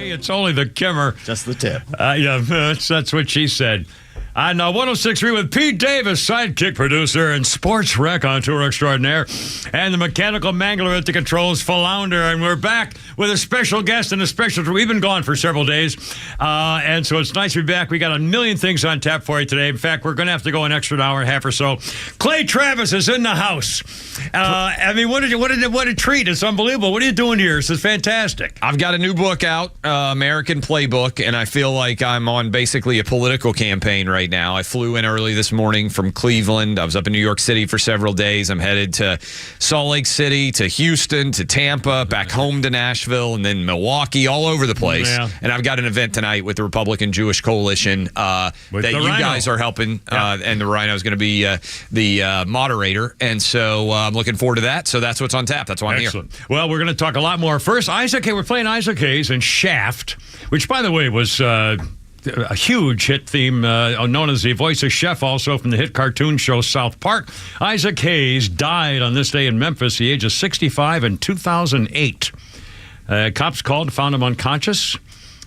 Hey, it's only the Kimmer. Just the tip. Yeah, that's what she said. On 106.3 with Pete Davis, sidekick producer and sports rec on tour extraordinaire, and the mechanical mangler at the controls, Philander. And we're back with a special guest and a special. We've been gone for several days, and so it's nice to be back. We got a million things on tap for you today. In fact, we're going to have to go an extra hour and a half or so. Clay Travis is in the house. I mean, what a treat! It's unbelievable. What are you doing here? This is fantastic. I've got a new book out, American Playbook, and I feel like I'm on basically a political campaign right now. I flew in early this morning from Cleveland. I was up in New York City for several days. I'm headed to Salt Lake City, to Houston, to Tampa, back home to Nashville, and then Milwaukee, all over the place. Yeah. And I've got an event tonight with the Republican Jewish Coalition that you guys are helping, and the Rhino is going to be the moderator. And so I'm looking forward to that. So that's what's on tap. That's why I'm here. Well, we're going to talk a lot more. First, we're playing Isaac Hayes and Shaft, which, by the way, was a huge hit theme known as the voice of Chef, also from the hit cartoon show South Park. Isaac Hayes died on this day in Memphis at the age of 65 in 2008. Cops called and found him unconscious.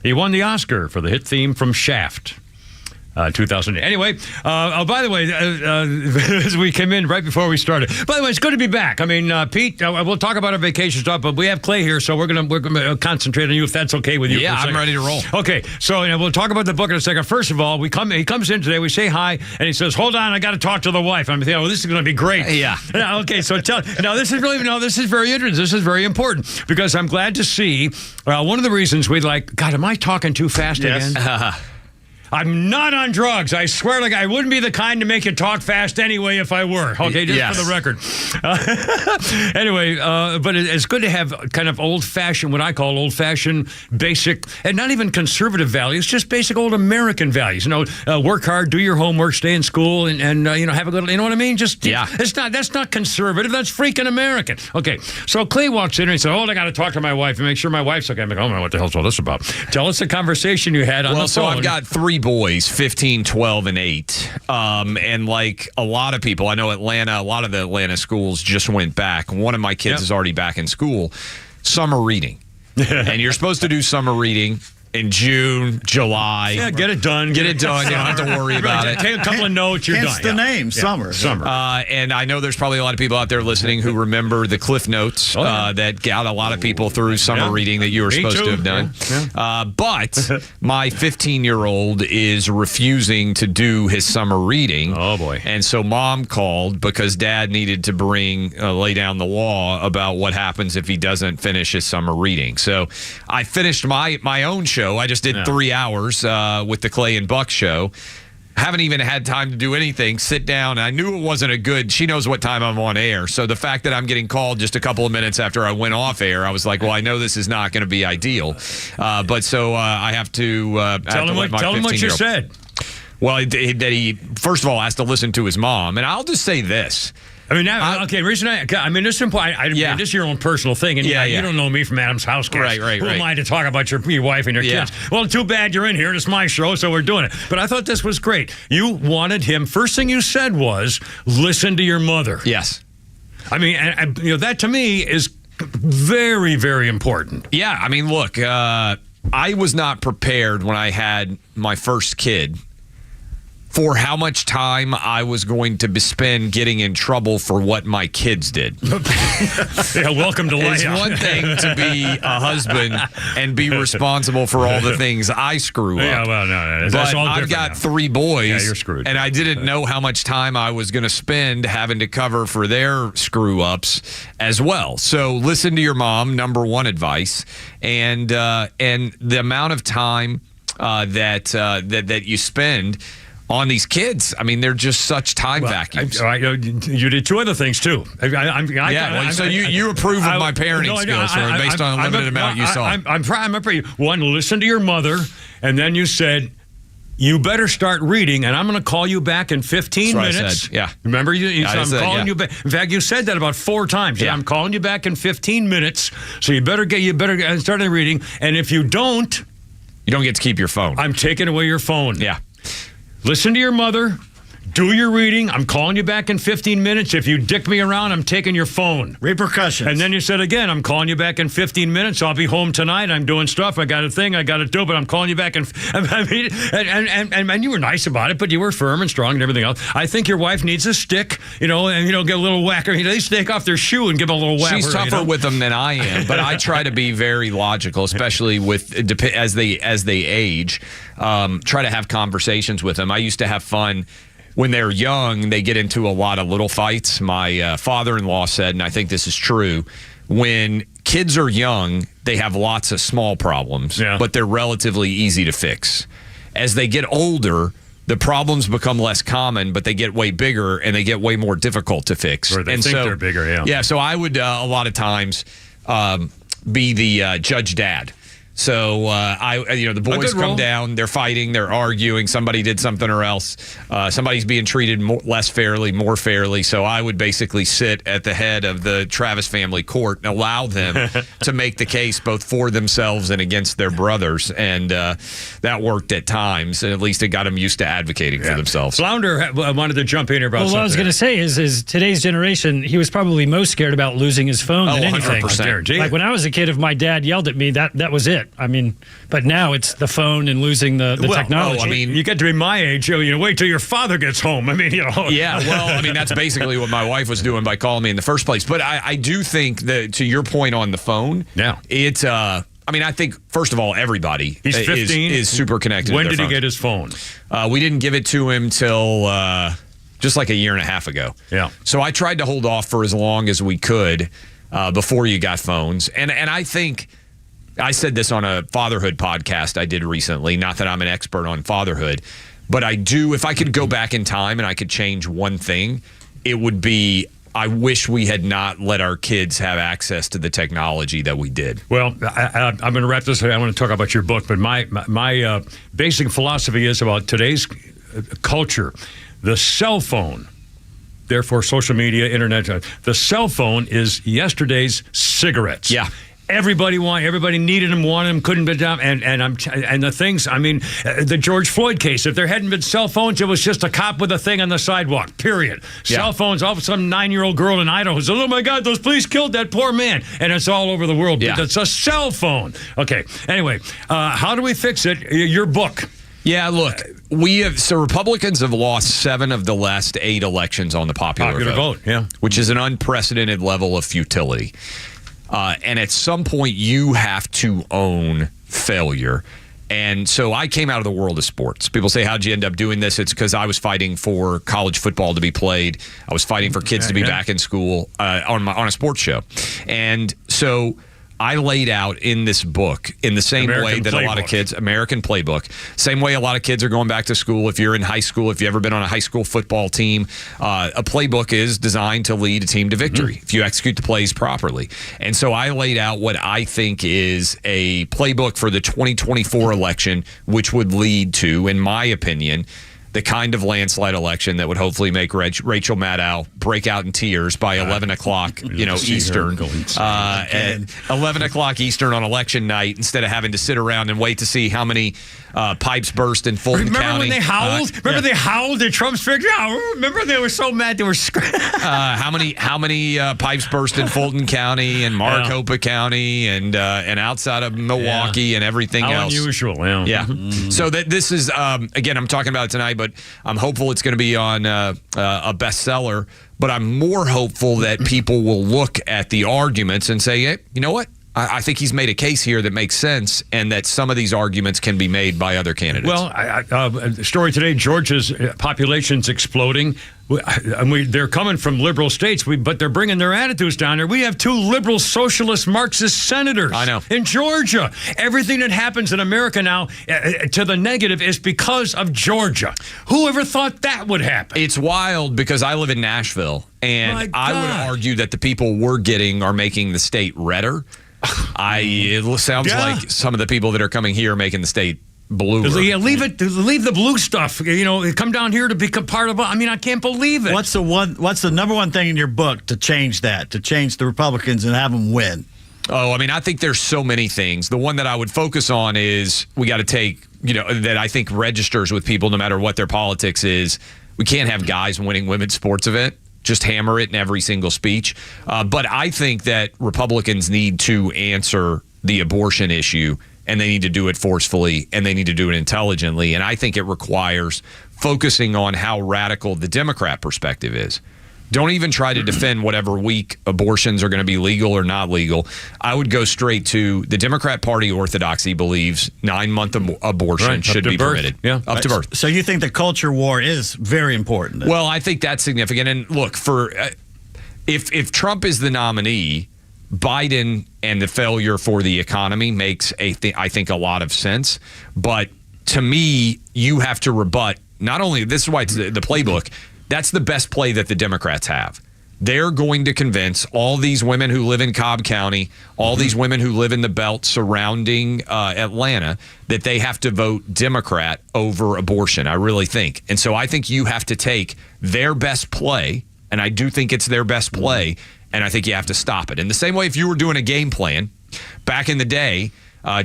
He won the Oscar for the hit theme from Shaft. 2008. Anyway, by the way, as we came in right before we started. By the way, it's good to be back. I mean, Pete, we'll talk about our vacation stuff, but we have Clay here, so we're gonna concentrate on you if that's okay with you. Yeah, I'm ready to roll. Okay, so we'll talk about the book in a second. First of all, he comes in today. We say hi, and he says, "Hold on, I got to talk to the wife." I'm thinking, "Oh, this is going to be great." Yeah. Okay, so this is very interesting. This is very important because I'm glad to see one of the reasons we like. God, am I talking too fast again? I'm not on drugs. I swear, I wouldn't be the kind to make you talk fast anyway if I were. Okay, just for the record. Anyway, but it's good to have kind of old-fashioned, what I call old-fashioned, basic, and not even conservative values, just basic old American values. Work hard, do your homework, stay in school, and have a good. You know what I mean? That's not conservative. That's freaking American. Okay, so Clay walks in and he says, "Oh, I got to talk to my wife and make sure my wife's okay." I'm like, "Oh man, what the hell's all this about?" Tell us the conversation you had on the phone. So I've got 3 boys, 15, 12, and 8. And like a lot of people, I know a lot of the Atlanta schools just went back. One of my kids is already back in school. Summer reading. And you're supposed to do summer reading in June, July. Yeah, get it done. Get it done. You don't have to worry about it. Take a couple of notes, you're Hence done. the name, Summer. And I know there's probably a lot of people out there listening who remember the Cliff Notes that got a lot of people through summer reading that you were supposed to have done. But my 15-year-old is refusing to do his summer reading. Oh, boy. And so Mom called because Dad needed to lay down the law about what happens if he doesn't finish his summer reading. So I finished my own show. I just did 3 hours with the Clay and Buck show. Haven't even had time to do anything. Sit down. I knew it wasn't a good. She knows what time I'm on air. So the fact that I'm getting called just a couple of minutes after I went off air, I was like, well, I know this is not going to be ideal. But so I have to tell him what you said. Well, that he first of all has to listen to his mom. And I'll just say this. I mean, reason this is important. This is your own personal thing, and you don't know me from Adam's House. Right. Who am I to talk about your wife and your kids? Well, too bad you're in here. It's my show, so we're doing it. But I thought this was great. You wanted him. First thing you said was, "Listen to your mother." Yes. I mean, and that to me is very, very important. Yeah. I mean, look, I was not prepared when I had my first kid for how much time I was going to spend getting in trouble for what my kids did. Welcome to life. It's one thing to be a husband and be responsible for all the things I screw up. Yeah, well, no. But I've got 3 boys. Yeah, you're screwed. And I didn't know how much time I was going to spend having to cover for their screw-ups as well. So listen to your mom, number 1 advice. And the amount of time that you spend on these kids, I mean, they're just such time vacuums. You did 2 other things, too. So you approve of my parenting skills based on the limited amount you saw. I'm one, listen to your mother, and then you said, you better start reading, and I'm going to call you back in 15 minutes. I said, yeah. Remember, you said, I'm calling you back. In fact, you said that about 4 times. Yeah. I'm calling you back in 15 minutes, so you better start reading, and if you don't... You don't get to keep your phone. I'm taking away your phone. Yeah. Listen to your mother, Do your reading. I'm calling you back in 15 minutes. If you dick me around, I'm taking your phone. Repercussions. And then you said again, I'm calling you back in 15 minutes. I'll be home tonight. I'm doing stuff. I got a thing I got to do, but I'm calling you back. And you were nice about it, but you were firm and strong and everything else. I think your wife needs a stick, get a little whacker. They take off their shoe and give a little whack. She's tougher with them than I am, but I try to be very logical, especially as they age. Try to have conversations with them. I used to have fun. When they're young, they get into a lot of little fights. My father-in-law said, and I think this is true, when kids are young, they have lots of small problems, but they're relatively easy to fix. As they get older, the problems become less common, but they get way bigger and they get way more difficult to fix. Or they think they're bigger, Yeah, so I would a lot of times be the judge dad. So the boys come down, they're fighting, they're arguing, somebody did something or else, somebody's being treated less fairly, more fairly. So I would basically sit at the head of the Travis family court and allow them to make the case both for themselves and against their brothers. And that worked at times, and at least it got them used to advocating for themselves. Flounder wanted to jump in here about something. What I was going to say is today's generation, he was probably most scared about losing his phone than anything. 100%. Like when I was a kid, if my dad yelled at me, that was it. I mean, but now it's the phone and losing the technology. You get to be my age, wait till your father gets home. Yeah, that's basically what my wife was doing by calling me in the first place. But I do think that, to your point on the phone, it's I think, first of all, everybody He's 15. is super connected. When did he get his phone? We didn't give it to him till just like a year and a half ago. Yeah. So I tried to hold off for as long as we could before you got phones. And I think I said this on a fatherhood podcast I did recently, not that I'm an expert on fatherhood, but I do, if I could go back in time and I could change one thing, it would be, I wish we had not let our kids have access to the technology that we did. Well, I'm going to wrap this up. I want to talk about your book, but my basic philosophy is about today's culture. The cell phone, therefore social media, internet, the cell phone is yesterday's cigarettes. Yeah. Everybody needed them, wanted them, couldn't be done. And the things, the George Floyd case, if there hadn't been cell phones, it was just a cop with a thing on the sidewalk, period. Yeah. Cell phones, all of a sudden, 9-year-old girl in Idaho says, oh my God, those police killed that poor man. And it's all over the world. Yeah. It's a cell phone. Okay, anyway, how do we fix it? Your book. Yeah, look, Republicans have lost 7 of the last 8 elections on the popular vote. Yeah. Which is an unprecedented level of futility. And at some point, you have to own failure. And so I came out of the world of sports. People say, how'd you end up doing this? It's because I was fighting for college football to be played. I was fighting for kids to be back in school on a sports show. And so I laid out in this book in the same way that a lot of kids, American Playbook, same way a lot of kids are going back to school. If you're in high school, if you've ever been on a high school football team, a playbook is designed to lead a team to victory if you execute the plays properly. And so I laid out what I think is a playbook for the 2024 election, which would lead to, in my opinion, the kind of landslide election that would hopefully make Rachel Maddow break out in tears by 11 o'clock, Eastern. At 11 o'clock Eastern on election night, instead of having to sit around and wait to see how many pipes burst in Fulton County. Remember when they howled? They howled at Trump's figure? Remember they were so mad they were screaming. How many pipes burst in Fulton County and Maricopa County and outside of Milwaukee and everything else? Unusual. Yeah. So this is again, I'm talking about it tonight, but I'm hopeful it's going to be on a bestseller. But I'm more hopeful that people will look at the arguments and say, hey, you know what? I think he's made a case here that makes sense, and that some of these arguments can be made by other candidates. Well, story today, Georgia's population's exploding. They're coming from liberal states, but they're bringing their attitudes down there. We have 2 liberal, socialist, Marxist senators. I know. In Georgia. Everything that happens in America now to the negative is because of Georgia. Who ever thought that would happen? It's wild because I live in Nashville, and I would argue that the people we're getting are making the state redder. It sounds like some of the people that are coming here are making the state bluer. Yeah, leave the blue stuff. Come down here to become part of. I can't believe it. What's the number one thing in your book to change the Republicans and have them win? Oh, I think there's so many things. The one that I would focus on is we got to take, that I think registers with people no matter what their politics is. We can't have guys winning women's sports event. Just hammer it in every single speech. But I think that Republicans need to answer the abortion issue, and they need to do it forcefully, and they need to do it intelligently. And I think it requires focusing on how radical the Democrat perspective is. Don't even try to defend whatever week abortions are going to be legal or not legal. I would go straight to the Democrat Party orthodoxy believes 9-month abortion should be permitted. Yeah. Up to birth. So you think the culture war is very important? Then? Well, I think that's significant. And look, for if Trump is the nominee, Biden and the failure for the economy makes I think a lot of sense. But to me, you have to rebut not only this is why it's the playbook. That's the best play that the Democrats have. They're going to convince all these women who live in Cobb County, all these women who live in the belt surrounding Atlanta, that they have to vote Democrat over abortion, I really think. And so I think you have to take their best play, and I do think it's their best play, and I think you have to stop it. In the same way, if you were doing a game plan, back in the day,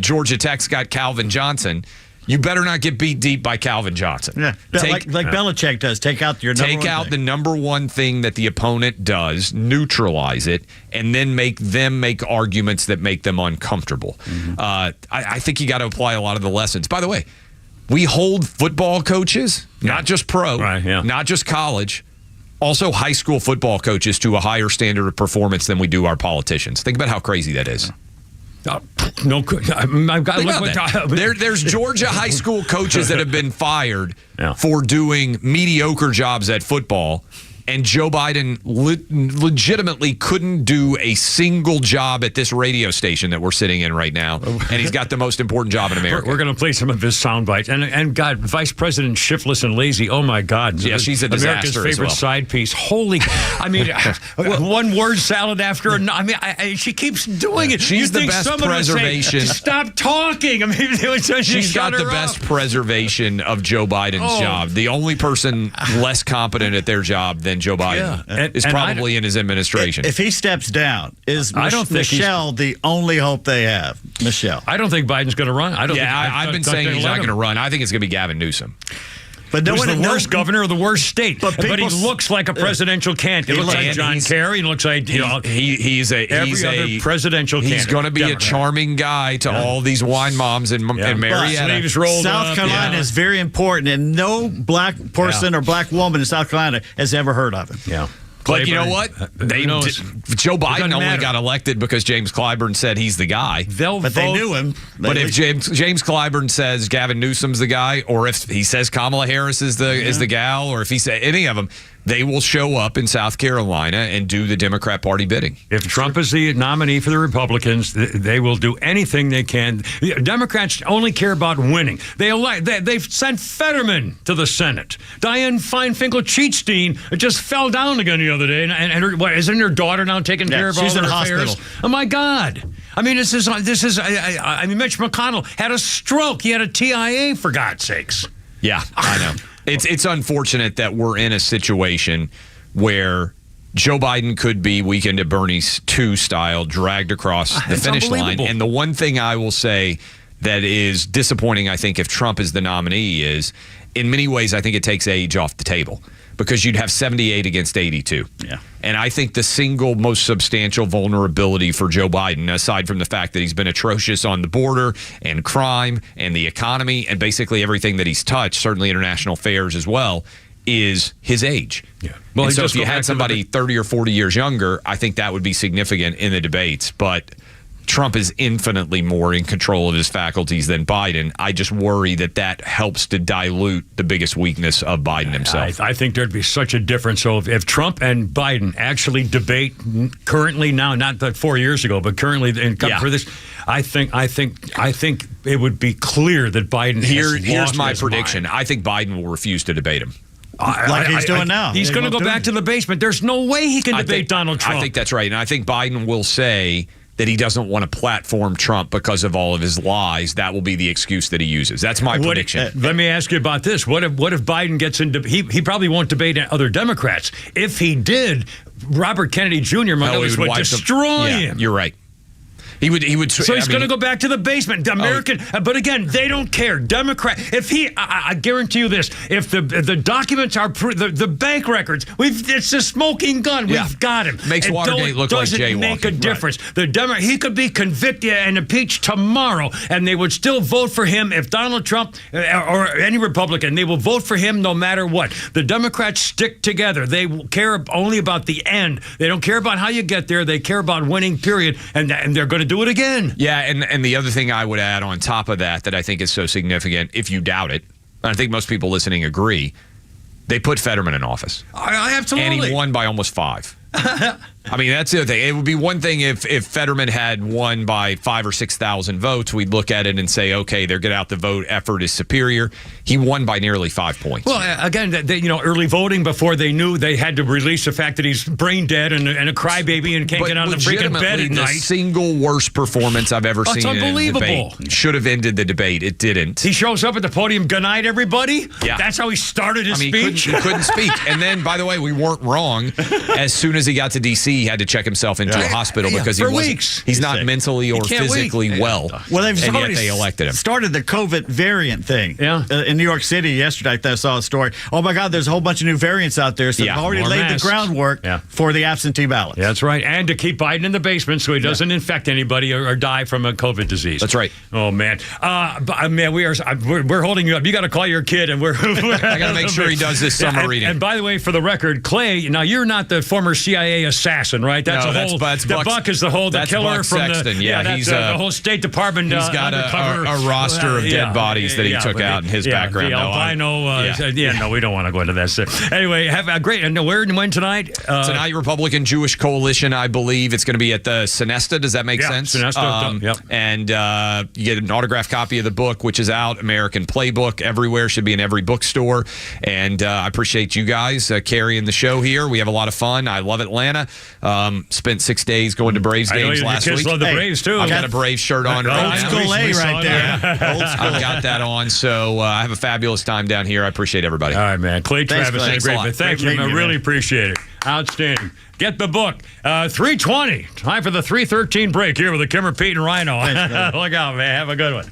Georgia Tech's got Calvin Johnson. You better not get beat deep by Calvin Johnson. Yeah, like Belichick does. Take out your number Take out the number one thing that the opponent does, neutralize it, and then make them make arguments that make them uncomfortable. I think you got to apply a lot of the lessons. By the way, we hold football coaches, not just pro, not just college, also high school football coaches to a higher standard of performance than we do our politicians. Think about how crazy that is. No, I've got to look what there's Georgia high school coaches that have been fired for doing mediocre jobs at football, and Joe Biden legitimately couldn't do a single job at this radio station that we're sitting in right now, and he's got the most important job in America. We're going to play some of his sound bites, and God, Vice President shiftless and lazy. Oh my God, yeah, she's a disaster. America's favorite side piece. Holy, I mean, one word salad after another. I mean, she keeps doing it. She's the best preservation. Say, stop talking. I mean, she's got the best preservation of Joe Biden's job. The only person less competent at their job than Joe Biden is probably in his administration. If he steps down, is Michelle the only hope they have? Michelle. I don't think Biden's going to run. I've been saying he's not going to run. I think it's going to be Gavin Newsom. But who's the worst governor of the worst state? But he looks like a presidential candidate. He looks like John Kerry. He looks like he's other presidential candidate. He's going to be a charming guy to all these wine moms in Marietta. South Carolina is very important, and no black person or black woman in South Carolina has ever heard of him. Yeah. But you know what? Joe Biden only got elected because James Clyburn said he's the guy. They knew him. But if James Clyburn says Gavin Newsom's the guy, or if he says Kamala Harris is the gal, or if he said any of them, they will show up in South Carolina and do the Democrat Party bidding. If Trump is the nominee for the Republicans, they will do anything they can. Democrats only care about winning. They've sent Fetterman to the Senate. Dianne Feinfinkel-Cheatstein just fell down again the other day, and isn't her daughter now taking care of all her affairs? Oh my God! I mean, this is. I mean, Mitch McConnell had a stroke. He had a TIA, for God's sakes. Yeah, I know. It's unfortunate that we're in a situation where Joe Biden could be Weekend at Bernie's 2 style dragged across the finish line. And the one thing I will say that is disappointing, I think, if Trump is the nominee is, in many ways, I think it takes age off the table. Because you'd have 78 against 82. Yeah. And I think the single most substantial vulnerability for Joe Biden, aside from the fact that he's been atrocious on the border and crime and the economy and basically everything that he's touched, certainly international affairs as well, is his age. Yeah. Well, so if you had somebody 30 or 40 years younger, I think that would be significant in the debates. But Trump is infinitely more in control of his faculties than Biden. I just worry that helps to dilute the biggest weakness of Biden himself. I think there'd be such a difference. So if Trump and Biden actually debate currently now, not 4 years ago, but currently for this, I think it would be clear that Biden Here's my prediction. I think Biden will refuse to debate him. Like he's doing now. He's going to go back to the basement. There's no way he can debate Donald Trump. I think that's right. And I think Biden will say that he doesn't want to platform Trump because of all of his lies. That will be the excuse that he uses. That's my prediction. Let me ask you about this. What if Biden gets into... He probably won't debate other Democrats. If he did, Robert Kennedy Jr. would destroy him. You're right. He would. So he's going to go back to the basement. The American, but again, they don't care. Democrat. If I guarantee you this: if the documents are the bank records, it's a smoking gun. We've got him. Makes Watergate look like jaywalking. Doesn't make a difference. Right. He could be convicted and impeached tomorrow, and they would still vote for him if Donald Trump or any Republican. They will vote for him no matter what. The Democrats stick together. They care only about the end. They don't care about how you get there. They care about winning. Period. And they're going to do it again. Yeah, and the other thing I would add on top of that I think is so significant, if you doubt it, and I think most people listening agree, they put Fetterman in office. Absolutely. And he won by almost 5. I mean, that's the other thing. It would be one thing if Fetterman had won by 5,000 or 6,000 votes. We'd look at it and say, okay, their get out the vote effort is superior. He won by nearly 5 points. Well, again, early voting before they knew they had to release the fact that he's brain dead and a crybaby and can't get out of the freaking bed at night. The single worst performance I've ever seen in a debate. Should have ended the debate. It didn't. He shows up at the podium, good night, everybody. Yeah. That's how he started his speech. He couldn't speak. And then, by the way, we weren't wrong. As soon as he got to D.C., he had to check himself into a hospital because he's not mentally or physically well. Well, they've already they elected him. Started the COVID variant thing in New York City yesterday. I saw a story. Oh, my God, there's a whole bunch of new variants out there. So they've already laid the groundwork for the absentee ballot. Yeah, that's right. And to keep Biden in the basement so he doesn't infect anybody or die from a COVID disease. That's right. Oh, man. Man, we're holding you up. You got to call your kid. And I got to make sure he does this summer reading. And by the way, for the record, Clay, now you're not the former CIA assassin, right? That's Buck is the killer Buck from Sexton. he's the whole State Department. He's got a roster of dead bodies that he took out in his background. The albino. No, we don't want to go into that. Anyway, have a great. Where and when tonight? Tonight, Republican Jewish Coalition, I believe. It's going to be at the Sonesta. Does that make sense? Sonesta. And you get an autographed copy of the book, which is out. American Playbook everywhere. Should be in every bookstore. And I appreciate you guys carrying the show here. We have a lot of fun. I love Atlanta. Spent 6 days going to Braves games last week. Love the Braves too. I've got a Braves shirt on right now. Old school A right there. Old school. I've got that on. So I have a fabulous time down here. I appreciate everybody. All right, man. Clay Travis, Thanks a lot. Thank you. I really appreciate it. Outstanding. Get the book. 3:20. Time for the 3:13 break here with the Kimmer, Pete, and Rhino. Look out, man. Have a good one.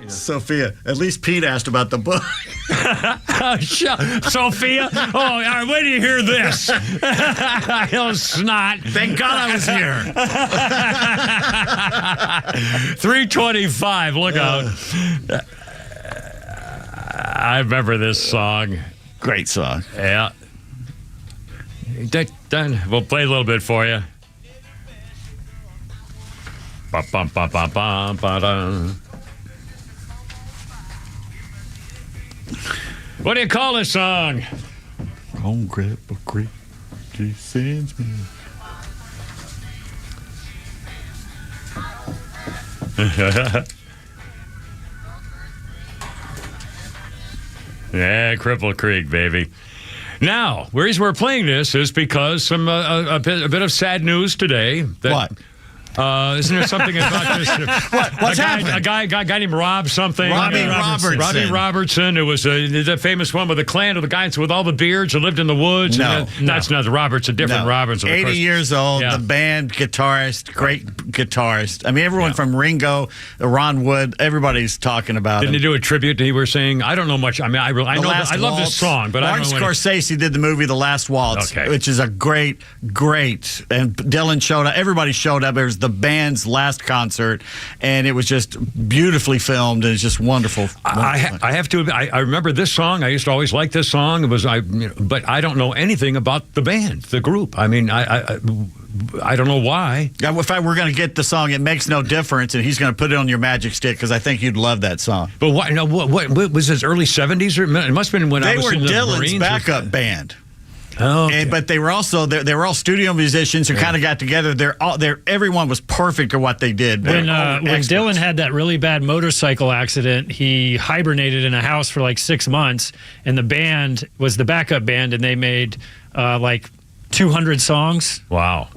Sophia, at least Pete asked about the book. Sophia? Oh, all right, wait till you hear this. He'll snot. Thank God I was here. 325, look out. I remember this song. Great song. Yeah. Done. We'll play a little bit for you. What do you call this song? On Cripple Creek, she sends me. Yeah, Cripple Creek, baby. Now, the reason we're playing this is because a bit of sad news today. What? Isn't there something about this? What's happening? A guy named Rob something. Robbie Robertson. Robbie Robertson. It was the famous one with the clan of the guys with all the beards who lived in the woods. No. That's not the Roberts, a different Robertson. 80 years old, Yeah. the band guitarist, great guitarist. I mean, everyone from Ringo, Ron Wood, everybody's talking about Didn't him. he do a tribute? He was saying, I don't know much. I mean, I love this song, but Martin I don't know. Scorsese did the movie The Last Waltz, which is a great. And Dylan showed up. Everybody showed up. It was the band's last concert, and it was just beautifully filmed, and it's just wonderful. I have to. I remember this song. I used to always like this song. It was but I don't know anything about the band, the group. I mean, I don't know why. If I were going to get the song, It Makes No Difference, and he's going to put it on your magic stick because I think you'd love that song. But what? No, what was this early 70s? Or it must have been when I was in the Dylan's Marines backup band. Oh, okay. But they were also they were all studio musicians who kind of got together. Everyone was perfect at what they did. When Dylan had that really bad motorcycle accident, he hibernated in a house for like 6 months, and the band was the backup band, and they made like 200 songs. Wow.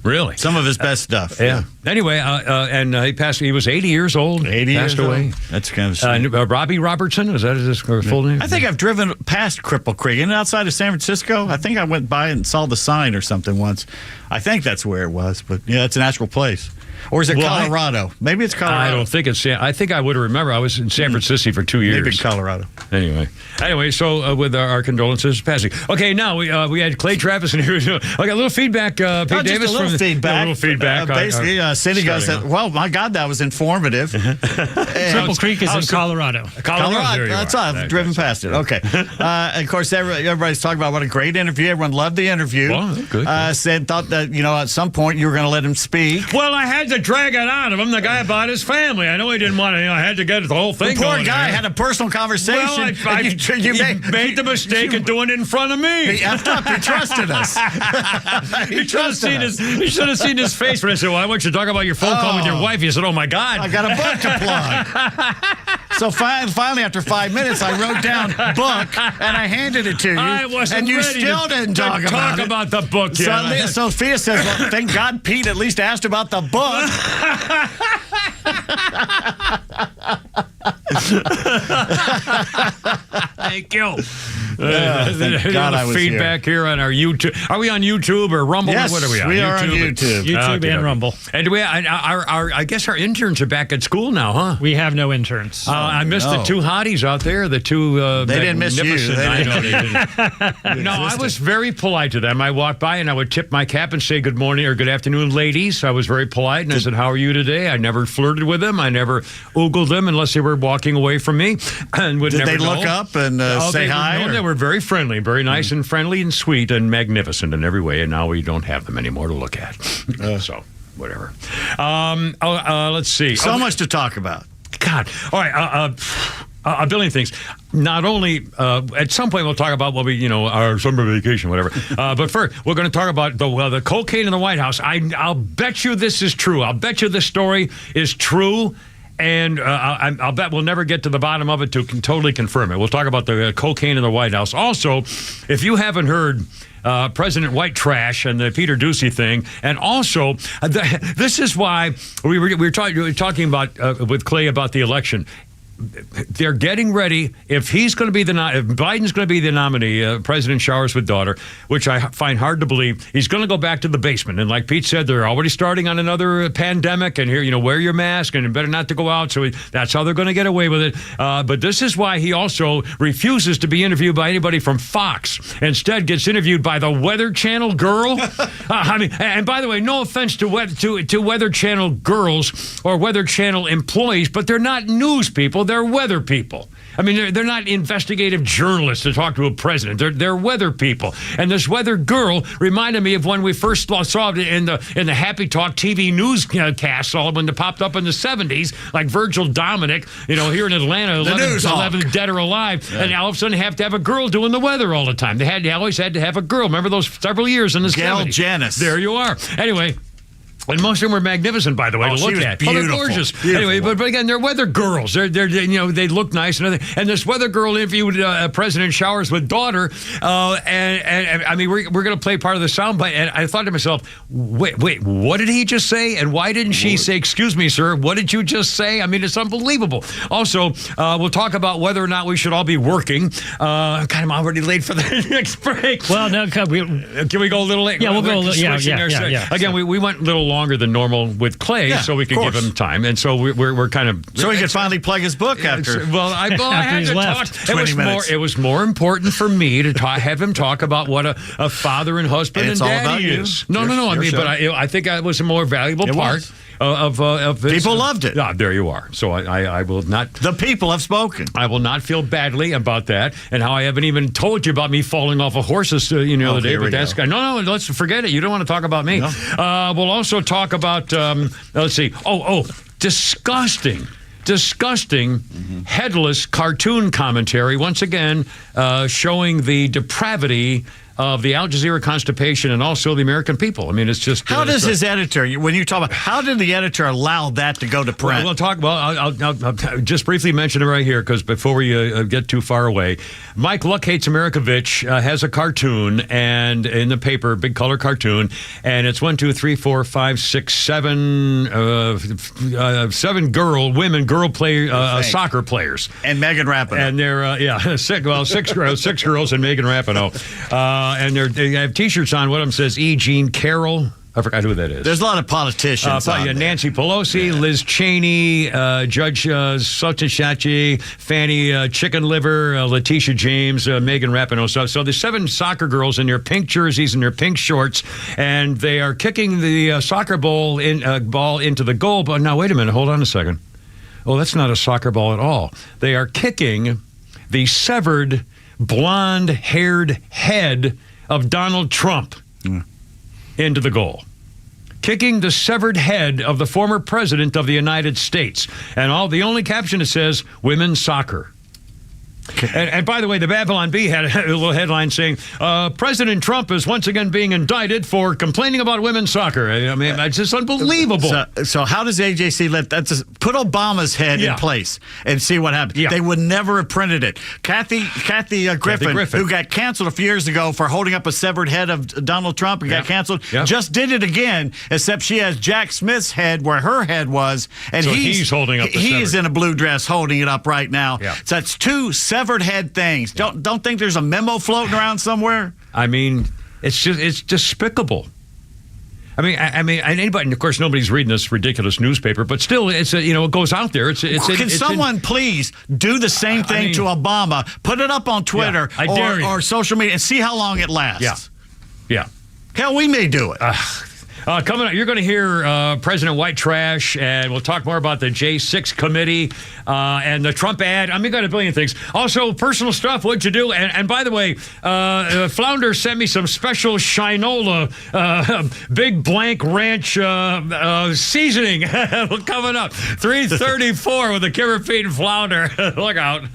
Really? Some of his best stuff. Yeah. Anyway, and he passed. He was 80 years old. 80 passed years away. Old. That's kind of Robbie Robertson. Is that his full name? I think I've driven past Cripple Creek, and outside of San Francisco. I think I went by and saw the sign or something once. I think that's where it was, but yeah, it's an actual place. Or is it Colorado? Maybe it's Colorado. I don't think it's. I think I would have remembered. I was in San Francisco for 2 years. Maybe Colorado. Anyway, so with our condolences passing. Okay, now we had Clay Travis and here. I got a little feedback. Pete Davis a little feedback. Basically, Cindy goes, well, my God, that was informative. Cripple Creek is in Colorado. Colorado. That's all. I've driven past it. Okay. And of course, everybody's talking about what a great interview. Everyone loved the interview. Well, good. Thought that at some point you were going to let him speak. Well, I had to drag it out of him. The guy about his family. I know he didn't want to. I had to get the whole thing. The poor going guy there. had a personal conversation. Well, he made the mistake of doing it in front of me. He effed up. He trusted us. He should have seen his face when I said, well, I want you to talk about your phone call with your wife. He said, oh, my God. I got a book to plug. So finally, after 5 minutes, I wrote down book, and I handed it to you. I wasn't and you ready still didn't talk about it. about the book yet. So Sophia says, well, thank God Pete at least asked about the book. Thank you. Thank God I was feedback here on our YouTube. Are we on YouTube or Rumble? Yes, what are we on? we are on YouTube. YouTube and Rumble. And do we? I guess our interns are back at school now, huh? We have no interns. I missed the two hotties out there. The two. They didn't miss you. I know they didn't. No, I was very polite to them. I walked by and I would tip my cap and say good morning or good afternoon, ladies. I was very polite and I said, how are you today? I never flirted with them. I never oogled them unless they were walking away from me. And would Did never they know. look up and say hi? They were very friendly, very nice and friendly and sweet and magnificent in every way. And now we don't have them anymore to look at. So, whatever. Let's see. So much to talk about. God. All right. A billion things. Not only at some point we'll talk about what our summer vacation, whatever. But first, we're going to talk about the cocaine in the White House. I'll bet you this is true. I'll bet you this story is true. And I'll bet we'll never get to the bottom of it to totally confirm it. We'll talk about the cocaine in the White House. Also, if you haven't heard President White Trash and the Peter Doocy thing, and also this is why we were talking about with Clay about the election. they're getting ready. If he's going to be if Biden's going to be the nominee, President showers with daughter, which I find hard to believe, he's going to go back to the basement. And like Pete said, they're already starting on another pandemic. And here, wear your mask and better not to go out. So that's how they're going to get away with it. But this is why he also refuses to be interviewed by anybody from Fox. Instead, gets interviewed by the Weather Channel girl. And by the way, no offense to Weather Channel girls or Weather Channel employees, but they're not news people. They're weather people. I mean, they're not investigative journalists to talk to a president. They're weather people. And this weather girl reminded me of when we first saw it in the Happy Talk TV newscast when it popped up in the 70s, like Virgil Dominic, here in Atlanta, 11 dead or alive, and all of a sudden have to have a girl doing the weather all the time. They always had to have a girl. Remember those several years in the 70s? Gail Janis. There you are. Anyway. And most of them were magnificent, by the way, to look at. Beautiful. They're gorgeous. Beautiful. Anyway, but again, they're weather girls. They look nice and everything. And this weather girl interviewed President showers with daughter. And I mean, we're going to play part of the soundbite. And I thought to myself, wait, what did he just say? And why didn't she say, excuse me, sir, what did you just say? I mean, it's unbelievable. Also, we'll talk about whether or not we should all be working. I'm already late for the next break. Well, no, can we go a little late? Yeah, we'll go a little. Yeah. Again, we went a little longer than normal with Clay, so we could give him time, and so we're kind of so he could finally plug his book after. Well, I had to talk. 20 minutes. It was more important for me to have him talk about what a father and husband and daddy is. No. I mean, but I think it was a more valuable part of this. People loved it. There you are. So I will not. The people have spoken. I will not feel badly about that, and how I haven't even told you about me falling off of horses the other day. But that's no. Let's forget it. You don't want to talk about me. No. We'll also talk about. Let's see. Disgusting, headless cartoon commentary. Once again, showing the depravity of the Al Jazeera constipation and also the American people. I mean, it's just... How does his editor, when you talk about, how did the editor allow that to go to print? I'll just briefly mention it right here, because before we get too far away, Mike Luck Hates Americovich has a cartoon, and in the paper, big color cartoon, and it's 1, 2, 3, 4, 5, 6, 7, 7 girl soccer players. And Megan Rapinoe. And they're, six girls and Megan Rapinoe. And they have T-shirts on. One of them says E. Jean Carroll. I forgot who that is. There's a lot of politicians. Nancy Pelosi, Liz Cheney, Judge Sotomayor, Fanny Chicken Liver, Letitia James, Megan Rapinoe. So there's 7 soccer girls in their pink jerseys and their pink shorts, and they are kicking the soccer ball into the goal. But now, wait a minute. Hold on a second. Oh, that's not a soccer ball at all. They are kicking the severed, blonde-haired head of Donald Trump into the goal. Kicking the severed head of the former president of the United States. And the only caption it says, women's soccer. And by the way, the Babylon Bee had a little headline saying, President Trump is once again being indicted for complaining about women's soccer. I mean, it's just unbelievable. So how does AJC put Obama's head in place and see what happens? Yeah. They would never have printed it. Kathy Griffin, who got canceled a few years ago for holding up a severed head of Donald Trump and got canceled, just did it again, except she has Jack Smith's head where her head was, and so he's holding up the he's in a blue dress holding it up right now. Yeah. So that's 2 severed head things. Don't think there's a memo floating around somewhere? I mean, it's despicable. I mean, anybody, and of course, nobody's reading this ridiculous newspaper, but still, it goes out there. Can someone please do the same thing to Obama? Put it up on Twitter or social media and see how long it lasts. Yeah. Hell, we may do it. Coming up, you're going to hear President White Trash, and we'll talk more about the J6 committee and the Trump ad. I mean, got a billion things. Also, personal stuff, what'd you do? And by the way, Flounder sent me some special Shinola Big Blank Ranch seasoning coming up. 3:34 with the Kimmer Pete and Flounder. Look out.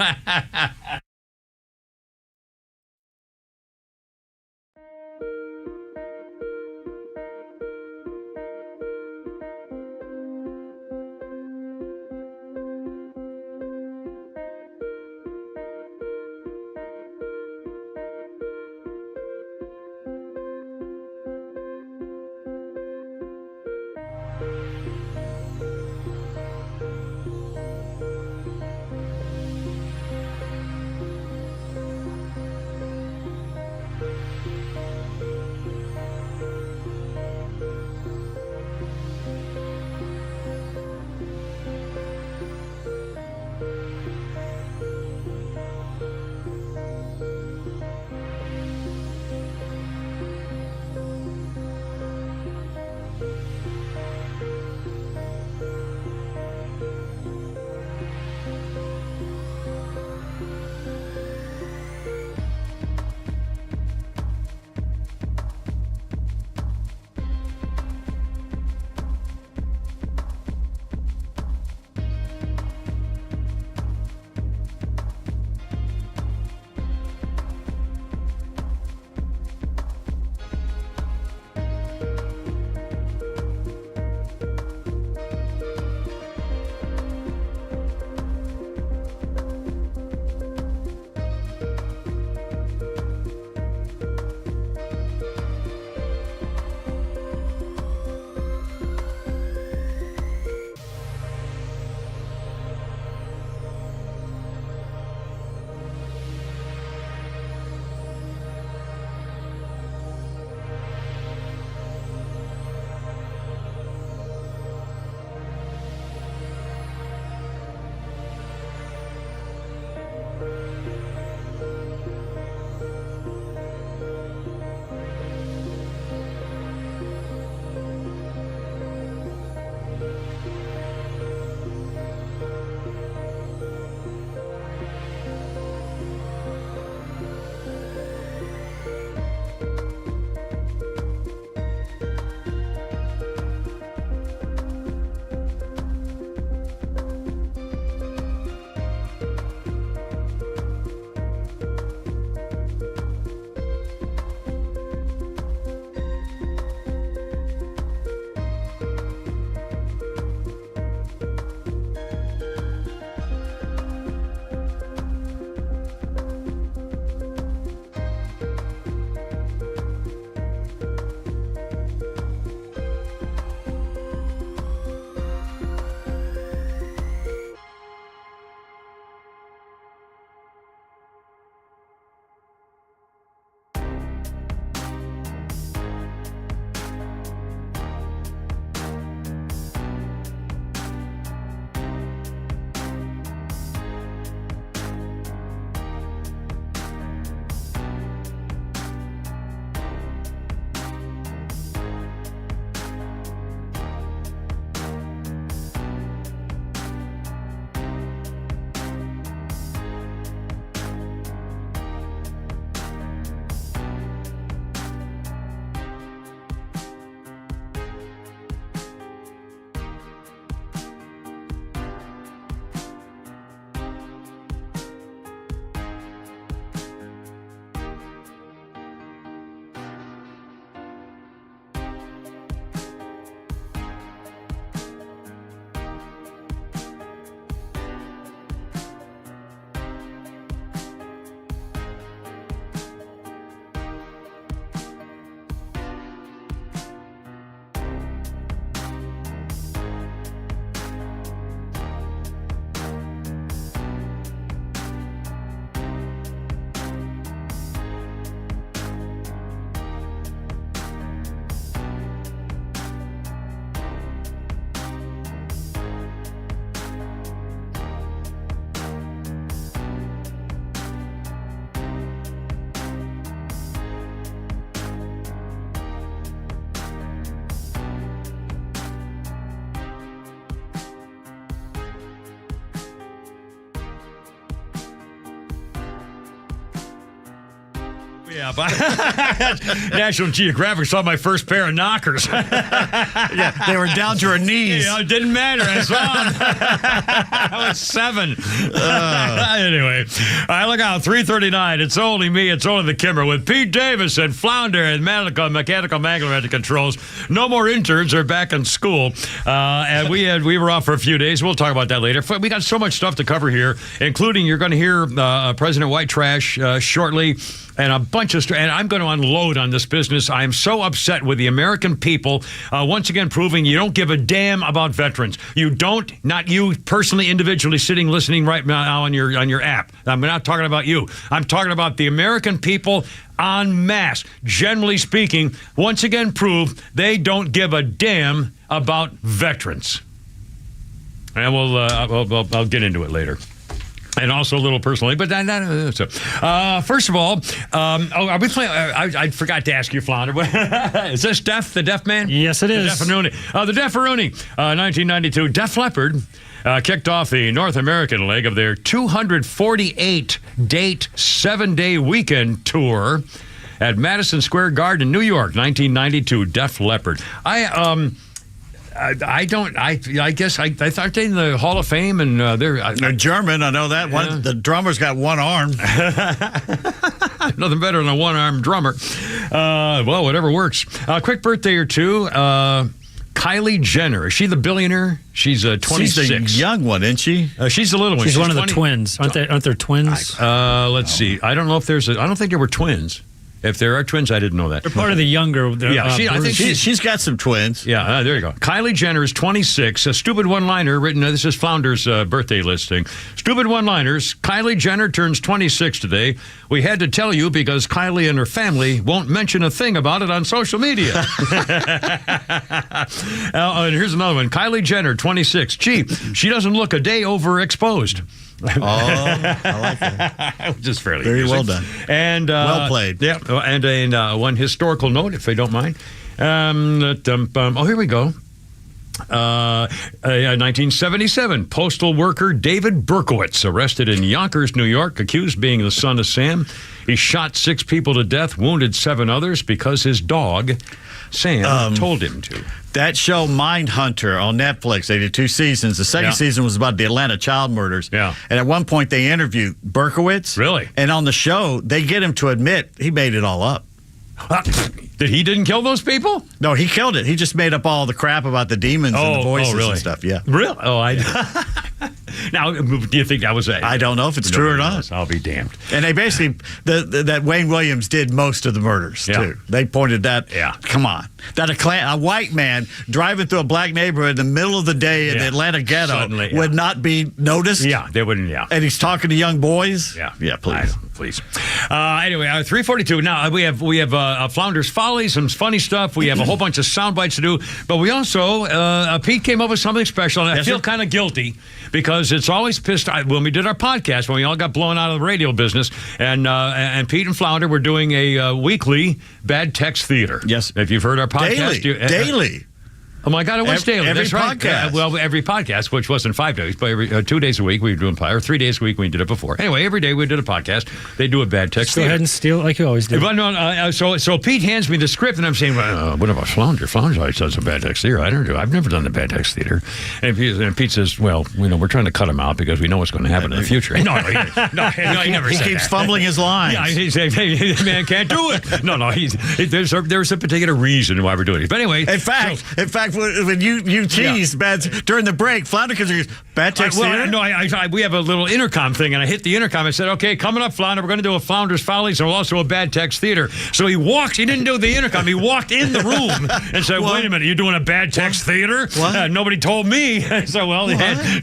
Yeah, but National Geographic saw my first pair of knockers. Yeah, they were down to her knees. Yeah, it didn't matter. I saw them. I was 7. Anyway, all right, look out. 3:39. It's only me. It's only the Kimmer with Pete Davis and Flounder and Mechanical Mangler at the controls. No more interns are back in school. And we were off for a few days. We'll talk about that later. We got so much stuff to cover here, including you're going to hear President White Trash shortly. And a bunch of and I'm going to unload on this business. I am so upset with the American people, once again proving you don't give a damn about veterans. You don't, not you personally, individually sitting listening right now on your app. I'm not talking about you. I'm talking about the American people en masse. Generally speaking, once again prove they don't give a damn about veterans. And I'll get into it later. And also a little personally, but first of all, are we playing? I forgot to ask you, Flounder. Is this the Deaf Man? Yes, it is. The Deaf-a-Rooney. 1992, Def Leppard kicked off the North American leg of their 248-date, 7-day weekend tour at Madison Square Garden, New York. 1992, Def Leppard. I guess I thought they in the Hall of Fame, and they're German. I know that one. The drummer's got one arm. Nothing better than a one-armed drummer. Well, whatever works. Quick birthday or two. Kylie Jenner. Is she the billionaire? She's 26. She's the young one, isn't she? She's the little one. She's one of the twins. Aren't there twins? Let's see. I don't know if I don't think there were twins. If there are twins, I didn't know that. They're part of the younger. I think she's got some twins. Yeah, there you go. Kylie Jenner is 26. A stupid one-liner written. This is Flounder's birthday listing. Stupid one-liners. Kylie Jenner turns 26 today. We had to tell you because Kylie and her family won't mention a thing about it on social media. And here's another one. Kylie Jenner, 26. Gee, she doesn't look a day overexposed. Oh, I like that. Just fairly very easy. well done. And well played. Yeah, and one historical note, if they don't mind. Here we go. 1977, postal worker David Berkowitz arrested in Yonkers, New York, accused of being the son of Sam. He shot 6 people to death, wounded 7 others because his dog, Sam, told him to. That show, Mindhunter, on Netflix, they did 2 seasons. The second season was about the Atlanta child murders. Yeah. And at one point, they interviewed Berkowitz. Really? And on the show, they get him to admit he made it all up. That he didn't kill those people? No, he killed it. He just made up all the crap about the demons and the voices and stuff. Yeah. Really? Oh, Now, do you think that was it? I don't know if it's true or not. I'll be damned. And they basically, that Wayne Williams did most of the murders, too. They pointed that, come on. That a white man driving through a black neighborhood in the middle of the day in the Atlanta ghetto suddenly, would not be noticed? Yeah, they wouldn't, And he's talking to young boys? Yeah, please. Please. Anyway, 3:42. Now, we have Flounder's Folly, some funny stuff. We have a whole bunch of sound bites to do. But we also, Pete came up with something special, and I feel kind of guilty because it's always pissed. When we did our podcast, when we all got blown out of the radio business, and Pete and Flounder were doing a weekly Bad Text Theater. Yes. If you've heard our podcast. Daily. Oh my God! It was daily. Every That's right. podcast. Every podcast, which wasn't 5 days, but every 2 days a week we were doing, or 3 days a week we did it before. Anyway, every day we did a podcast. They do a Bad Text. Go ahead and steal it like you always do. But no, so Pete hands me the script, and I'm saying, well, what about Flounder? Flounder always does a Bad Text Theater. I don't do. I've never done the Bad Text Theater. And Pete says, well, we're trying to cut him out because we know what's going to happen in the future. No, he never. He keeps fumbling his lines. Yeah, he's saying, hey, man, can't do it. No, there's a particular reason why we're doing it. But anyway, in fact, when you teased during the break, Flounder goes, Bad Text Theater? No, we have a little intercom thing, and I hit the intercom. I said, okay, coming up, Flounder, we're going to do a Flounder's Follies and also a Bad Text Theater. So he didn't do the intercom. He walked in the room and said, wait a minute, you're doing a Bad Text Theater? What? Nobody told me. So,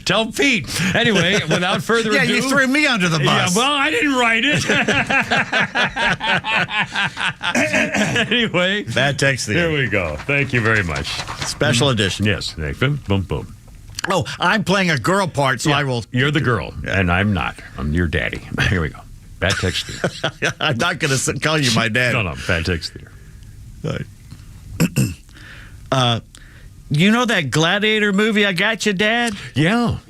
tell Pete. Anyway, without further ado. Yeah, you threw me under the bus. Yeah, well, I didn't write it. Anyway. Bad Text Theater. Here we go. Thank you very much. Special edition. Yes. Boom, boom, boom. Oh, I'm playing a girl part, so I will. You're the girl, and I'm not. I'm your daddy. Here we go. Bad Text Theater. I'm not going to call you my dad. No, Bad Text Theater. You know that Gladiator movie I got you, Dad? Yeah.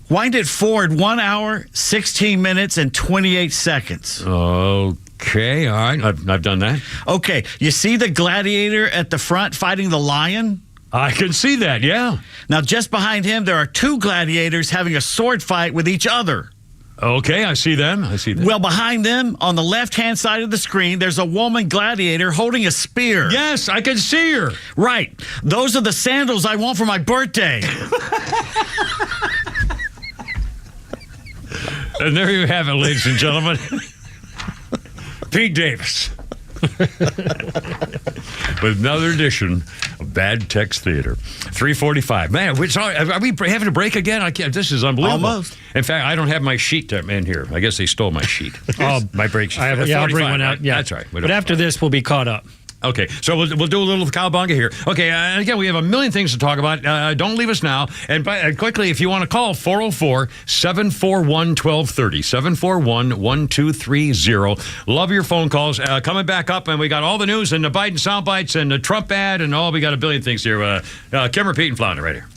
Wind it forward 1 hour, 16 minutes, and 28 seconds. Oh, Okay, all right. I've done that. Okay, you see the gladiator at the front fighting the lion? I can see that, yeah. Now, just behind him, there are two gladiators having a sword fight with each other. Okay, I see them. Well, behind them, on the left-hand side of the screen, there's a woman gladiator holding a spear. Yes, I can see her. Right. Those are the sandals I want for my birthday. And there you have it, ladies and gentlemen. Pete Davis. With another edition of Bad Text Theater. 3:45. Man, are we having a break again? I can't. This is unbelievable. Almost. In fact, I don't have my sheet in here. I guess they stole my sheet. My break sheet. I'll bring one out. Yeah, that's right. But after this, we'll be caught up. Okay, so we'll do a little cowabunga here. Okay, again, we have a million things to talk about. Don't leave us now. And quickly, if you want to call, 404-741-1230, 741-1230. Love your phone calls. Coming back up, and we got all the news and the Biden sound bites and the Trump ad and all. We got a billion things here. Kimmer, Pete, and Flounder right here.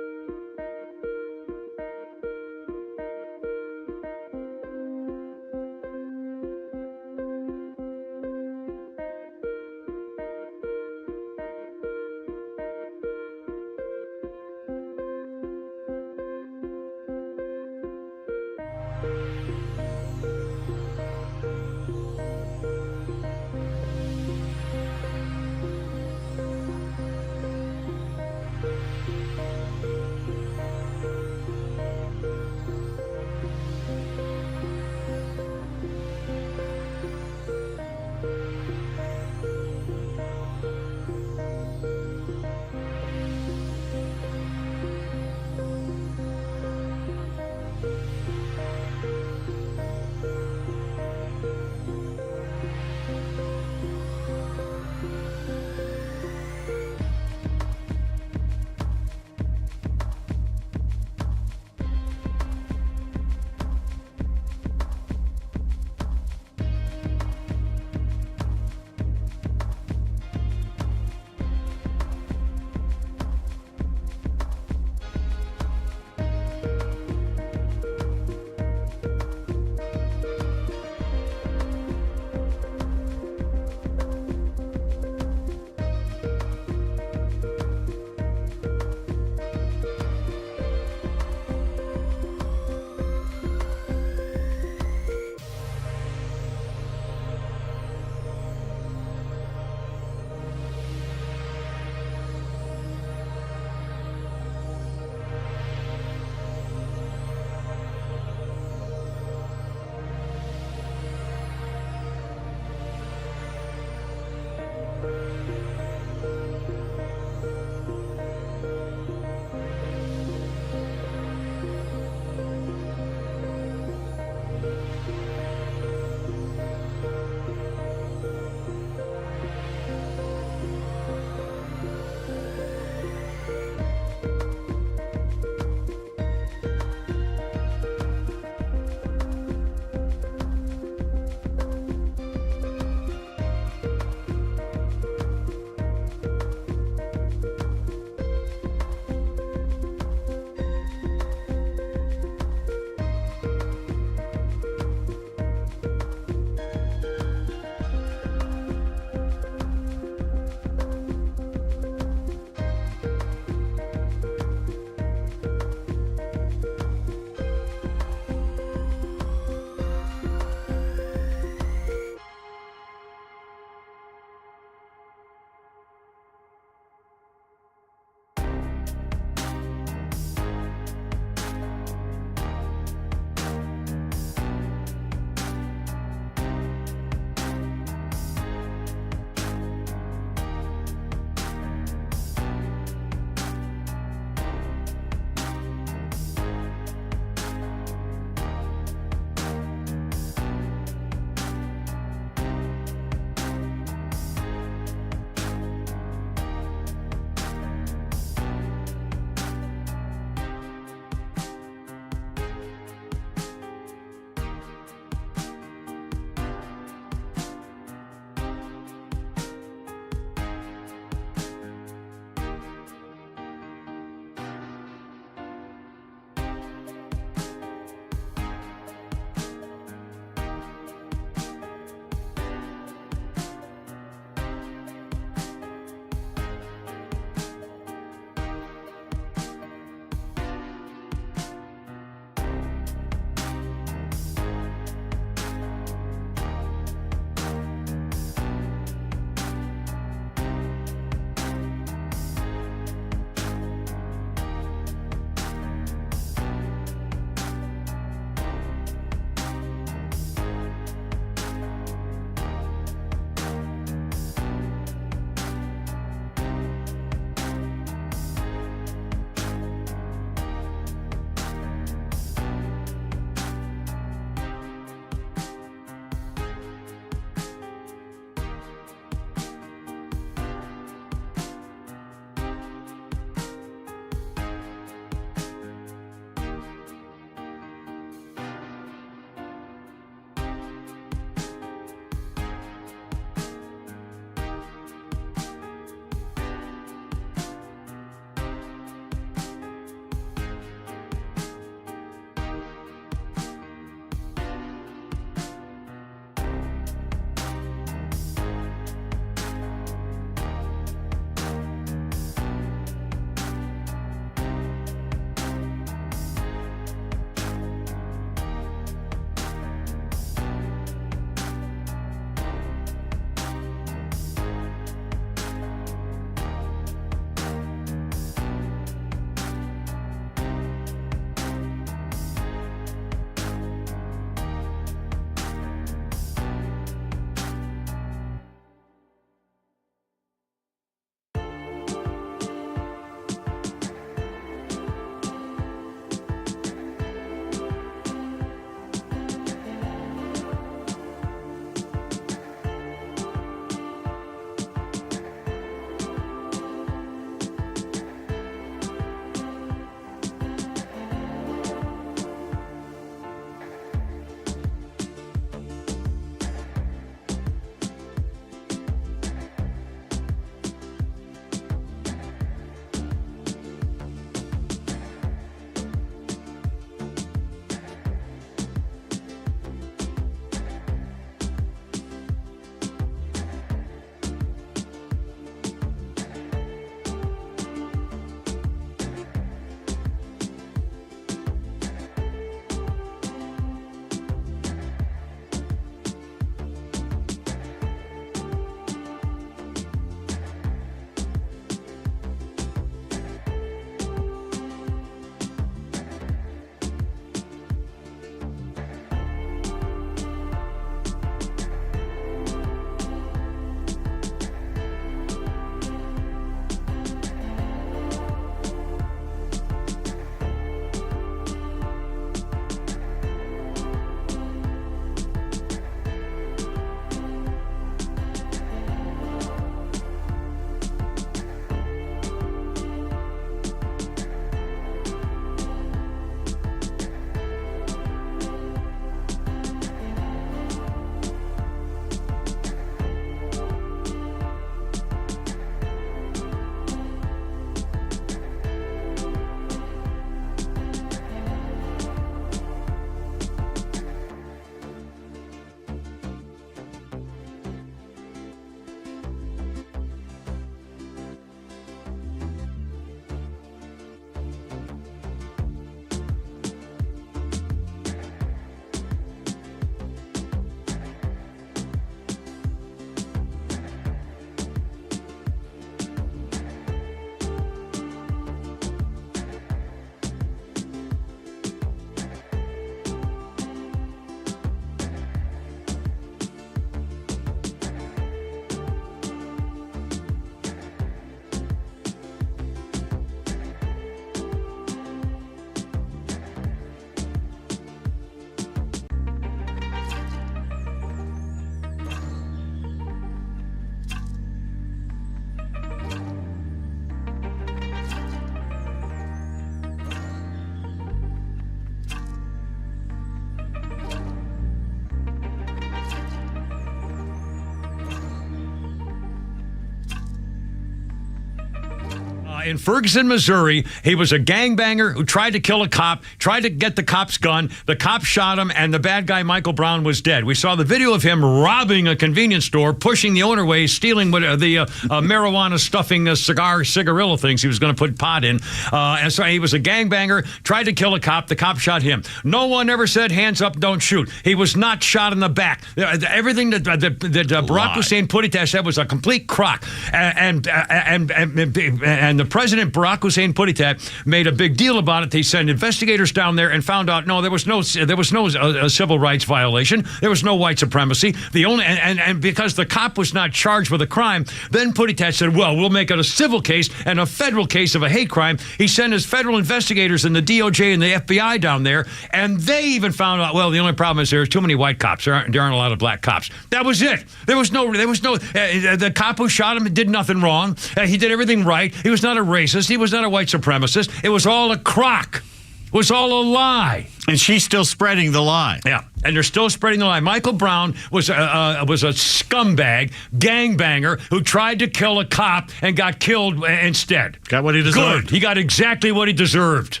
In Ferguson, Missouri, he was a gangbanger who tried to kill a cop, tried to get the cop's gun. The cop shot him, and the bad guy, Michael Brown, was dead. We saw the video of him robbing a convenience store, pushing the owner away, stealing the marijuana stuffing cigarillo things he was going to put pot in. And so he was a gangbanger, tried to kill a cop. The cop shot him. No one ever said, hands up, don't shoot. He was not shot in the back. Everything that Barack Hussein Puttitas said was a complete crock. And the President Barack Hussein Puttitas made a big deal about it. They sent investigators down there and found out no, there was no civil rights violation. There was no white supremacy. The only and because the cop was not charged with a crime, then Puttitas said, well, we'll make it a civil case and a federal case of a hate crime. He sent his federal investigators and the DOJ and the FBI down there, and they even found out, well, the only problem is there's too many white cops. There aren't a lot of black cops. That was it. There was no. The cop who shot him did nothing wrong. He did everything right. He was not a racist. He was not a white supremacist. It was all a crock. It was all a lie. And she's still spreading the lie. Yeah, and they're still spreading the lie. Michael Brown was a scumbag, gangbanger who tried to kill a cop and got killed instead. Got what he deserved. Good. He got exactly what he deserved.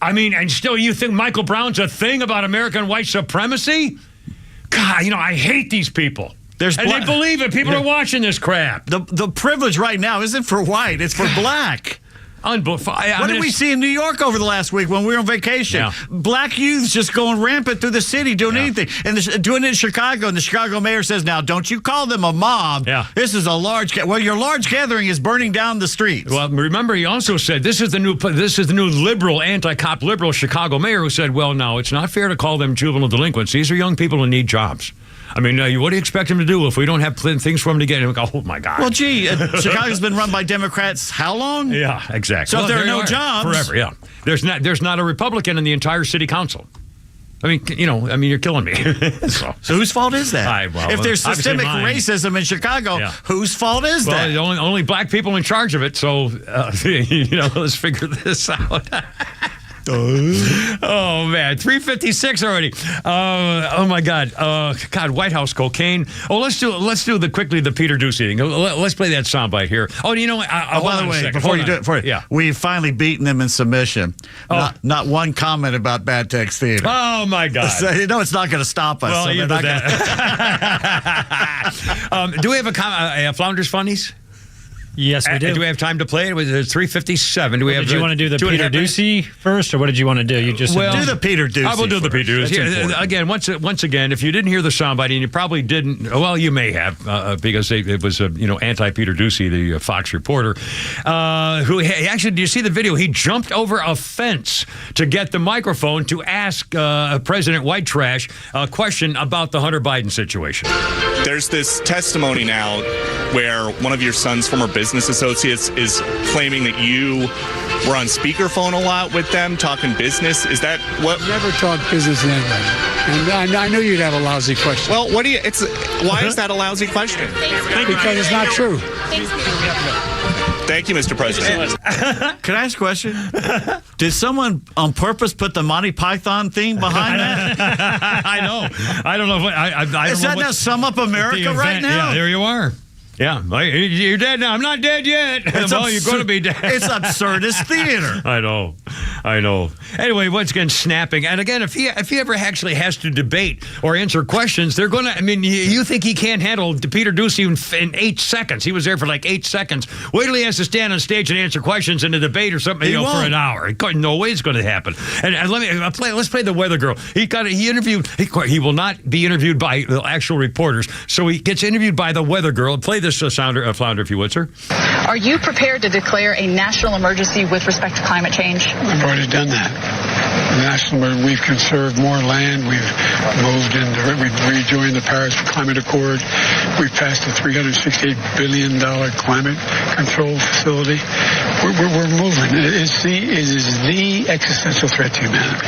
I mean, and still you think Michael Brown's a thing about American white supremacy? God, I hate these people. They believe it. People are watching this crap. The privilege right now isn't for white. It's for black. What did we see in New York over the last week when we were on vacation? Yeah. Black youths just going rampant through the city doing anything. And doing it in Chicago. And the Chicago mayor says, now, don't you call them a mob. Yeah. This is a large your large gathering is burning down the streets. Well, remember, he also said, this is the new liberal, anti-cop liberal Chicago mayor who said, well, no, it's not fair to call them juvenile delinquents. These are young people who need jobs. I mean, what do you expect him to do if we don't have things for him to get? And go, oh, my God. Well, gee, Chicago's been run by Democrats how long? Yeah, exactly. So if there are no jobs. Forever, yeah. There's not a Republican in the entire city council. I mean, you're killing me. So whose fault is that? If there's systemic racism in Chicago, whose fault is that? Well, only black people in charge of it. So, let's figure this out. Oh man, 3:56 already. Oh my God. God, White House cocaine. Oh, let's do the Peter Ducey thing. Let's play that soundbite here. Oh, by the way, before you do it, we've finally beaten them in submission. Oh. Not one comment about Bad Text Theater. Oh my God. So, it's not going to stop us. Well, so do we have a Flounders Funnies? Yes, we do. Do we have time to play it? It was 3:57. Did you want to do the Peter Ducey first, or what did you want to do? You just do the Peter Ducey. I will do the Peter Ducey. Again, once again, if you didn't hear the soundbite, and you probably didn't, well, you may have, because it was anti-Peter Ducey, the Fox reporter, who actually, do you see the video? He jumped over a fence to get the microphone to ask President White Trash a question about the Hunter Biden situation. There's this testimony now where one of your son's former business associates is claiming that you were on speakerphone a lot with them talking business. Is that what? Never talk business to anybody. And I knew you'd have a lousy question. Well, why is that a lousy question? Because it's not true. Thank you, Mr. President. Can I ask a question? Did someone on purpose put the Monty Python theme behind that? I know. I don't know. Does that now sum up America right now? Yeah, there you are. Yeah, you're dead now. I'm not dead yet. Well, you're going to be dead. It's absurdist theater. I know. Anyway, once again, snapping. And again, if he ever actually has to debate or answer questions, they're going to, you think he can't handle Peter Ducey in 8 seconds. He was there for like 8 seconds. Wait till he has to stand on stage and answer questions in a debate or something, for an hour. No way it's going to happen. And let's play the weather girl. He interviewed, he will not be interviewed by the actual reporters, so he gets interviewed by the weather girl. Play this flounder, if you would, sir. Are you prepared to declare a national emergency with respect to climate change? We've already done that. We've conserved more land. We've rejoined the Paris Climate Accord. We've passed a $368 billion climate control facility. We're moving. It is the existential threat to humanity.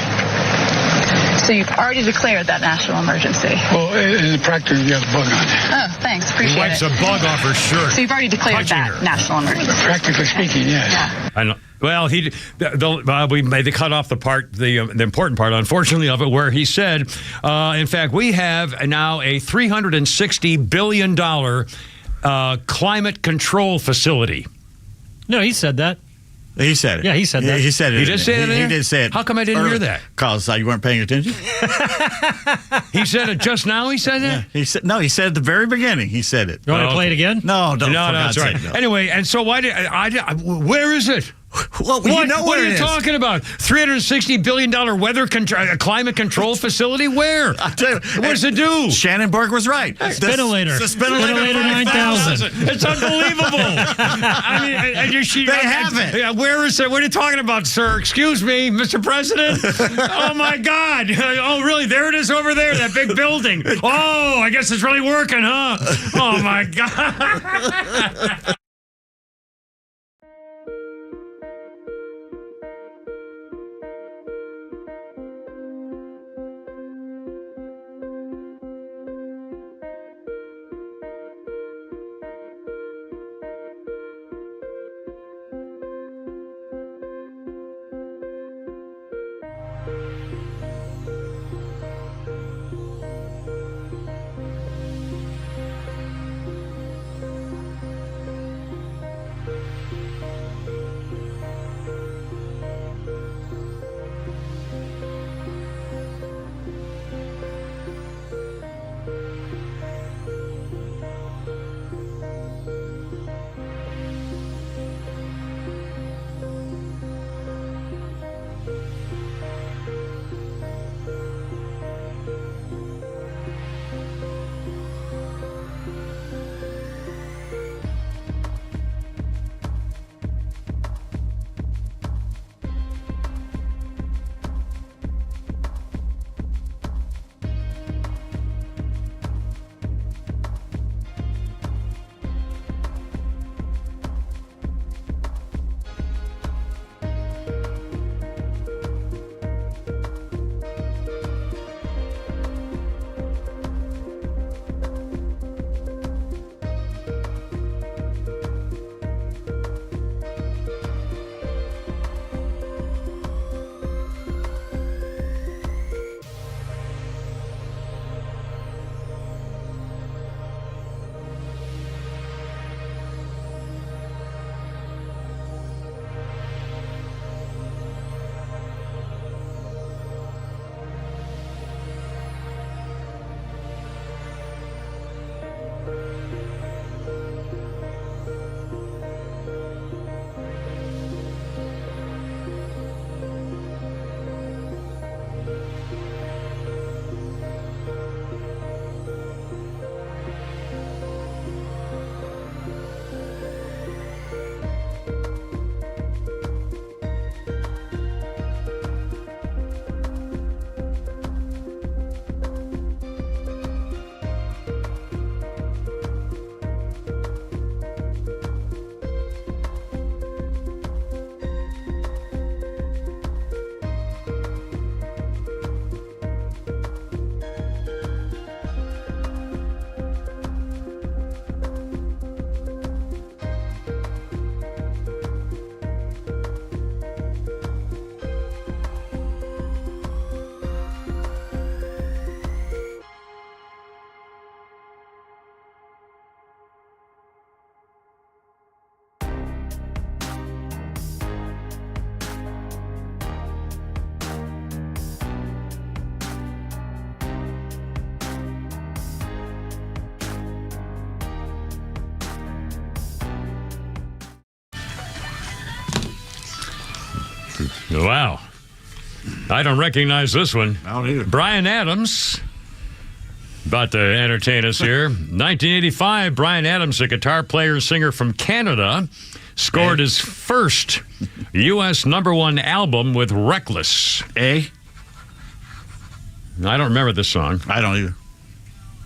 So you've already declared that national emergency? Well, in practice, you got a bug on it. Oh, thanks. Appreciate it. He wipes a bug off her shirt. So you've already declared that national emergency? Practically speaking, yes. Yeah. I know. Well, they cut off the part, the important part, unfortunately, of it, where he said, in fact, we have now a $360 billion climate control facility. No, he said that. He said it. Yeah, he said that. He said it. He did say it in He there? did say it. How come I didn't hear that? Because you weren't paying attention. He said it just now. He said that. He said no. He said at the very beginning. He said it. You want to play it again? No, don't. No, for that's God's right. sake, no. Anyway, and so why did where is it? Well, What, you know what are it you is. talking about? $360 billion climate control facility? Where? I tell you, What does it do? Shannonberg was right. Spinolator. The Spinolator 9000. It's unbelievable. I mean, They have it. Yeah, where is it? What are you talking about, sir? Excuse me, Mr. President? Oh, my God. Oh, really? There it is over there, that big building. Oh, I guess it's really working, huh? Oh, my God. Wow. I don't recognize this one. I don't either. Bryan Adams. About to entertain us here. 1985, Bryan Adams, a guitar player and singer from Canada, scored his first U.S. #1 album with Reckless. I I don't remember this song. don't either.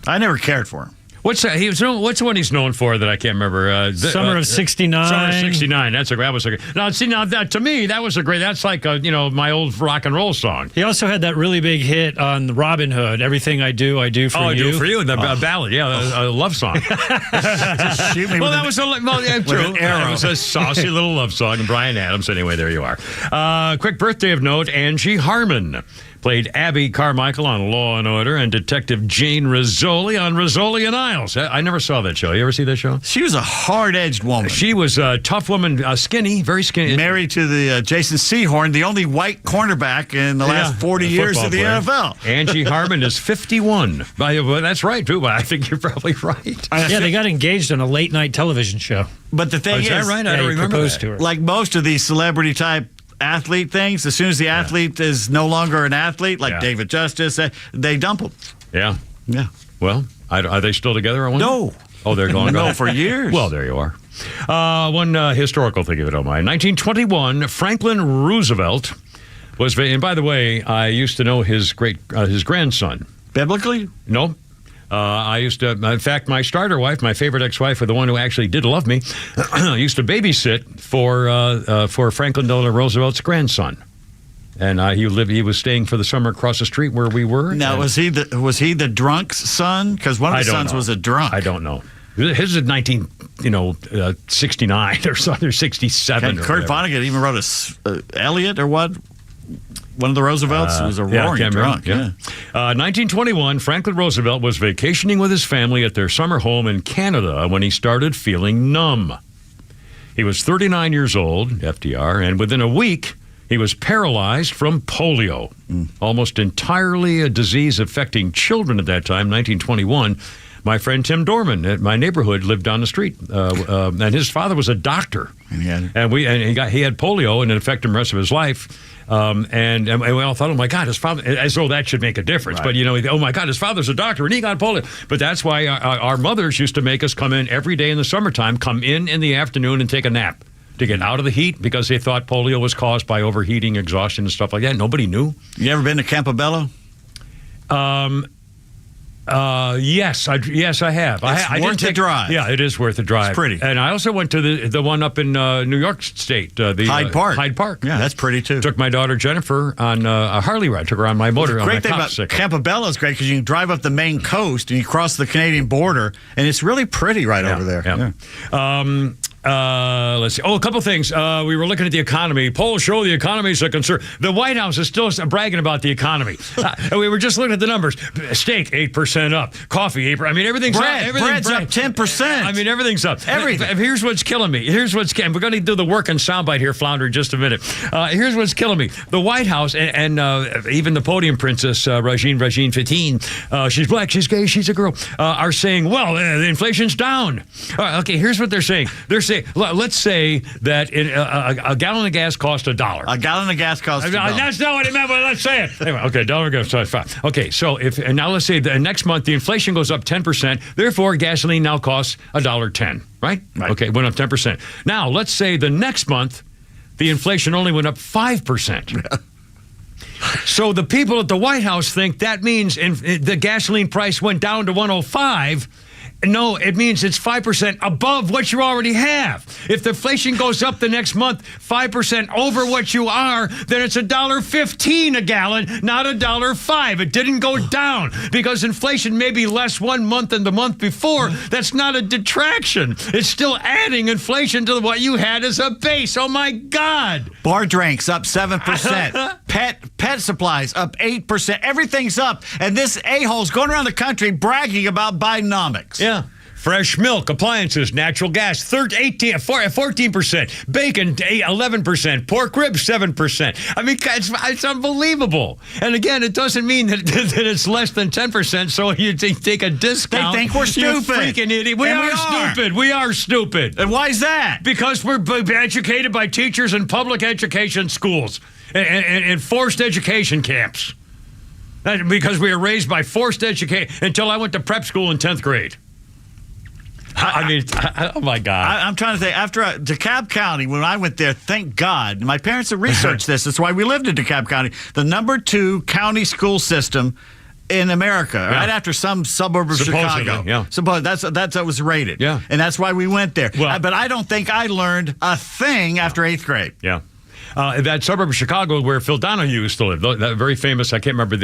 I never cared for him. What's that? What's the one he's known for that I can't remember? Summer of '69. Summer of '69. That was a great. Now, see, that to me, that was a great. That's like my old rock and roll song. He also had that really big hit on Robin Hood. Everything I do for you. I do for you. The ballad, yeah, a love song. Shoot me Well, with that was true. an arrow. It was a saucy little love song. Bryan Adams. Anyway, there you are. Quick birthday of note: Angie Harmon played Abby Carmichael on Law and Order, and Detective Jane Rizzoli on Rizzoli and Isles. I never saw that show. You ever see that show? She was a hard-edged woman. She was a tough woman, skinny, very skinny. Married to the Jason Sehorn, the only white cornerback in the last 40 years of the NFL. Angie Harmon is 51. Well, that's right, too. But I think you're probably right. Yeah, they got engaged on a late-night television show. But the thing is that right? I don't remember that. To her. Like most of these celebrity-type athlete things, as soon as the athlete is no longer an athlete, like David Justice, they dump him. Yeah. Yeah. Well, are they still together? I wonder? No. Oh, they're gone. No, for years. Well, there you are. One historical thing, if you don't mind. 1921, Franklin Roosevelt was, and by the way, I used to know his grandson. Biblically? No. I used to, in fact, my starter wife, my favorite ex-wife, the one who actually did love me, used to babysit for Franklin Delano Roosevelt's grandson. And he was staying for the summer across the street where we were. Now, was he the drunk's son? Because one of the sons was a drunk. I don't know. His is 1969 or something, or 67. Kurt Vonnegut even wrote Elliot or what? One of the Roosevelts was a roaring drunk. 1921, Franklin Roosevelt was vacationing with his family at their summer home in Canada when he started feeling numb. He was 39 years old, FDR, and within a week, he was paralyzed from polio, almost entirely a disease affecting children at that time, 1921. My friend Tim Dorman at my neighborhood lived down the street, and his father was a doctor. And he had polio, and it affected him the rest of his life. And we all thought, oh my God, his father, as though that should make a difference. Right. But oh my God, his father's a doctor and he got polio. But that's why our mothers used to make us come in every day in the summertime, come in the afternoon and take a nap to get out of the heat, because they thought polio was caused by overheating, exhaustion, and stuff like that. Nobody knew. You ever been to Campobello? Yes, I have. It's worth the drive. Yeah, it is worth the drive. It's pretty. And I also went to the one up in New York State, the Hyde Park. Hyde Park. Yeah, that's pretty too. Took my daughter Jennifer on a Harley ride. Took her on my motor. The great thing about Campobello is great because you can drive up the Maine coast and you cross the Canadian border, and it's really pretty over there. Yeah. Let's see. Oh, a couple things. We were looking at the economy. Polls show the economy is a concern. The White House is still bragging about the economy. We were just looking at the numbers. Steak, 8% up. Coffee, 8%. I mean, everything's up. Bread's up 10%. I mean, everything's up. Everything. Here's what's killing me. We're going to do the work and soundbite here, Flounder, in just a minute. Here's what's killing me. The White House and even the podium princess, Rajin Fatin, she's black, she's gay, she's a girl, are saying, well, the inflation's down. Okay, here's what they're saying. They're saying, let's say that a gallon of gas costs $1. A gallon of gas costs $1. That's not what it meant, but let's say it. Anyway, okay, $1 goes to $5. Okay, so now let's say the next month the inflation goes up 10%. Therefore, gasoline now costs $1.10. Right? Okay, went up 10%. Now let's say the next month the inflation only went up 5%. So the people at the White House think that means the gasoline price went down to $1.05. No, it means it's 5% above what you already have. If the inflation goes up the next month 5% over what you are, then it's $1.15 a gallon, not $1.05. It didn't go down because inflation may be less one month than the month before. That's not a detraction. It's still adding inflation to what you had as a base. Oh my God! Bar drinks up 7%. Pet supplies up 8%. Everything's up, and this a-hole's going around the country bragging about Bidenomics. Yeah. Fresh milk, appliances, natural gas, 14%. Bacon, 11%. Pork ribs, 7%. I mean, it's unbelievable. And again, it doesn't mean that it's less than 10%, so you take a discount. They think we're stupid. You freaking idiot. We are stupid. We are stupid. And why is that? Because we're educated by teachers in public education schools and forced education camps. Because we were raised by forced education until I went to prep school in 10th grade. I mean, oh my God. I'm trying to think. After DeKalb County, when I went there, thank God, my parents have researched this. That's why we lived in DeKalb County. The number 2 county school system in America, right after some suburb of Chicago. Yeah. That was rated. Yeah. And that's why we went there. Well, but I don't think I learned a thing after 8th grade. Yeah. That suburb of Chicago where Phil Donahue used to live, that very famous, I can't remember,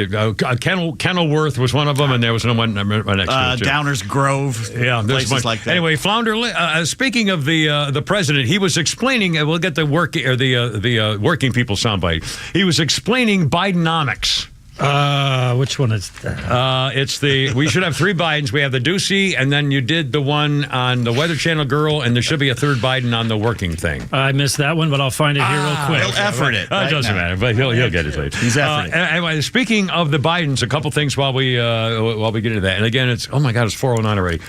Kenilworth was one of them, and there was one next to it, too. Downers Grove, places like that. Anyway, Flounder, speaking of the president, he was explaining, we'll get the working people soundbite, he was explaining Bidenomics. Which one is that? We should have 3 Bidens. We have the Ducey, and then you did the one on the Weather Channel girl, and there should be a 3rd Biden on the working thing. I missed that one, but I'll find it here real quick. He'll effort it. It doesn't matter, but he'll get it later. He's efforting. Anyway, speaking of the Bidens, a couple things while we get into that. And again, it's 4:09 already.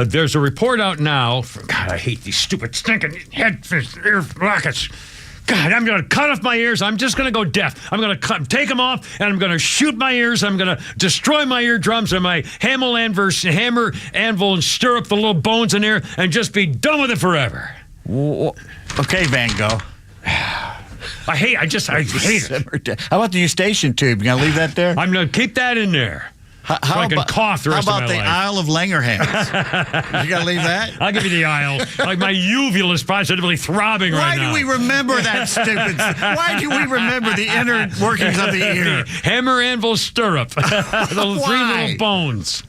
There's a report out now. God, I hate these stupid stinking ear rockets. God, I'm going to cut off my ears. I'm just going to go deaf. I'm going to take them off, and I'm going to shoot my ears. I'm going to destroy my eardrums and my hammer, anvil, and stir up the little bones in there and just be done with it forever. Okay, Van Gogh. I hate it. How about the Eustachian tube? You going to leave that there? I'm going to keep that in there. How I can cough the rest of my life. How about the Isle of Langerhans? You got to leave that? I'll give you the aisle. Like my uvula is positively throbbing right now. Why do we remember that stupid? Why do we remember the inner workings of the ear? Hammer, anvil, stirrup. Those 3 little bones.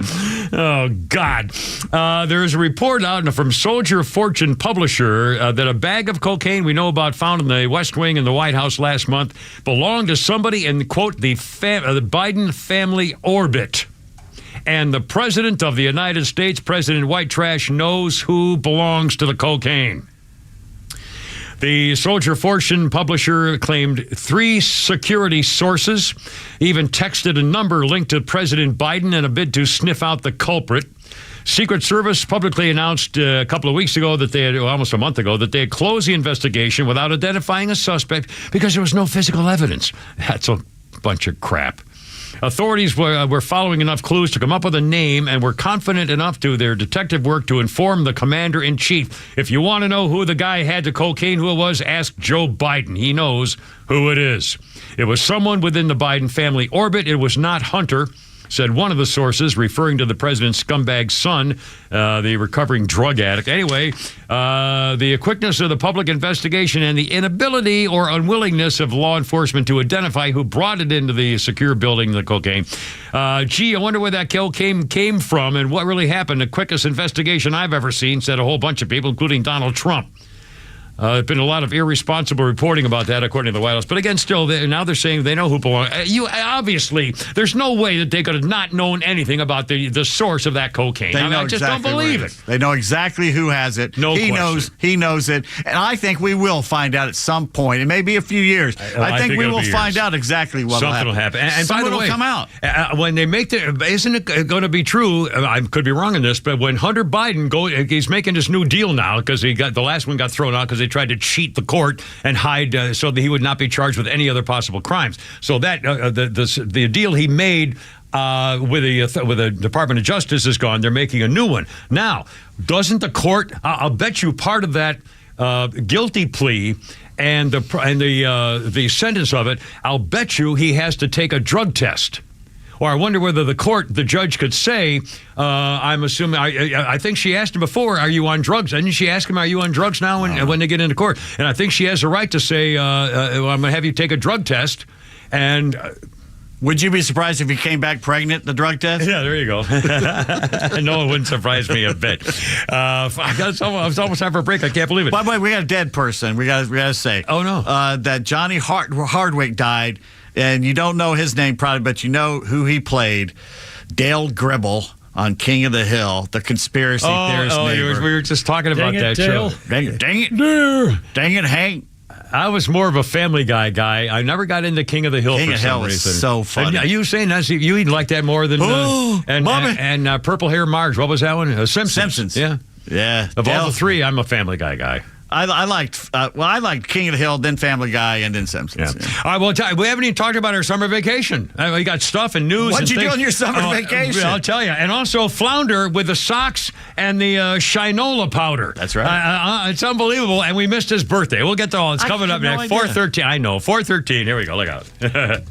Oh, God. There is a report out from Soldier Fortune Publisher that a bag of cocaine we know about found in the West Wing in the White House last month belonged to somebody in, quote, the Biden family orbit. And the President of the United States, President White Trash, knows who belongs to the cocaine. The Soldier Fortune publisher claimed 3 security sources, even texted a number linked to President Biden in a bid to sniff out the culprit. Secret Service publicly announced a couple of weeks ago that almost a month ago, that they had closed the investigation without identifying a suspect because there was no physical evidence. That's a bunch of crap. Authorities were following enough clues to come up with a name and were confident enough to their detective work to inform the commander-in-chief. If you want to know who the guy had the cocaine, who it was, ask Joe Biden. He knows who it is. It was someone within the Biden family orbit. It was not Hunter, said one of the sources, referring to the president's scumbag son, the recovering drug addict. Anyway, the quickness of the public investigation and the inability or unwillingness of law enforcement to identify who brought it into the secure building, the cocaine. I wonder where that cocaine came from and what really happened. The quickest investigation I've ever seen, said a whole bunch of people, including Donald Trump. There's been a lot of irresponsible reporting about that, according to the White House. But again, still, now they're saying they know who belongs. Obviously, there's no way that they could have not known anything about the source of that cocaine. I just don't believe it. They know exactly who has it. He knows it. And I think we will find out at some point. It may be a few years. I think we will find out exactly what Something will happen. And by the way, will come out. When they make isn't it going to be true? I could be wrong in this, but when Hunter Biden he's making this new deal now because the last one got thrown out because they tried to cheat the court and hide so that he would not be charged with any other possible crimes. So that the deal he made with the Department of Justice is gone. They're making a new one now. Doesn't the court? I'll bet you part of that guilty plea and the sentence of it. I'll bet you he has to take a drug test. Or I wonder whether the judge could say, I'm assuming, I think she asked him before, are you on drugs? Didn't she ask him, are you on drugs now when they get into court? And I think she has a right to say, I'm going to have you take a drug test. And would you be surprised if he came back pregnant, the drug test? Yeah, there you go. No, it wouldn't surprise me a bit. It's almost time for a break. I can't believe it. By the way, we got a dead person. We got to say. Oh, no. That Johnny Hardwick died. And you don't know his name probably, but you know who he played. Dale Gribble on King of the Hill, the conspiracy theorist neighbor. We were just talking about that Dale. show. Dang it, Hank. I was more of a Family Guy guy. I never got into King of the Hill for some reason. Was so funny. Are you saying that you like that more than and Purple Hair Marge? What was that one? Simpsons. Yeah. Of all the 3, I'm a Family Guy. I liked King of the Hill, then Family Guy, and then Simpsons. Yeah. All right, well, we haven't even talked about our summer vacation. We got stuff and news. What'd you do on your summer vacation? I'll tell you. And also Flounder with the socks and the Shinola powder. That's right. It's unbelievable. And we missed his birthday. We'll get to all. It's coming up next. 4:13. I know. 4:13. Here we go. Look out.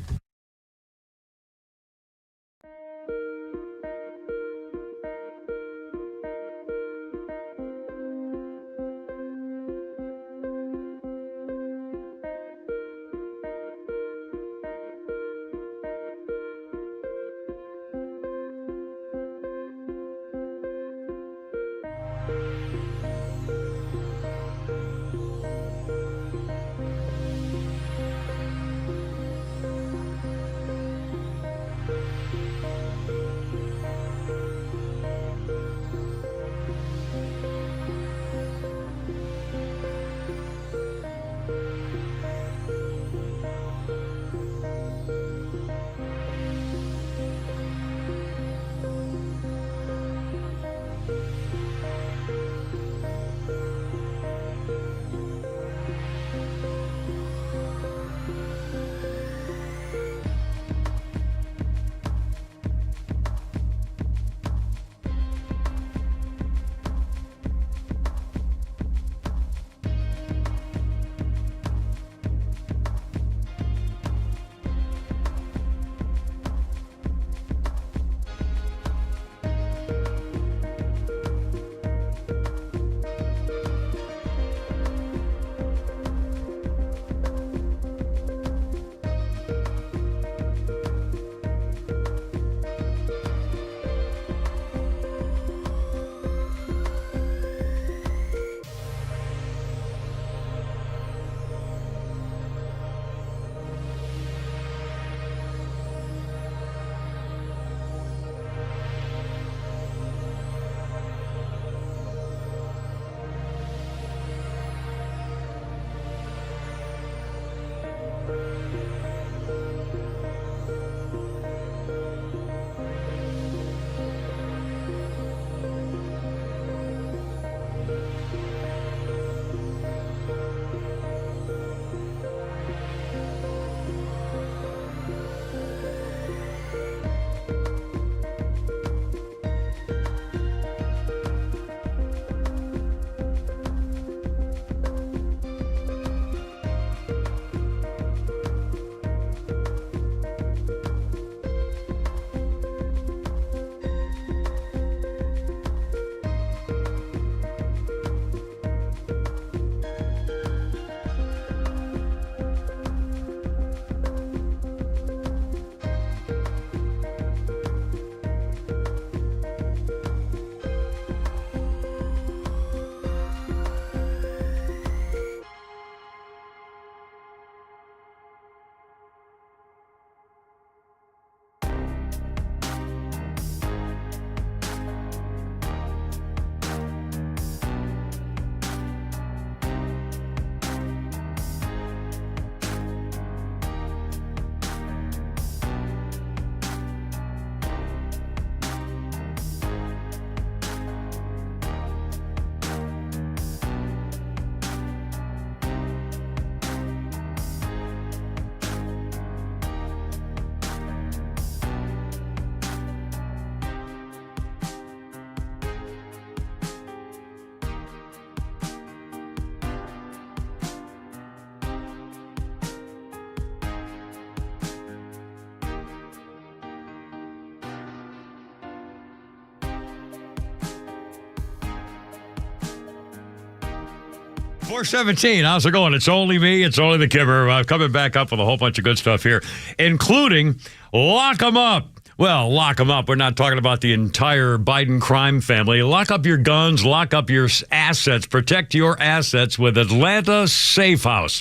417. How's it going? It's only me. It's only the Kimmer. I'm coming back up with a whole bunch of good stuff here, including Lock 'em Up. Well, lock them up. We're not talking about the entire Biden crime family. Lock up your guns, lock up your assets, protect your assets with Atlanta Safe House.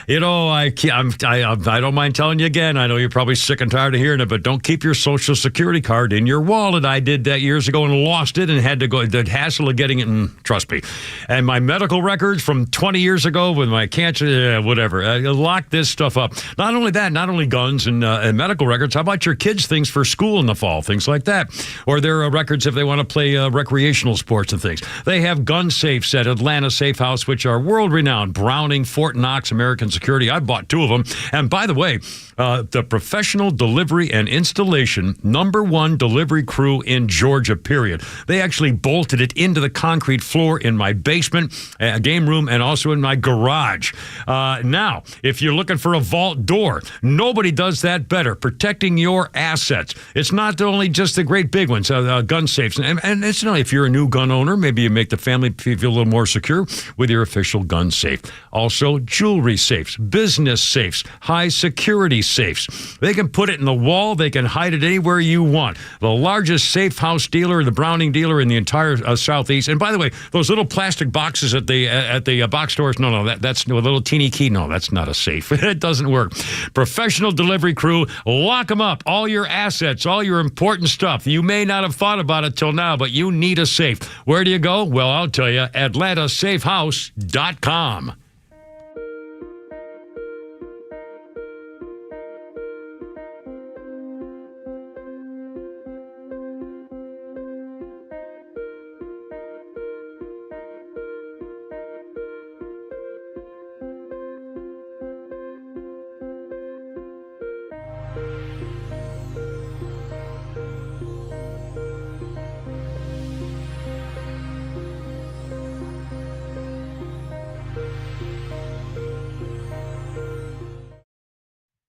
You know, I don't mind telling you again. I know you're probably sick and tired of hearing it, but don't keep your Social Security card in your wallet. I did that years ago and lost it and had to go, the hassle of getting it, and trust me. And my medical records from 20 years ago with my cancer, whatever. Lock this stuff up. Not only that, not only guns and medical records, how about your kids' things for school in the fall, things like that. Or their records if they want to play recreational sports and things. They have gun safes at Atlanta Safe House, which are world-renowned. Browning, Fort Knox, American Security. I bought 2 of them. And by the way, the professional delivery and installation #1 delivery crew in Georgia, period. They actually bolted it into the concrete floor in my basement, game room, and also in my garage. Now, if you're looking for a vault door, nobody does that better. Protecting your assets. It's not only just the great big ones, gun safes. And it's not, if you're a new gun owner, maybe you make the family feel a little more secure with your official gun safe. Also, jewelry safes, business safes, high security safes. They can put it in the wall. They can hide it anywhere you want. The largest safe house dealer, the Browning dealer in the entire Southeast. And by the way, those little plastic boxes at the box stores, no, that's a little teeny key. No, that's not a safe. It doesn't work. Professional delivery crew, lock them up. All your assets, all your important stuff. You may not have thought about it till now, but you need a safe. Where do you go? Well, I'll tell you, AtlantaSafeHouse.com.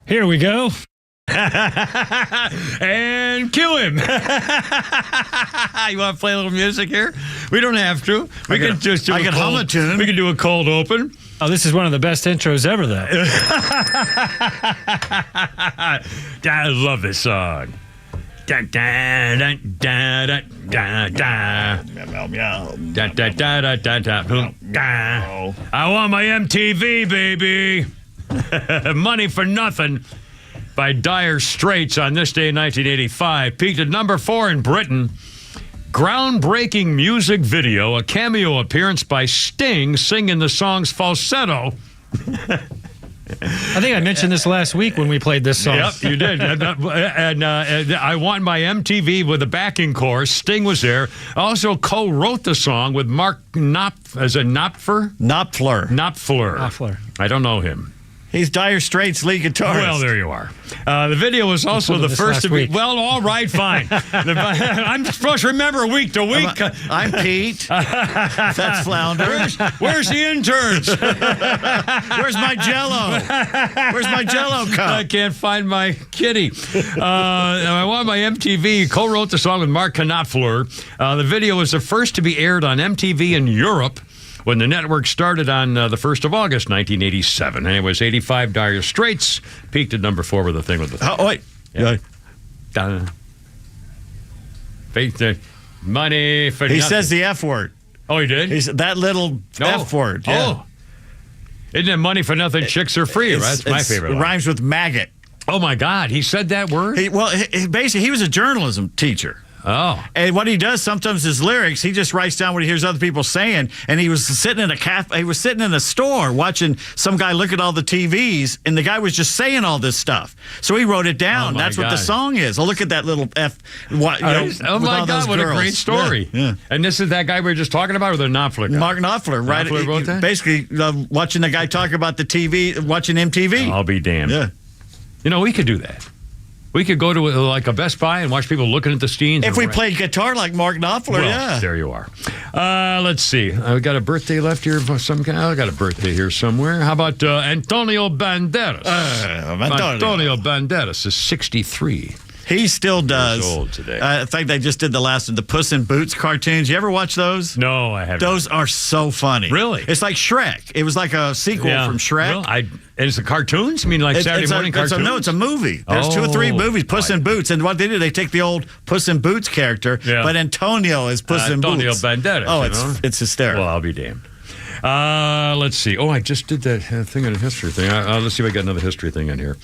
Here we go. And cue him. You want to play a little music here? We don't have to. We can just do hum a tune. We can do a cold open. Oh, this is one of the best intros ever, though. I love this song. Da, da, da, da, da, da, da. Da, da, da, da, da, da. Da. I want my MTV, baby. Money for Nothing by Dire Straits on this day in 1985. Peaked at #4 in Britain. Groundbreaking music video, a cameo appearance by Sting singing the song's falsetto. I think I mentioned this last week when we played this song. Yep, you did. And I Want My MTV with a backing chorus. Sting was there. Also co-wrote the song with Mark Knopfler. I don't know him. He's Dire Straits' lead guitarist. Well, there you are. The video was also the first to be... Well, all right, fine. I'm supposed to remember week to week. I'm Pete. That's Flounder. Where's the interns? Where's my Jell-O? Where's my Jell-O cup? I can't find my kitty. I Want My MTV co-wrote the song with Mark Knopfler. The video was the first to be aired on MTV in Europe when the network started on the 1st of August, 1987. And it was 85 Dire Straits, peaked at #4 with the thing with the... Oh, wait. Yeah. Money for He nothing. says the F word. Oh, he did? He's that little F word. Yeah. Oh. Isn't it money for nothing, chicks are free, right? That's my favorite It line. rhymes with maggot. Oh, my God. He said that word? Basically, he was a journalism teacher. Oh. And what he does sometimes his lyrics, he just writes down what he hears other people saying. And he was sitting in a store watching some guy look at all the TVs, and the guy was just saying all this stuff. So he wrote it down. Oh, That's what the song is. Oh, look at that little F. Oh my God, what a great story. Yeah. And this is that guy we were just talking about, or the Knopfler guy? Mark Knopfler, right? Knopfler wrote that? Basically, watching the guy talk about the TV, watching MTV. I'll be damned. Yeah. You know, we could do that. We could go to like a Best Buy and watch people looking at the scenes. If we played guitar like Mark Knopfler, well, yeah. There you are. Let's see. I got a birthday left here. I got a birthday here somewhere. How about Antonio Banderas? Antonio Banderas is 63. He still does. Years old today. In fact, they just did the last of the Puss in Boots cartoons. You ever watch those? No, I haven't. Those are so funny. Really? It's like Shrek. It was like a sequel from Shrek. Really? And it's the cartoons? I mean, like Saturday morning cartoons? No, it's a movie. There's 2 or 3 movies, Puss in Boots. And what they do, they take the old Puss in Boots character, but Antonio is Puss in Boots. Antonio Banderas. Oh, it's hysterical. Well, I'll be damned. Let's see. Oh, I just did that thing on a history thing. Let's see if I got another history thing in here.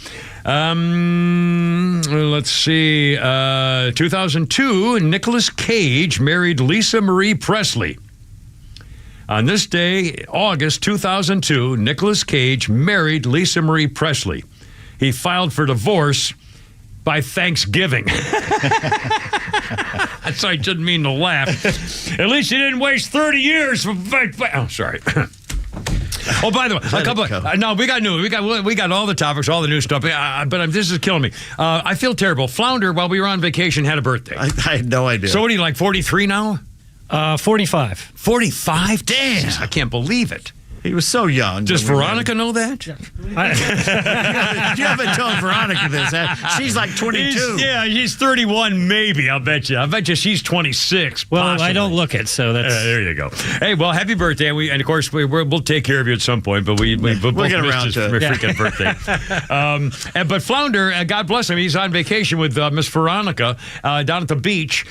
Let's see. 2002, Nicolas Cage married Lisa Marie Presley. On this day, August 2002, Nicolas Cage married Lisa Marie Presley. He filed for divorce by Thanksgiving. So I didn't mean to laugh. At least he didn't waste 30 years. Oh, sorry. Oh, by the way, no, we got news. We got all the topics, all the new stuff. But this is killing me. I feel terrible. Flounder, while we were on vacation, had a birthday. I had no idea. So what are you, like 43 now? 45. 45? Damn. I can't believe it. He was so young. Does Veronica know that? You haven't told Veronica this. She's like 22. She's 31, maybe. I'll bet you. she's 26. Well, possibly. I don't look it, so that's... there you go. Hey, well, happy birthday. And of course, we'll take care of you at some point, but we'll both get missed around his to it. freaking birthday. But Flounder, God bless him, he's on vacation with Miss Veronica down at the beach.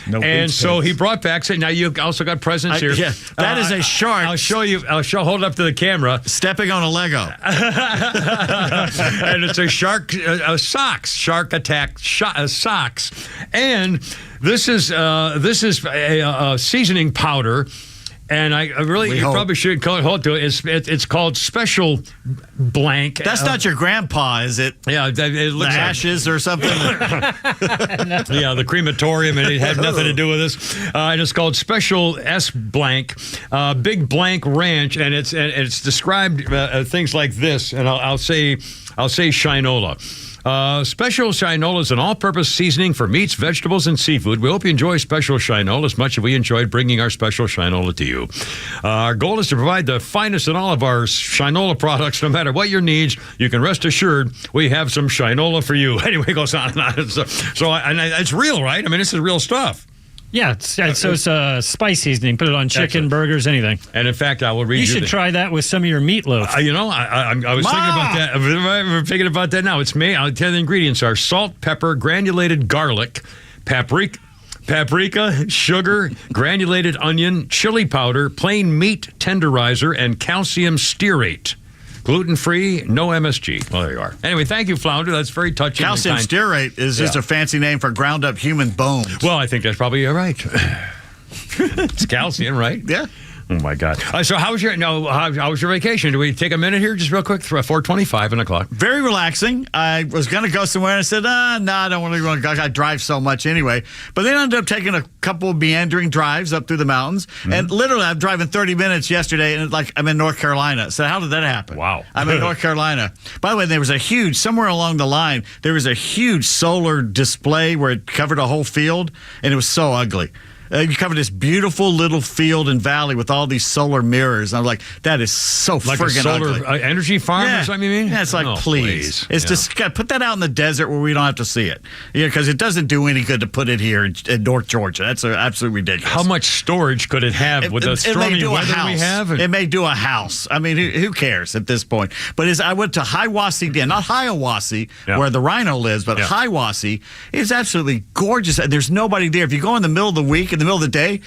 So he brought back... Now, you also got presents here. Yeah, that is a shark. I'll show you. Hold it up to the camera. Stepping on a Lego. And it's a shark socks. Shark attack socks. And this is a seasoning powder. And I really, you probably should hold to it. It's called Special Blank. That's not your grandpa, is it? Yeah, it looks the like ashes or something. Yeah, the crematorium, and it had nothing to do with this. And it's called Special S Blank, Big Blank Ranch, and it's described things like this. And I'll say Shinola. Special Shinola is an all-purpose seasoning for meats, vegetables, and seafood. We hope you enjoy Special Shinola as much as we enjoyed bringing our Special Shinola to you. Our goal is to provide the finest in all of our Shinola products, no matter what your needs. You can rest assured we have some Shinola for you. Anyway, it goes on and on. It's real, right? I mean, this is real stuff. Yeah, it's a spice seasoning. Put it on chicken, burgers, anything. And in fact, I will read you. You should try that with some of your meatloaf. I was thinking about that. We're thinking about that now. It's me. I'll tell you the ingredients are salt, pepper, granulated garlic, paprika, sugar, granulated onion, chili powder, plain meat tenderizer, and calcium stearate. Gluten-free, no MSG. Well, there you are. Anyway, thank you, Flounder. That's very touching. Calcium stearate is just a fancy name for ground-up human bones. Well, I think that's probably right. It's calcium, right? Yeah. Oh, my God. So how was your vacation? Do we take a minute here just real quick? 4:25 in the clock. Very relaxing. I was going to go somewhere, and I said, no, I don't want to go. I drive so much anyway. But then I ended up taking a couple of meandering drives up through the mountains. Mm-hmm. And literally, I'm driving 30 minutes yesterday, and I'm in North Carolina. So how did that happen? Wow. I'm in North Carolina. By the way, there was somewhere along the line, there was a huge solar display where it covered a whole field, and it was so ugly. You covered this beautiful little field and valley with all these solar mirrors. And I was like, that is so like friggin' solar ugly. Energy farm or something, you mean? Yeah, it's like, please. It's just put that out in the desert where we don't have to see it. Yeah, because it doesn't do any good to put it here in North Georgia. That's absolutely ridiculous. How much storage could it have with the stormy weather we have? It may do a house. I mean, who cares at this point? But I went to Hiawassee Dam, not Hiawassee, where the rhino lives, but Hiawassee. It's absolutely gorgeous. There's nobody there. If you go in the middle of the week, in the middle of the day,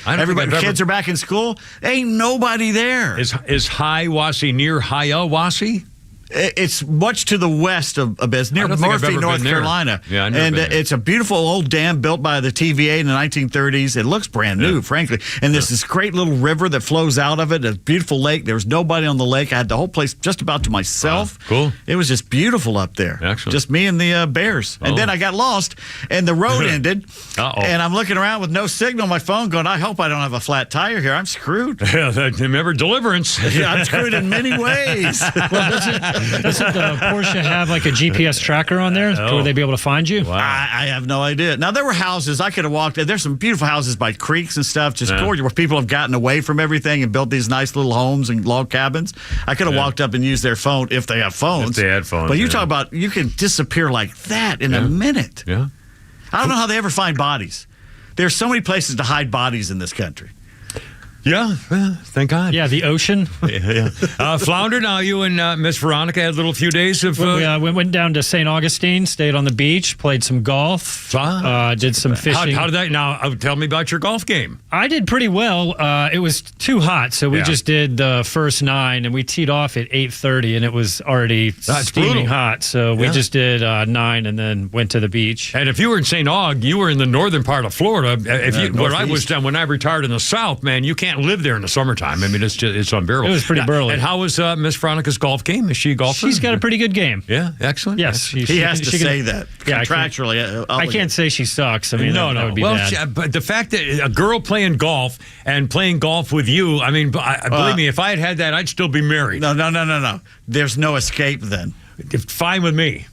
kids are back in school, ain't nobody there. Is Hiawassee near Hiawassee? It's much to the west of it's near Murphy, North Carolina. Yeah, and it's a beautiful old dam built by the TVA in the 1930s. It looks brand new, frankly. And there's this great little river that flows out of it, a beautiful lake. There was nobody on the lake. I had the whole place just about to myself. Wow, cool. It was just beautiful up there. Excellent. Just me and the bears. And then I got lost, and the road ended. And I'm looking around with no signal on my phone going, I hope I don't have a flat tire here. I'm screwed. Yeah, remember Deliverance. Yeah, I'm screwed in many ways. Well, doesn't the Porsche have like a GPS tracker on there? Would they be able to find you? Wow. I have no idea. Now, there were houses. I could have walked. There's some beautiful houses by creeks and stuff, just gorgeous, where people have gotten away from everything and built these nice little homes and log cabins. I could have walked up and used their phone if they have phones. If they had phones. But you talk about, you can disappear like that in a minute. Yeah. I don't know how they ever find bodies. There's so many places to hide bodies in this country. Yeah, thank God. Yeah, the ocean. Flounder, now you and Miss Veronica had a little few days of... We went down to St. Augustine, stayed on the beach, played some golf, did some fishing. How did that... Now, tell me about your golf game. I did pretty well. It was too hot, so we just did the first 9, and we teed off at 8:30, and it was already steaming hot. So we just did 9 and then went to the beach. And if you were in St. Aug, you were in the northern part of Florida. Where I was down when I retired in the South, man, you can't live there in the summertime. I mean, it's unbearable. It was pretty burly. And how was Miss Veronica's golf game? Is she a golfer? She's got a pretty good game. Yeah, excellent. Yes. He has to say that contractually. I can't say she sucks. I mean, that would be bad. But the fact that a girl playing golf and playing golf with you, I mean, believe me, if I had that, I'd still be married. No. There's no escape then. Fine with me.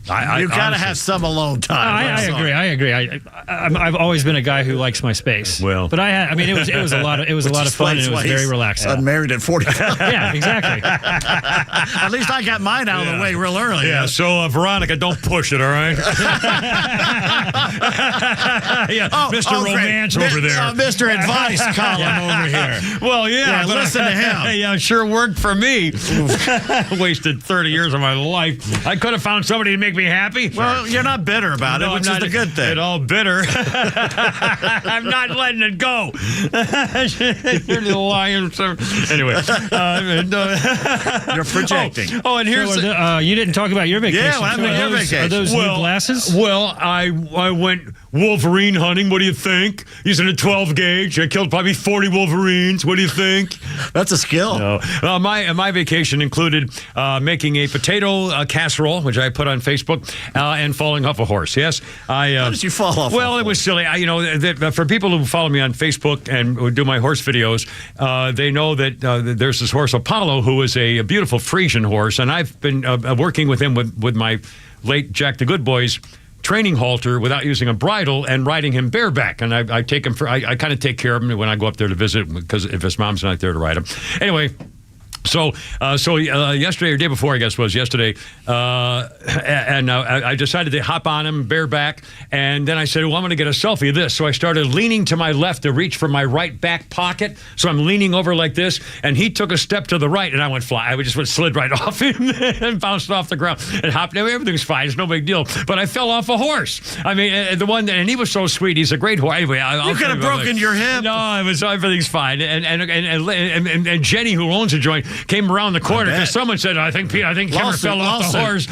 You gotta have some alone time. I agree. I've always been a guy who likes my space. Well, but it was a lot of fun, and it was very relaxing. Unmarried at 45. Yeah, exactly. At least I got mine out of the way real early. Yeah. So Veronica, don't push it. All right. Mr. Romance over there. Mr. Advice column over here. Well, listen to him. Yeah, sure worked for me. Wasted 30 years of my life. I could have found somebody to make me happy. Well, you're not bitter about it, which is a good thing. At all bitter. I'm not letting it go. You're the lion. Anyway, you're projecting. And here's you didn't talk about your vacation. Yeah, what happened to your vacation? Are those new glasses? Well, I went Wolverine hunting. What do you think? Using a 12 gauge. I killed probably 40 Wolverines. What do you think? That's a skill. No. My vacation included making a potato casserole, which I put on Facebook, and falling off a horse. Yes, how did you fall off? Well, it was silly. For people who follow me on Facebook and do my horse videos, they know that there's this horse Apollo, who is a beautiful Frisian horse, and I've been working with him with my late Jack the Good Boy's training halter without using a bridle and riding him bareback. And I take him I kind of take care of him when I go up there to visit, because if his mom's not there to ride him. Anyway. So yesterday or day before, I guess was yesterday, and I decided to hop on him bareback, and then I said, well, I'm going to get a selfie of this. So I started leaning to my left to reach for my right back pocket. So I'm leaning over like this, and he took a step to the right, and I went fly. I just slid right off him and bounced off the ground and hopped. Everything's fine. It's no big deal. But I fell off a horse. I mean, and he was so sweet. He's a great horse. Anyway, you could have broken your hip. No, everything's fine. And Jenny, who owns the joint, came around the corner because someone said, I think Kimmer fell off the horse.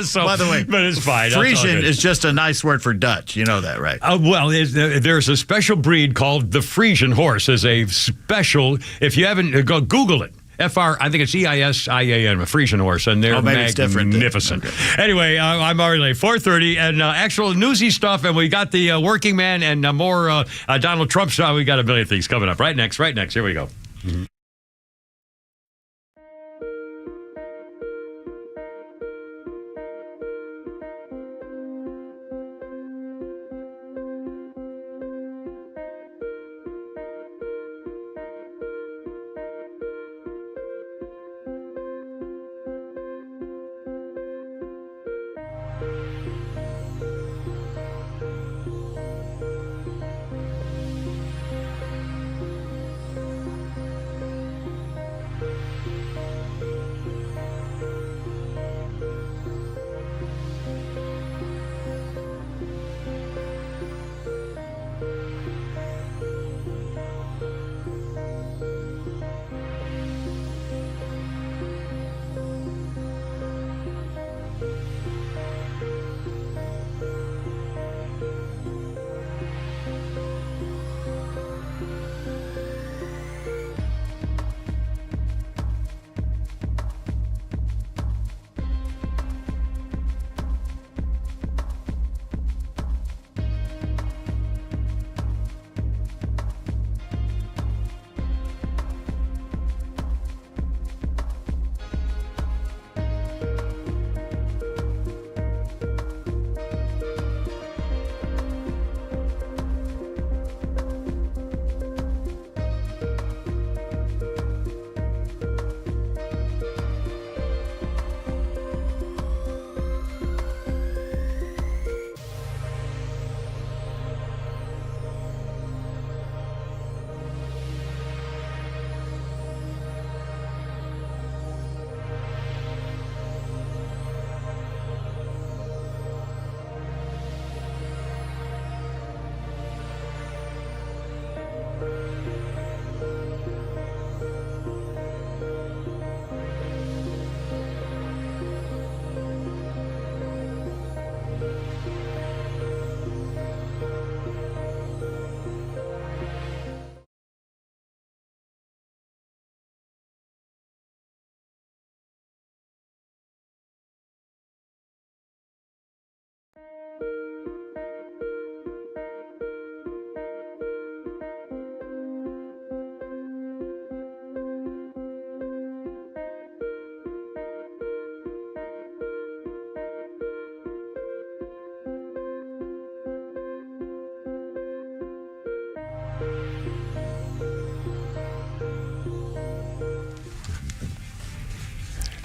So, by the way, but it's fine. Frisian is just a nice word for Dutch. You know that, right? Well, there's a special breed called the Frisian horse. Is a special, if you haven't, go Google it. I think it's EISIAN, a Frisian horse, and they're magnificent. Okay. Anyway, I'm already late. 4:30, and actual newsy stuff, and we got the working man and more Donald Trump stuff. We got a million things coming up. Right next. Here we go. Mm-hmm.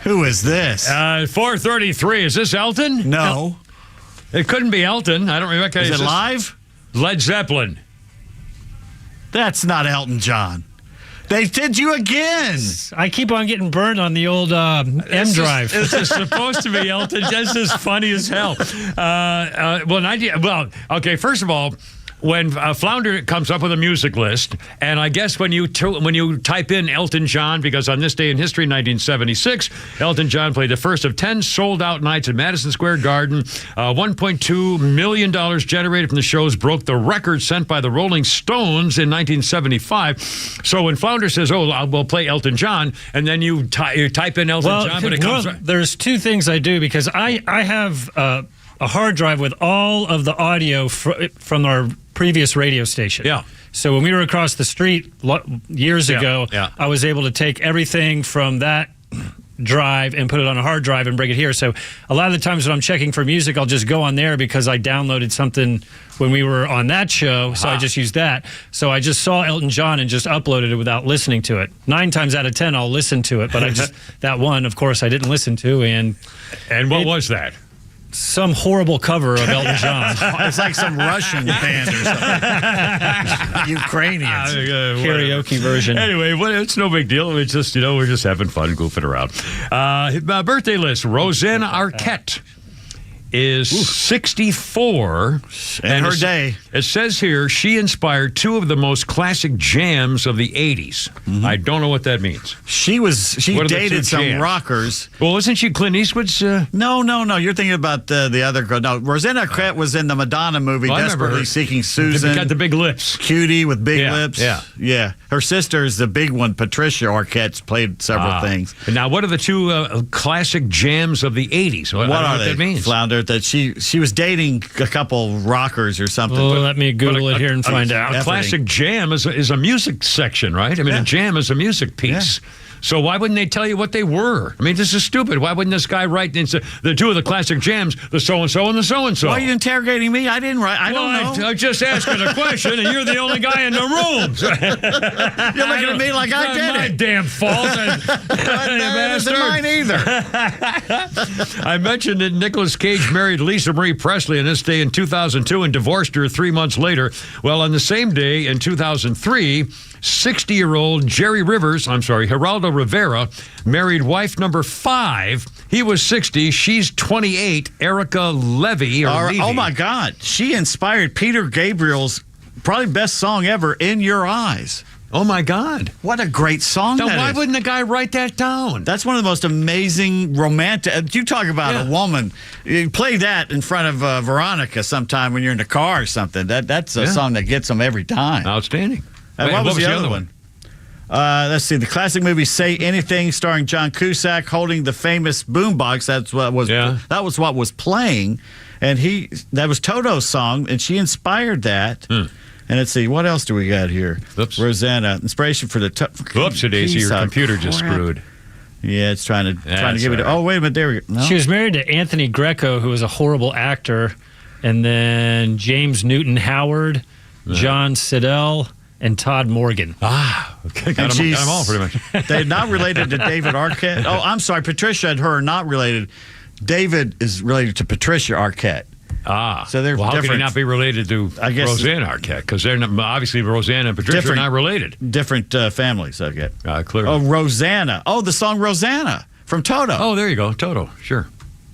Who is this? 4:33. Is this Elton? No. It couldn't be Elton. I don't recognize. Is it live? Led Zeppelin. That's not Elton John. They did you again. I keep on getting burned on the old M drive. This is supposed to be Elton. This is funny as hell. Okay, first of all, when Flounder comes up with a music list, and I guess when you type in Elton John, because on this day in history, 1976, Elton John played the first of 10 sold-out nights at Madison Square Garden. $1.2 million generated from the shows broke the record set by the Rolling Stones in 1975. So when Flounder says, we'll play Elton John, and then you type in Elton John, but it comes... There's two things I do, because I have a hard drive with all of the audio from our previous radio station. Yeah. So when we were across the street years ago, I was able to take everything from that drive and put it on a hard drive and bring it here. So a lot of the times when I'm checking for music, I'll just go on there because I downloaded something when we were on that show. So I just used that. So I just saw Elton John and just uploaded it without listening to it. 9 times out of 10, I'll listen to it. But that one, of course, I didn't listen to. And what was that? Some horrible cover of Elton John. It's like some Russian band or something. Ukrainians. Karaoke version. Anyway, it's no big deal. It's just, we're just having fun, goofing around. My birthday list, Rosanna Arquette is 64. And her day. It says here she inspired two of the most classic jams of the 80s. Mm-hmm. I don't know what that means. She dated some rockers. Well, wasn't she Clint Eastwood's? No. You're thinking about the other girl. No, Rosanna Arquette was in the Madonna movie, Desperately Seeking Susan. Got the big lips. Cutie with big lips. Yeah. Her sister's the big one, Patricia Arquette's played several things. Now, what are the two classic jams of the 80s? What are they? That means. Flounder, that she was dating a couple rockers or something. Let me Google it here and find out. A classic jam is a music section, right? I mean, a jam is a music piece. Yeah. So why wouldn't they tell you what they were? I mean, this is stupid. Why wouldn't this guy write the two of the classic jams, the so-and-so and the so-and-so? Why are you interrogating me? I didn't write. I don't know. I'm just asking a question, and you're the only guy in the room. You're looking at me like I did it. My damn fault. That isn't mine either. I mentioned that Nicolas Cage married Lisa Marie Presley on this day in 2002 and divorced her 3 months later. Well, on the same day in 2003, 60-year-old Geraldo Rivera married wife number 5. He was 60. She's 28. Erica Levy. Oh, my God. She inspired Peter Gabriel's probably best song ever, In Your Eyes. Oh, my God. What a great song that is. Why wouldn't the guy write that down? That's one of the most amazing romantic... You talk about a woman. You play that in front of Veronica sometime when you're in the car or something. That's a song that gets them every time. Outstanding. What was the other one? Let's see. The classic movie Say Anything, starring John Cusack, holding the famous boombox. That was what was playing, and that was Toto's song, and she inspired that. And let's see, what else do we got here? Oops. Rosanna, inspiration for the. Whoops, Daisy, your computer just screwed. Yeah, it's trying to give it. Oh, wait a minute, there we go. No. She was married to Anthony Greco, who was a horrible actor, and then James Newton Howard, John Siddell, and Todd Morgan. Okay. Got them all pretty much. They're not related to David Arquette. Oh, I'm sorry. Patricia and her are not related. David is related to Patricia Arquette. So they're how different. can he not be related to Rosanna Arquette? Because they're not, obviously Rosanna and Patricia are not related. Different families, I get. Clearly. Oh, Rosanna. Oh, the song Rosanna from Toto. Oh, there you go. Toto. Sure.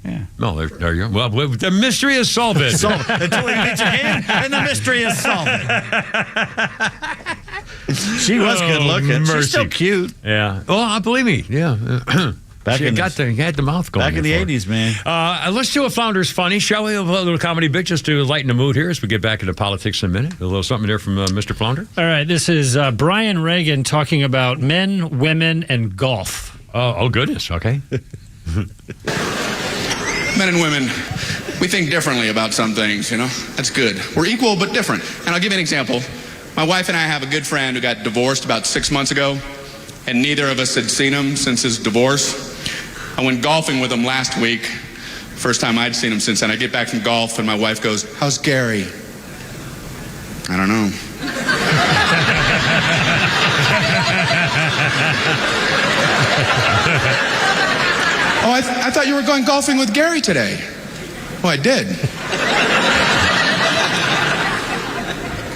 Yeah. No, there you go. Well, the mystery is solved. Until he meets again, and the mystery is solved. She was good looking. Mercy. She's still cute. Yeah. Well, believe me. Yeah. She had the mouth going. Back in the 80s, man. Let's do a Flounder's Funny. Shall we have a little comedy bit just to lighten the mood here as we get back into politics in a minute? A little something there from Mr. Flounder. All right. This is Brian Reagan talking about men, women, and golf. Oh, goodness. Okay. Men and women, We think differently about some things, you know? That's good. We're equal but different. And I'll give you an example. My wife and I have a good friend who got divorced about 6 months ago, and neither of us had seen him since his divorce. I went golfing with him last week. First time I'd seen him since then. I get back from golf, and my wife goes, "How's Gary?" I don't know. Oh, I thought you were going golfing with Gary today. Oh, I did.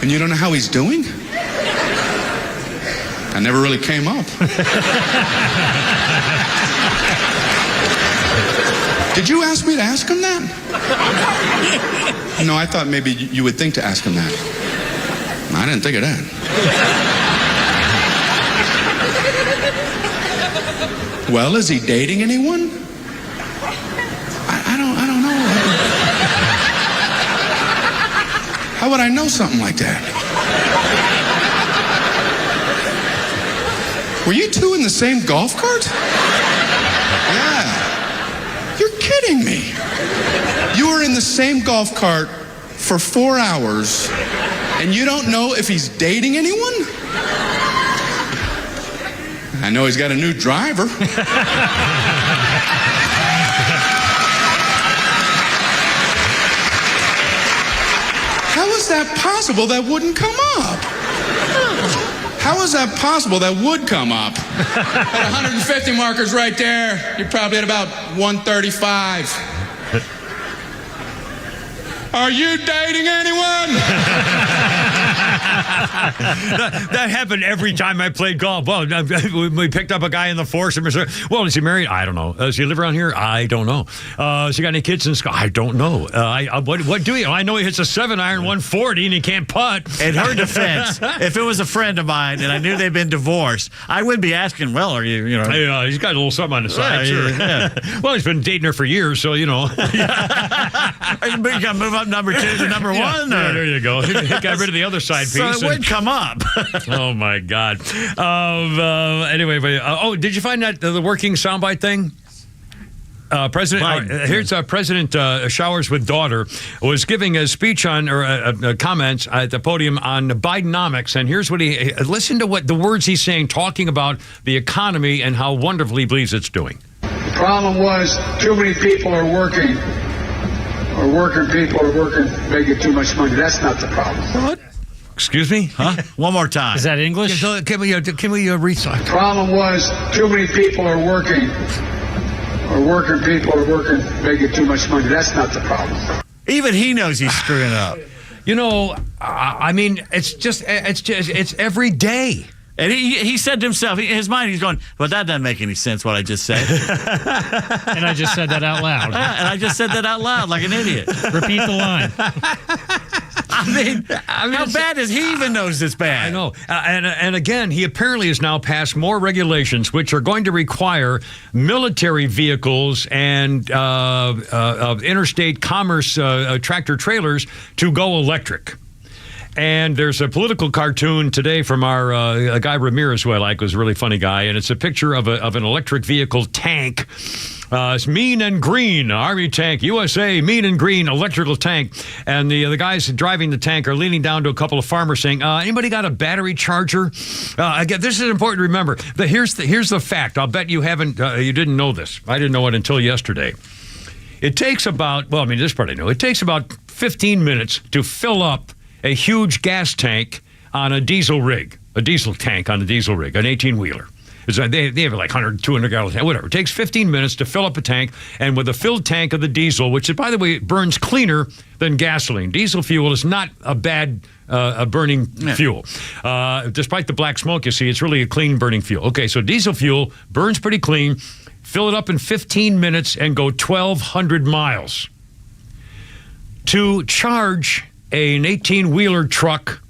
And you don't know how he's doing? I never really came up. Did you ask me to ask him that? No, I thought maybe you would think to ask him that. I didn't think of that. Well, is he dating anyone? I don't know. How would I know something like that? Were you two in the same golf cart? Yeah. You're kidding me. You were in the same golf cart for 4 hours, and you don't know if he's dating anyone? I know he's got a new driver. How is that possible that wouldn't come up? How is that possible that would come up? At 150 markers right there, you're probably at about 135. Are you dating anyone? That happened every time I played golf. Well, we picked up a guy in the force. And well, is he married? I don't know. Does he live around here? I don't know. Has he got any kids in school? I don't know. What do you? I know he hits a 7-iron 140 and he can't putt. In her defense, if it was a friend of mine and I knew they'd been divorced, I would be asking, well, are you know? Hey, he's got a little something on the side. Sure. Yeah. Well, he's been dating her for years, so, you know. Are you going to move up number 2 to number 1? Yeah, there you go. Got rid of the other side piece. So it would come up. Oh, my God. Anyway, did you find that the working soundbite thing? Here's President Showers with daughter was giving a speech on or comments at the podium on Bidenomics, and here's what he listen to what the words he's saying, talking about the economy and how wonderfully he believes it's doing. The problem was too many people are working, or working people are working, making too much money. That's not the problem. What? Excuse me? Huh? One more time. Is that English? Can we recite? The problem was too many people are working, or working people are working, making too much money. That's not the problem. Even he knows he's screwing up. You know, I mean, it's every day. And he said to himself, in his mind, he's going, but that doesn't make any sense, what I just said. And I just said that out loud. And I just said that out loud like an idiot. Repeat the line. I mean how bad is he even knows it's bad? I know. And again, he apparently has now passed more regulations which are going to require military vehicles and interstate commerce tractor trailers to go electric. And there's a political cartoon today from our guy Ramirez, who I like, was a really funny guy, and it's a picture of an electric vehicle tank. It's mean and green, Army tank, USA, mean and green, electrical tank. And the guys driving the tank are leaning down to a couple of farmers saying, anybody got a battery charger? Again, this is important to remember. Here's the fact. I'll bet you you didn't know this. I didn't know it until yesterday. It takes about, well, I mean, this part I know. It takes about 15 minutes to fill up a huge gas tank on a diesel rig, an 18-wheeler. They have like 100, 200 gallons, whatever. It takes 15 minutes to fill up a tank, and with a filled tank of the diesel, which, by the way, burns cleaner than gasoline. Diesel fuel is not a bad burning fuel. Despite the black smoke you see, it's really a clean burning fuel. Okay, so diesel fuel burns pretty clean. Fill it up in 15 minutes and go 1,200 miles. To charge an 18-wheeler truck,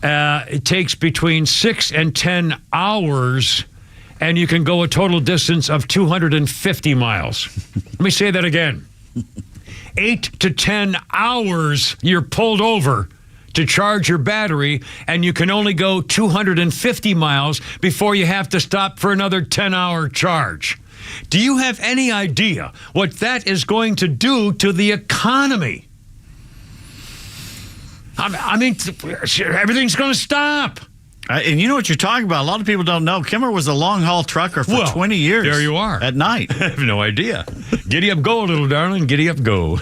it takes between 6 and 10 hours, and you can go a total distance of 250 miles. Let me say that again. 8 to 10 hours you're pulled over to charge your battery, and you can only go 250 miles before you have to stop for another 10-hour charge. Do you have any idea what that is going to do to the economy? I mean, everything's going to stop. And you know what you're talking about. A lot of people don't know. Kimmer was a long-haul trucker for 20 years. There you are. At night. I have no idea. Giddy up, go, little darling. Giddy up, go.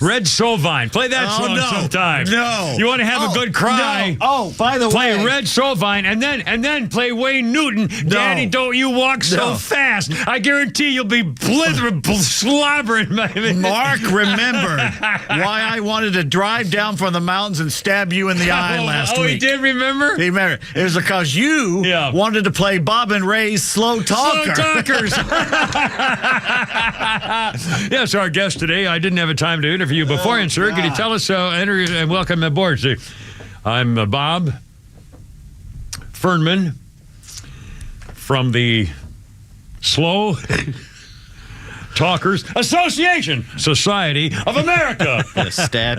Red Sovine. Play that song sometime. No. You want to have a good cry? No. Oh, by the way. Play Red Sovine and then play Wayne Newton. Daddy, don't you walk so fast. I guarantee you'll be slobbering. Mark remembered why I wanted to drive down from the mountains and stab you in the eye last week. Oh, he did remember? He remembered. It was because you wanted to play Bob and Ray's Slow Talker. Slow Talkers. Yes, our guest today. I didn't have a time to interview beforehand, sir. Can you tell us, enter and welcome aboard, sir? I'm Bob Fernman from the Slow Talkers Association Society of America. Stab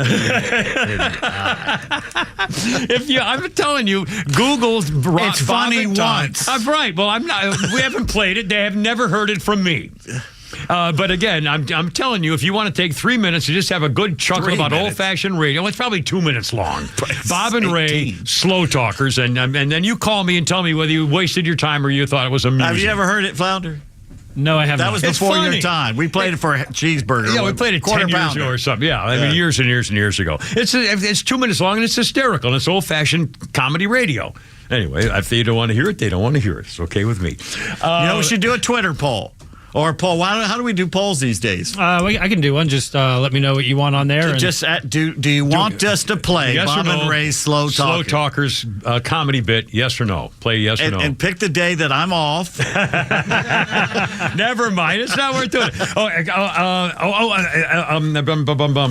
you. I'm telling you, Google's It's funny once. I'm right. Well, I'm not. We haven't played it. They have never heard it from me. But again, I'm telling you, if you want to take 3 minutes to just have a good chuckle about old-fashioned radio, it's probably 2 minutes long. Bob and Ray, Slow Talkers, and then you call me and tell me whether you wasted your time or you thought it was amusing. Have you ever heard it, Flounder? No, I haven't. That was before your time. We played it for a cheeseburger. Yeah, we played it 10 years ago or something. Yeah, I mean, years and years and years ago. It's 2 minutes long, and it's hysterical, and it's old-fashioned comedy radio. Anyway, if they don't want to hear it, they don't want to hear it. It's okay with me. We should do a Twitter poll. Or a poll. How do we do polls these days? I can do one. Just let me know what you want on there. Do you want us to play Bob and Ray's Slow Talkers? Slow Talkers comedy bit, yes or no? Play yes or no. And pick the day that I'm off. Never mind. It's not worth doing it.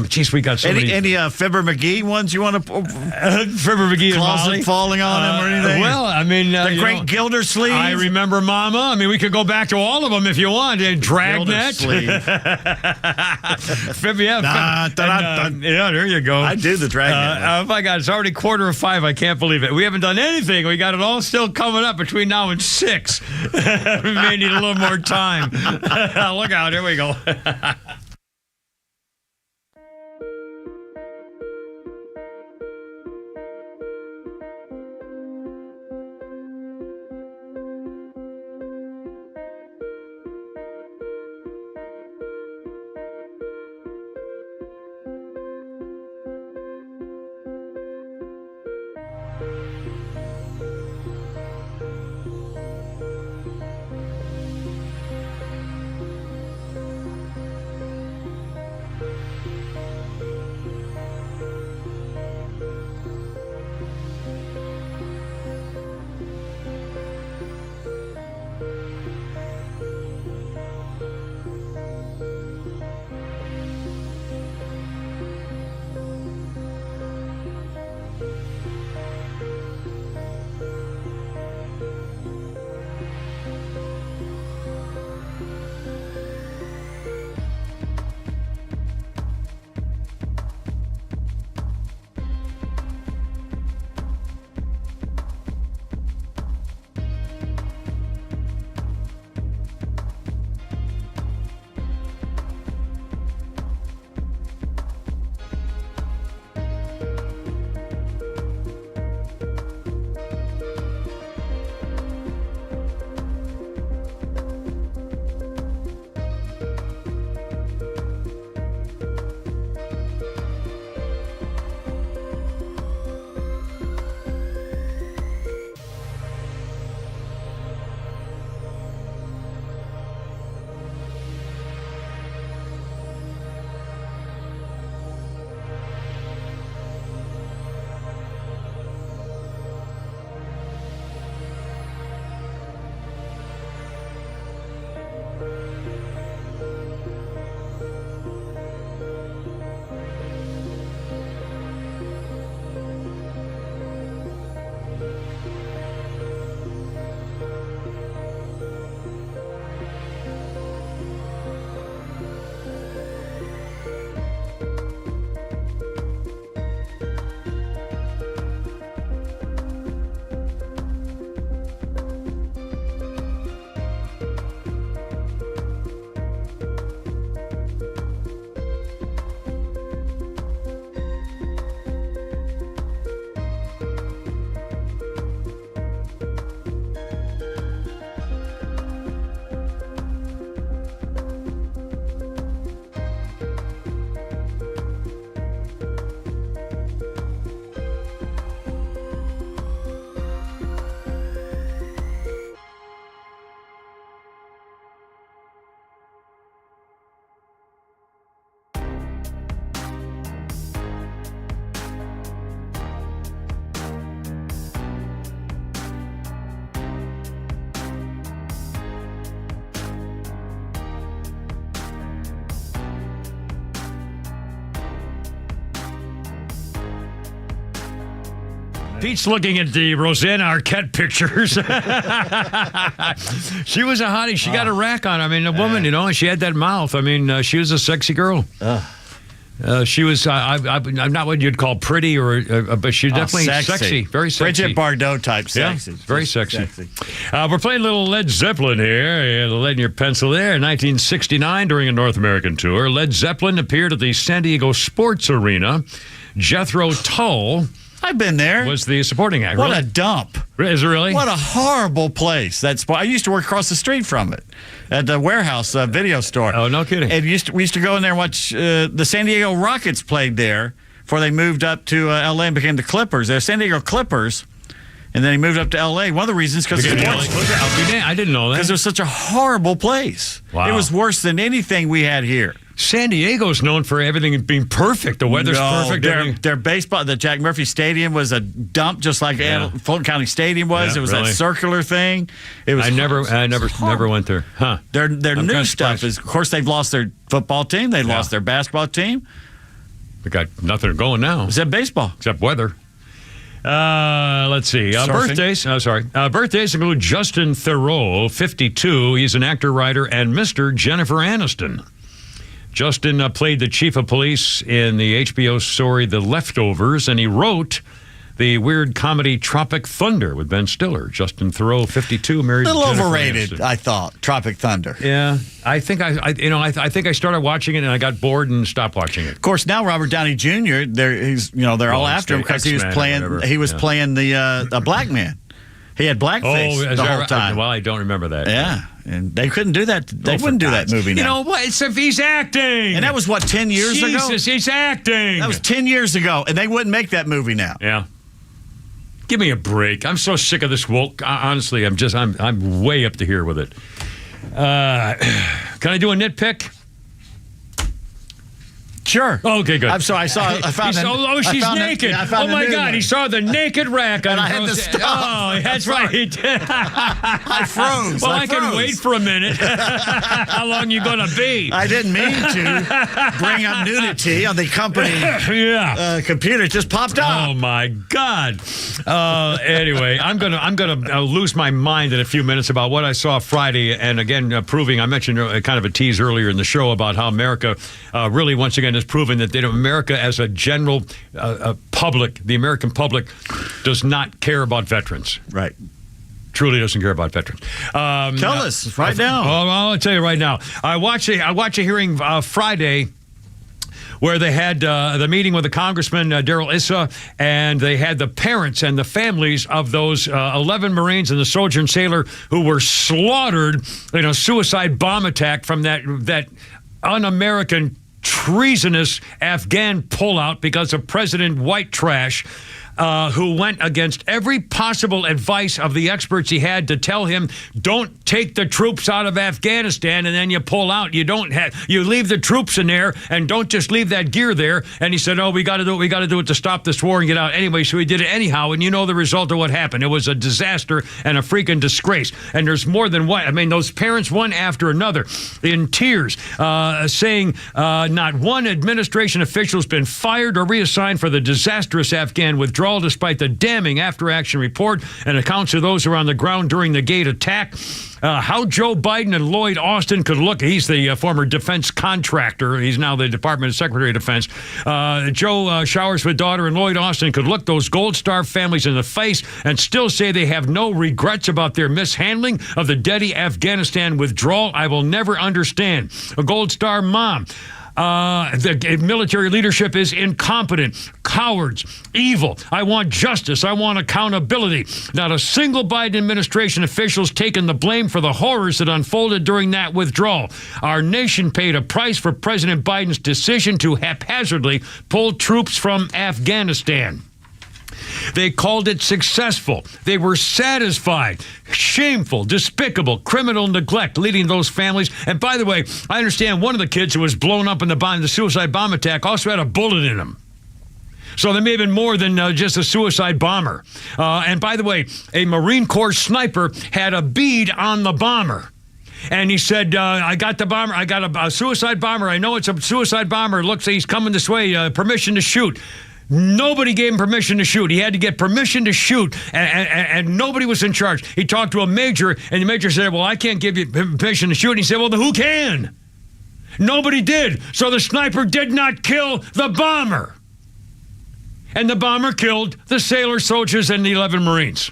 Jeez, we got so many. Any Fibber McGee ones you want to... Fibber McGee and Molly? Falling on him or anything? Well, I mean... the Great Gildersleeve? I remember Mama. I mean, we could go back to all of them if you want. And Dragnet. Yeah, there you go. I do the Dragnet. Oh my God, it's already 4:45. I can't believe it. We haven't done anything. We got it all still coming up between now and 6. We may need a little more time. Look out, here we go. Pete's looking at the Rosanna Arquette pictures. She was a hottie. She got a rack on. I mean, a woman, and she had that mouth. I mean, she was a sexy girl. She was, I'm not what you'd call pretty, but she's definitely sexy. Very sexy. Bridget Bardot type sexy. Yeah, very sexy. We're playing a little Led Zeppelin here. You have the lead in your pencil there. In 1969, during a North American tour, Led Zeppelin appeared at the San Diego Sports Arena. Jethro Tull I've been there. Was the supporting act. What really? a dump. Is it really? What a horrible place. That's I used to work across the street from it at the warehouse video store. Oh, no kidding. And we used to go in there and watch the San Diego Rockets played there before they moved up to L.A. and became the Clippers. They're San Diego Clippers. And then he moved up to L.A. One of the reasons because I didn't know that. Because it was such a horrible place. Wow. It was worse than anything we had here. San Diego's known for everything being perfect. The weather's perfect. Their baseball, the Jack Murphy Stadium was a dump, just like Fulton County Stadium was. Yeah, it was really? that circular thing. It was. I never went there. Huh? Their new stuff is, of course, they've lost their football team. They lost their basketball team. We got nothing going now. Except baseball. Except weather. Let's see. Birthdays. Birthdays include Justin Theroux, 52. He's an actor, writer, and Mr. Jennifer Aniston. Justin played the chief of police in the HBO story The Leftovers, and he wrote the weird comedy Tropic Thunder with Ben Stiller. Justin Theroux, 52, married a little Jennifer overrated, Aniston. I thought. Tropic Thunder. Yeah, I think I think I started watching it and I got bored and stopped watching it. Of course, now Robert Downey Jr. They're all after him because he was playing. He was playing a black man. He had blackface the whole time. Well, I don't remember that. Yeah, and they couldn't do that. They wouldn't do that movie now. You know what? It's if he's acting. And that was, 10 years ago? Jesus, he's acting. That was 10 years ago, and they wouldn't make that movie now. Yeah. Give me a break. I'm so sick of this woke. Honestly, I'm way up to here with it. Can I do a nitpick? Sure. Okay, good. I'm sorry. She's naked. Oh my God! He saw the naked rack. And I had to stop. Oh, that's right. I froze. Well, I can wait for a minute. How long you gonna be? I didn't mean to bring up nudity on the company computer. It just popped up. Oh my God. Anyway, I'm gonna lose my mind in a few minutes about what I saw Friday, and again, proving I mentioned kind of a tease earlier in the show about how America really once again has proven that America as a general public, the American public, does not care about veterans. Right. Truly doesn't care about veterans. Tell us right now. I'll tell you right now. I watched a hearing Friday where they had the meeting with the Congressman, Darrell Issa, and they had the parents and the families of those 11 Marines and the soldier and sailor who were slaughtered in a suicide bomb attack from that un-American, treasonous Afghan pullout because of President White Trash, who went against every possible advice of the experts he had to tell him, don't take the troops out of Afghanistan and then you pull out. You leave the troops in there and don't just leave that gear there. And he said, oh, we got to do it to stop this war and get out. Anyway, so he did it anyhow. And you know the result of what happened. It was a disaster and a freaking disgrace. And there's more than one. I mean, those parents, one after another, in tears, saying not one administration official has been fired or reassigned for the disastrous Afghan withdrawal, despite the damning after-action report and accounts of those who were on the ground during the gate attack. How Joe Biden and Lloyd Austin could look. He's the former defense contractor. He's now the Department of Secretary of Defense. Joe showers with daughter and Lloyd Austin could look those Gold Star families in the face and still say they have no regrets about their mishandling of the deadly Afghanistan withdrawal. I will never understand. A Gold Star mom. The military leadership is incompetent, cowards, evil. I want justice. I want accountability. Not a single Biden administration official has taken the blame for the horrors that unfolded during that withdrawal. Our nation paid a price for President Biden's decision to haphazardly pull troops from Afghanistan. They called it successful. They were satisfied. Shameful, despicable, criminal neglect leading those families. And by the way, I understand one of the kids who was blown up in the suicide bomb attack also had a bullet in him. So there may have been more than just a suicide bomber. And by the way, a Marine Corps sniper had a bead on the bomber. And he said, I got the bomber. I got a suicide bomber. I know it's a suicide bomber. Looks like he's coming this way. Permission to shoot. Nobody gave him permission to shoot. He had to get permission to shoot, and nobody was in charge. He talked to a major, and the major said, well, I can't give you permission to shoot. And he said, well, then who can? Nobody did. So the sniper did not kill the bomber. And the bomber killed the sailors, soldiers, and the 11 Marines.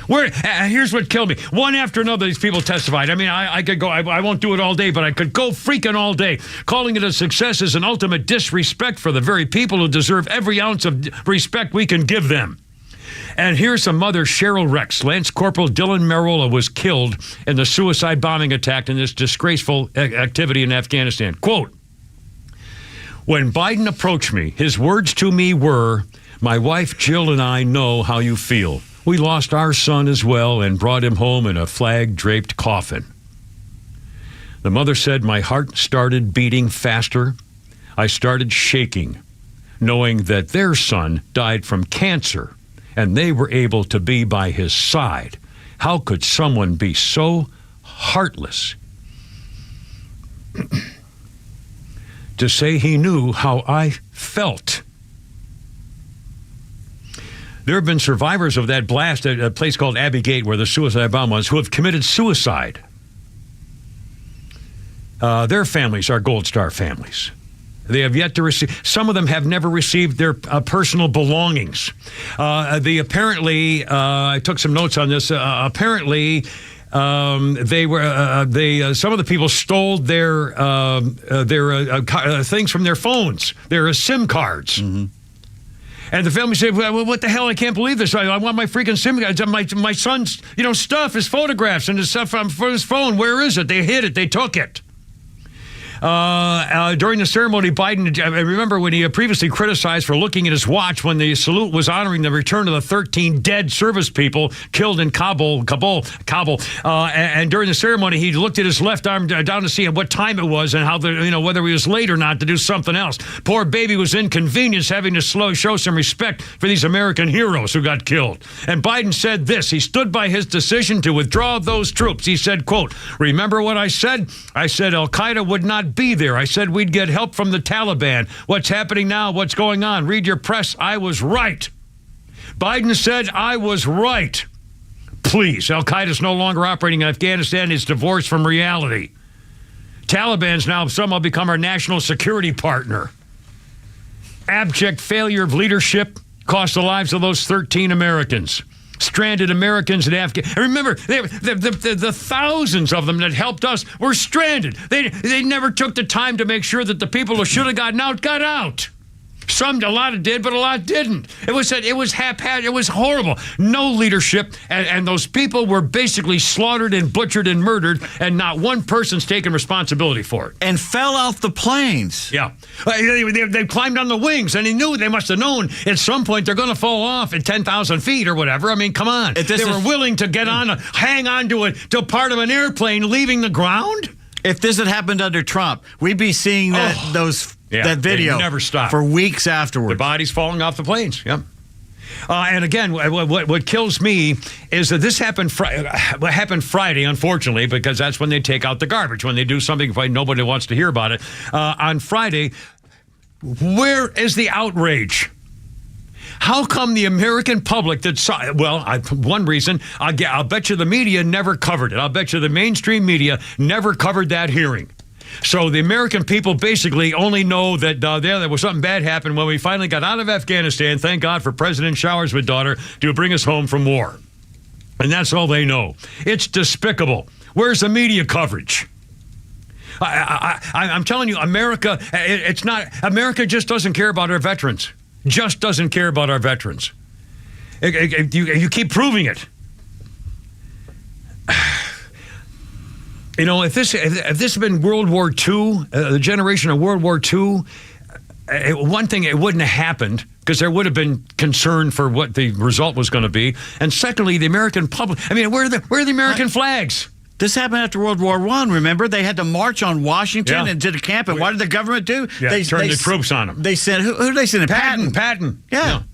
Here's what killed me. One after another, these people testified. I mean, I could go, I won't do it all day, but I could go freaking all day. Calling it a success is an ultimate disrespect for the very people who deserve every ounce of respect we can give them. And here's some mother, Cheryl Rex. Lance Corporal Dylan Marola was killed in the suicide bombing attack in this disgraceful activity in Afghanistan. Quote, when Biden approached me, his words to me were, my wife Jill and I know how you feel. We lost our son as well and brought him home in a flag-draped coffin. The mother said, my heart started beating faster. I started shaking, knowing that their son died from cancer, and they were able to be by his side. How could someone be so heartless to say he knew how I felt? There have been survivors of that blast at a place called Abbey Gate where the suicide bomb was who have committed suicide. Their families are Gold Star families. They have yet to receive, some of them have never received their personal belongings. I took some notes on this. Apparently, some of the people stole their things from their phones, their SIM cards. Mm-hmm. And the family said, well, what the hell? I can't believe this. I want my freaking SIM cards. My son's, stuff, his photographs and his stuff from his phone. Where is it? They hid it. They took it. During the ceremony, Biden, I remember when he previously criticized for looking at his watch when the salute was honoring the return of the 13 dead service people killed in Kabul. And during the ceremony, he looked at his left arm down to see what time it was and how whether he was late or not to do something else. Poor baby was inconvenienced having to show some respect for these American heroes who got killed. And Biden said this. He stood by his decision to withdraw those troops. He said, quote, remember what I said? I said Al-Qaeda would not be there. I said we'd get help from the Taliban. What's happening now? What's going on? Read your press. I was right. Biden said I was right. Please, Al-Qaeda's no longer operating in Afghanistan. It's divorced from reality. Taliban's now somehow become our national security partner. Abject failure of leadership cost the lives of those 13 Americans. Stranded Americans in Afghanistan. And remember, the thousands of them that helped us were stranded. They never took the time to make sure that the people who should have gotten out got out. A lot did, but a lot didn't. It was haphazard. It was horrible. No leadership, and those people were basically slaughtered and butchered and murdered, and not one person's taken responsibility for it. And fell off the planes. Yeah. They climbed on the wings, and they must have known at some point they're going to fall off at 10,000 feet or whatever. I mean, come on. They were willing to hang on to part of an airplane leaving the ground? If this had happened under Trump, we'd be seeing that video never stopped for weeks afterwards. The bodies falling off the planes. Yep. And again, what kills me is that this happened Friday, unfortunately, because that's when they take out the garbage. When they do something, nobody wants to hear about it. On Friday, where is the outrage? How come the American public that saw, one reason, I'll bet you the media never covered it. I'll bet you the mainstream media never covered that hearing. So the American people basically only know that there was something bad happened when we finally got out of Afghanistan. Thank God for President Showers with daughter to bring us home from war. And that's all they know. It's despicable. Where's the media coverage? I'm telling you, America just doesn't care about our veterans. Just doesn't care about our veterans. You keep proving it. If this had been World War II, the generation of World War II, one thing, it wouldn't have happened because there would have been concern for what the result was going to be. And secondly, the American public, where are the American flags? This happened after World War I, remember? They had to march on Washington and did a camp, and what did the government do? Yeah, they turned the troops on them. They sent, who did they send? Patton. Yeah.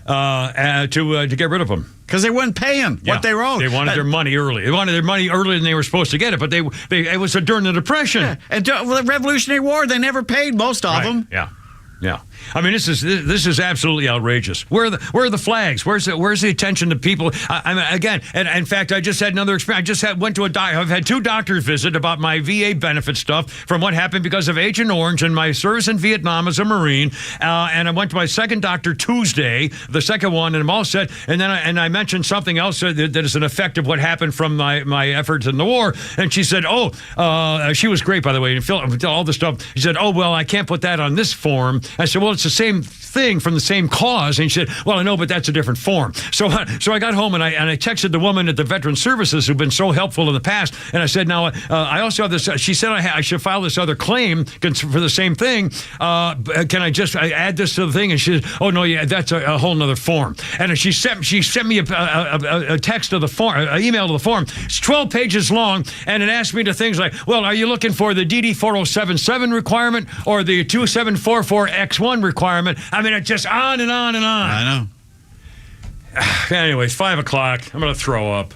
To get rid of them. Because they wouldn't pay them what they owed. They wanted their money early. They wanted their money earlier than they were supposed to get it, but it was during the Depression. Yeah. And the Revolutionary War, they never paid most of them. Yeah. I mean, this is absolutely outrageous. Where are the flags? Where's the attention to people? I mean, again, and in fact, I just had another experience. Went to I've had 2 doctors visit about my VA benefit stuff from what happened because of Agent Orange and my service in Vietnam as a Marine. And I went to my second doctor Tuesday, the second one, and I'm all set. And then I mentioned something else that is an effect of what happened from my efforts in the war. And she said, she was great, by the way, and all the stuff. She said, well, I can't put that on this form. I said, well, it's the same thing from the same cause. And she said, well, I know, but that's a different form. So I got home and I texted the woman at the Veteran Services who've been so helpful in the past. And I said, now, I also have this. She said I should file this other claim for the same thing. Can I add this to the thing? And she said, oh, no, yeah, that's a whole nother form. And she sent me a text of the form, an email to the form. It's 12 pages long. And it asked me to things like, well, are you looking for the DD 4077 requirement or the 2744X1 requirement? I mean, it's just on and on and on. I know. Anyways, 5 o'clock. I'm going to throw up.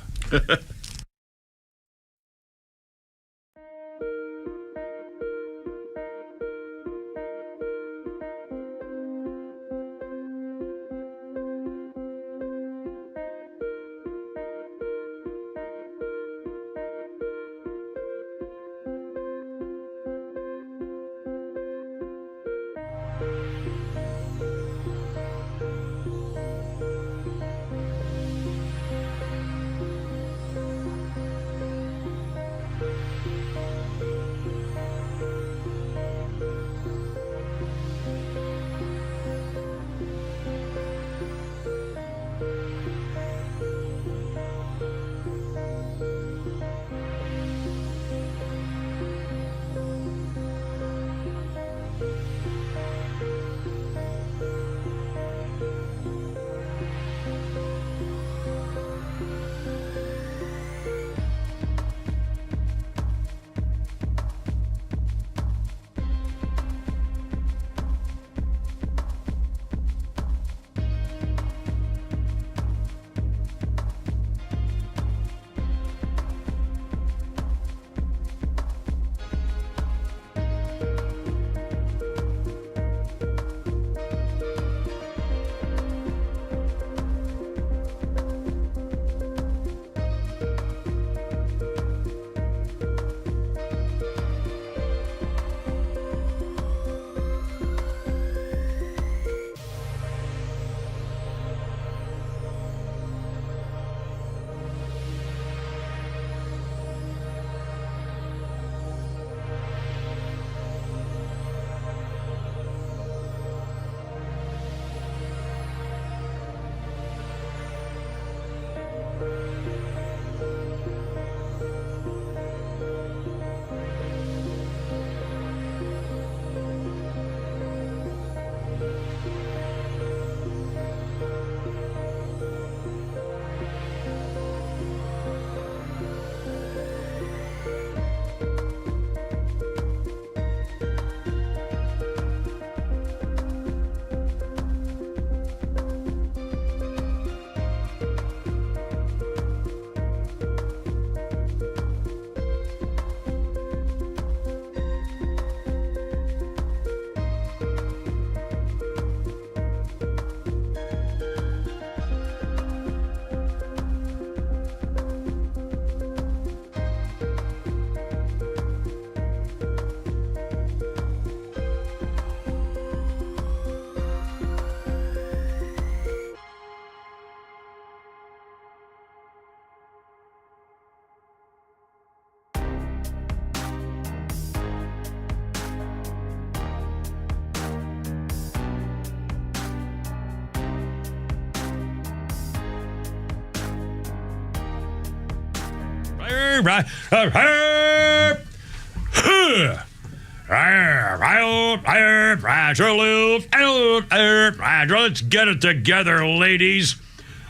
Let's get it together, ladies.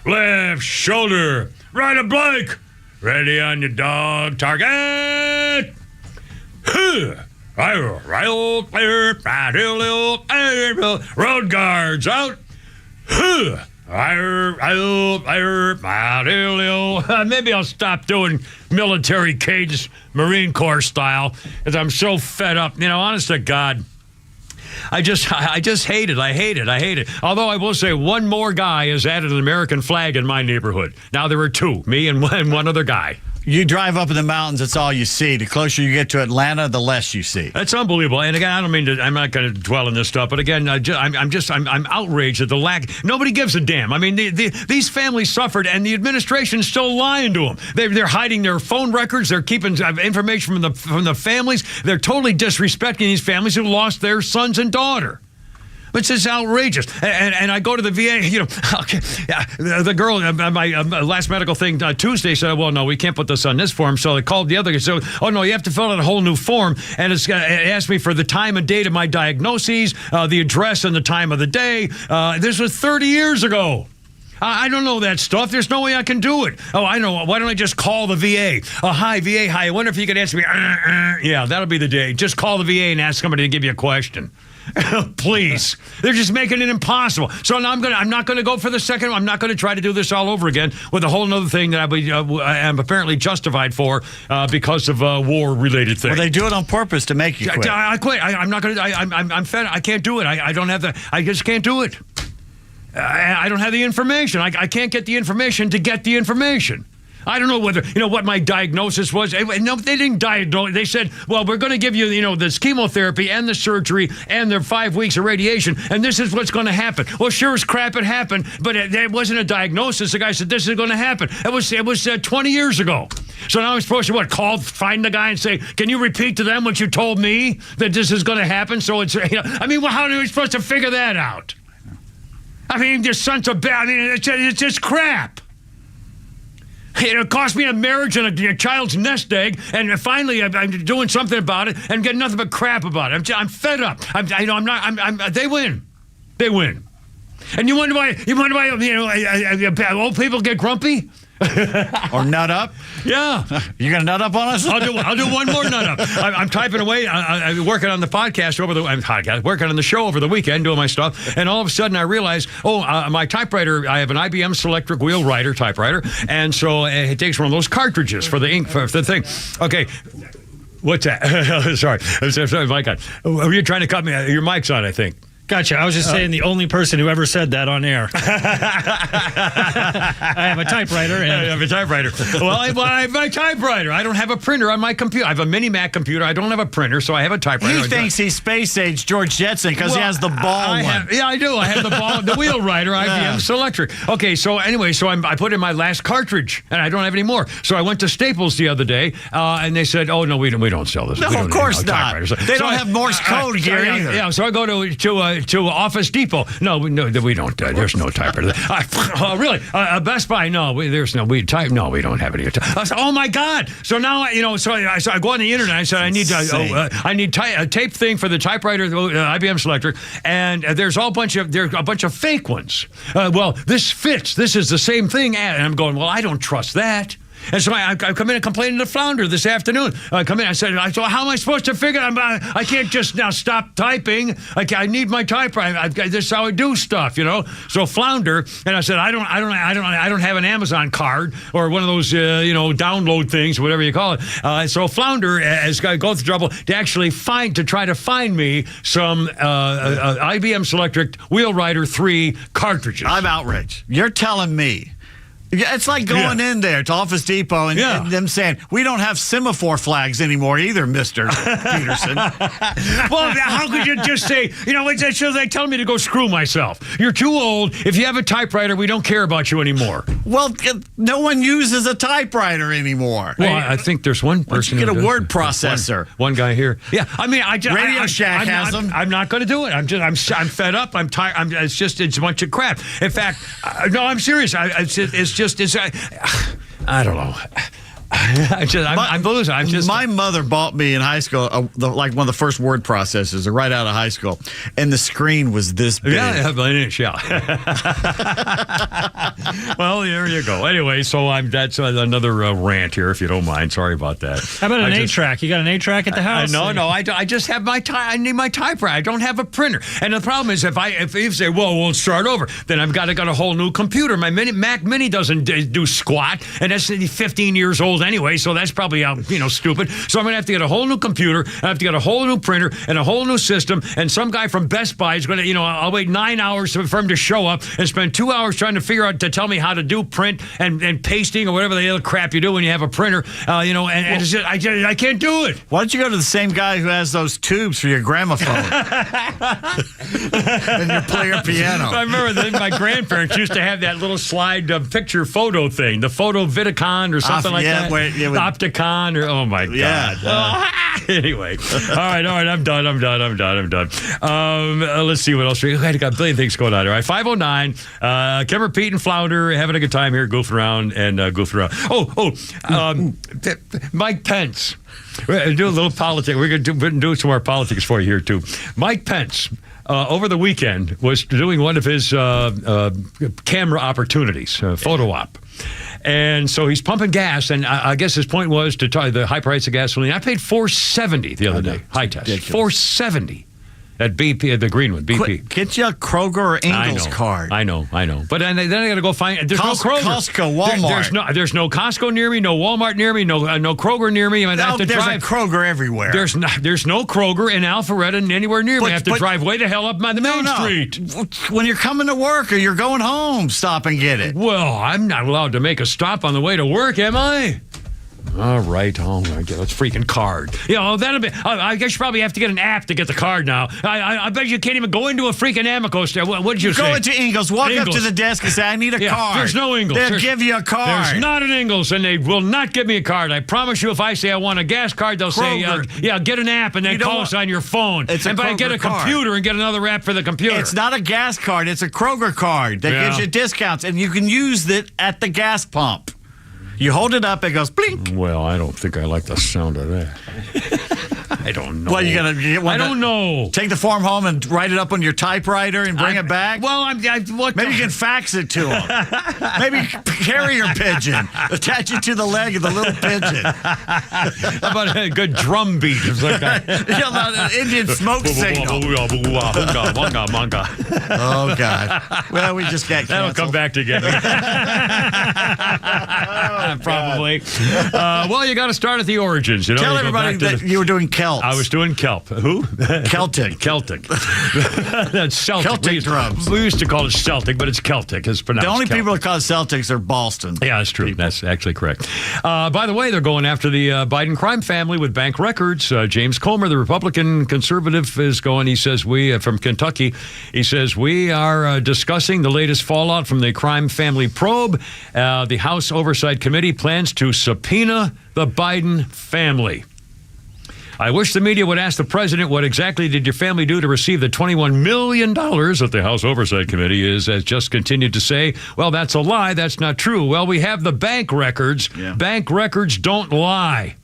Left shoulder, right a blank. Ready on your dog target. Road guards out. Maybe I'll stop doing military cadence, Marine Corps style, because I'm so fed up. You know, honest to God, I just hate it. I hate it. Although I will say one more guy has added an American flag in my neighborhood. Now there are two, me and one other guy. You drive up in the mountains, that's all you see. The closer you get to Atlanta, the less you see. That's unbelievable. And again, I don't mean to, I'm not going to dwell on this stuff, but again, I'm outraged at the lack. Nobody gives a damn. I mean, these families suffered, and the administration's still lying to them. They're hiding their phone records. They're keeping information from the families. They're totally disrespecting these families who lost their sons and daughter. It's just outrageous. And I go to the VA, the girl, my last medical thing Tuesday said, well, no, we can't put this on this form. So I called the other guy. So, oh, no, you have to fill out a whole new form. And it asked me for the time and date of my diagnoses, the address and the time of the day. This was 30 years ago. I don't know that stuff. There's no way I can do it. Oh, I know. Why don't I just call the VA? Hi, VA. Hi. I wonder if you could answer me. Yeah, that'll be the day. Just call the VA and ask somebody to give you a question. Please. They're just making it impossible. So now I'm not going to go for the second one. I'm not going to try to do this all over again with a whole other thing that I am apparently justified for because of war-related things. Well, they do it on purpose to make you quit. I quit. I'm not going to. I'm fed. I can't do it. I don't have the. I just can't do it. I don't have the information. I can't get the information to get the information. I don't know whether, what my diagnosis was. No, they didn't diagnose. They said, well, we're going to give you, this chemotherapy and the surgery and the 5 weeks of radiation, and this is what's going to happen. Well, sure as crap it happened, but it wasn't a diagnosis. The guy said, this is going to happen. It was 20 years ago. So now I'm supposed to, find the guy and say, can you repeat to them what you told me, that this is going to happen? So it's, how are we supposed to figure that out? I mean, your son's a bad, it's just crap. It cost me a marriage and a child's nest egg, and finally I'm doing something about it and getting nothing but crap about it. I'm fed up. They win. They win. And you wonder why old people get grumpy? Or nut up? Yeah. You gonna nut up on us? I'll do one more nut up. I'm typing away. I'm working on the podcast working on the show over the weekend, doing my stuff, and all of a sudden I realize, my typewriter. I have an IBM Selectric wheel writer typewriter, and so it takes one of those cartridges for the ink for the thing. Okay. What's that? Sorry, my God. Are you trying to cut me? Your mic's on, I think. Gotcha. I was just saying the only person who ever said that on air. I have a typewriter. I have a typewriter. Well, I have my typewriter. I don't have a printer on my computer. I have a mini Mac computer. I don't have a printer, so I have a typewriter. He thinks he's space age George Jetson because he has the ball one. I do. I have the ball, the wheel writer, IBM Selectric. Okay, so anyway, I put in my last cartridge, and I don't have any more. So I went to Staples the other day, and they said, "Oh no, we don't sell this. No, of course not. They don't have Morse code here either." Yeah, so I go to Office Depot. No, we don't. There's no typewriter. Really? Best Buy? No, there's no. We don't have any. I said, oh my God! So now so I go on the internet. I said I need a tape thing for the typewriter, IBM Selectric, and there's a bunch of fake ones. Well, this fits. This is the same thing. And I'm going, well, I don't trust that. And so I come in and complain to Flounder this afternoon. I come in, I said, how am I supposed to figure it? I can't just now stop typing. I need my typewriter. This is how I do stuff, So Flounder, and I said, I don't have an Amazon card or one of those, download things, whatever you call it. So Flounder has got to go through trouble to actually try to find me some IBM Selectric Wheelwriter 3 cartridges. I'm outraged. You're telling me. It's like going in there to Office Depot and them saying, we don't have semaphore flags anymore either, Mr. Peterson. Well, how could you just say, they tell me to go screw myself. You're too old. If you have a typewriter, we don't care about you anymore. Well, no one uses a typewriter anymore. Well, I think there's one person who get a word processor. One guy here. Yeah, Radio Shack has them. I'm not going to do it. I'm fed up. I'm tired. It's a bunch of crap. In fact, no, I'm serious. I don't know. I'm losing. My mother bought me in high school one of the first word processors right out of high school, and the screen was this big. Yeah. Well, there you go. Anyway, so that's another rant here, if you don't mind. Sorry about that. How about an 8-track? You got an 8-track at the house? No. I just have I need my typewriter. I don't have a printer. And the problem is, if you say, well, we'll start over, then I've got a whole new computer. My Mac Mini doesn't do squat, and that's 15 years old anyway. anyway, so that's probably stupid. So I'm going to have to get a whole new computer. I have to get a whole new printer and a whole new system. And some guy from Best Buy is going to, I'll wait 9 hours for him to show up and spend 2 hours trying to figure out to tell me how to do print and pasting or whatever the other crap you do when you have a printer. And it's just, I can't do it. Why don't you go to the same guy who has those tubes for your gramophone and your player piano? I remember that my grandparents used to have that little slide picture photo thing, the Photo Vidicon or something like that. Opticon or, oh my God. Anyway. All right. I'm done. Let's see what else. I got a billion things going on. All right. 509. Kimmer, Pete, and Flounder having a good time here, goofing around. Mike Pence. We're going to do a little politics. We're going to do some more politics for you here, too. Mike Pence, over the weekend, was doing one of his camera opportunities, photo op. And so he's pumping gas, and I guess his point was to try the high price of gasoline. I paid $4.70 the other day, high test. $4.70 at BP, the green one, BP. Get you a Kroger or Ingles card. I know. But then I got to go find. There's no Kroger, Costco, Walmart. There's no Costco near me, no Walmart near me, no Kroger near me. I have to drive. There's a Kroger everywhere. There's no Kroger in Alpharetta and anywhere near me. I have to drive way the hell up the main street. When you're coming to work or you're going home, stop and get it. Well, I'm not allowed to make a stop on the way to work, am I? All right. Oh, my God. Let's freaking card. That'll be. I guess you probably have to get an app to get the card now. I bet you can't even go into a freaking Amoco store. What did you say? Go into Ingles. Walk up to the desk and say, I need a card. There's no Ingles. They'll give you a card. There's not an Ingles, and they will not give me a card. I promise you, if I say I want a gas card, they'll Kroger. say, get an app and then call us on your phone. And get a computer and get another app for the computer. It's not a gas card. It's a Kroger card that gives you discounts, and you can use it at the gas pump. You hold it up, it goes blink. Well, I don't think I like the sound of that. I don't know. Well, you gotta get one. I don't know. Take the form home and write it up on your typewriter and bring it back. Well, maybe you can fax it to them. Maybe carrier pigeon. Attach it to the leg of the little pigeon. How about a good drum beat? It's like an Indian smoke signal. Oh God. Well, we just got that'll come back to get me. Probably. Well, you got to start at the origins. Tell everybody that you were doing Celts. I was doing kelp. Who? Celtic. That's Celtic. Celtic drums. We used to call it Celtic, but it's Celtic. It's pronounced The only Celtic. people that call it Celtics are Boston. Yeah, that's true. People. That's actually correct. By the way, they're going after the Biden crime family with bank records. James Comer, the Republican conservative, is going. He says from Kentucky. He says we are discussing the latest fallout from the crime family probe. The House Oversight Committee plans to subpoena the Biden family. I wish the media would ask the president, what exactly did your family do to receive the $21 million that the House Oversight Committee has just continued to say, well, that's a lie. That's not true. Well, we have the bank records. Yeah. Bank records don't lie.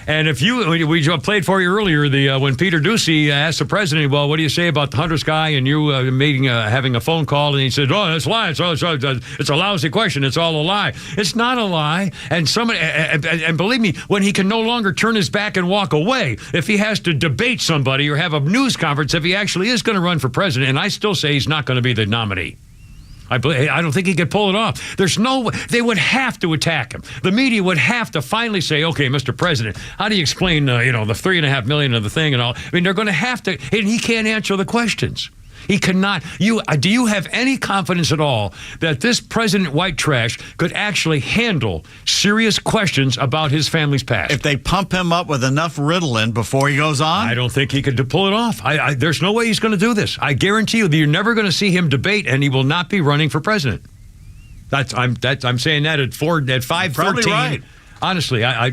And if we played for you earlier, when Peter Doocy asked the president, well, what do you say about the Hunter's guy and you having a phone call? And he said, oh, that's a lie. It's a lousy question. It's all a lie. It's not a lie. And believe me, when he can no longer turn his back and walk away, if he has to debate somebody or have a news conference, if he actually is going to run for president, and I still say he's not going to be the nominee. I don't think he could pull it off. They would have to attack him. The media would have to finally say, okay, Mr. President, how do you explain, the $3.5 million of the thing and all? I mean, they're going to have to, and he can't answer the questions. He cannot. Do you have any confidence at all that this President White Trash could actually handle serious questions about his family's past? If they pump him up with enough Ritalin before he goes on? I don't think he could pull it off. There's no way he's going to do this. I guarantee you that you're never going to see him debate, and he will not be running for president. I'm saying that at 5:13. Right. Honestly, I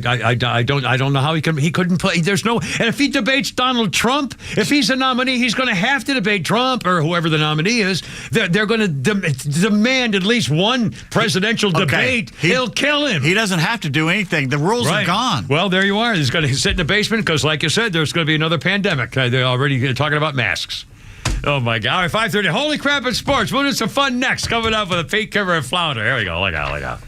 don't know how he couldn't play. There's no, and if he debates Donald Trump, if he's a nominee, he's going to have to debate Trump or whoever the nominee is. They're going to demand at least one presidential debate. He'll kill him. He doesn't have to do anything. The rules are gone. Well, there you are. He's going to sit in the basement because, like you said, there's going to be another pandemic. They're already talking about masks. Oh, my God. All right, 5:30. Holy crap in sports. We'll do some fun next. Coming up with a Pete, Kimmer, and Flounder. Here we go. Look out.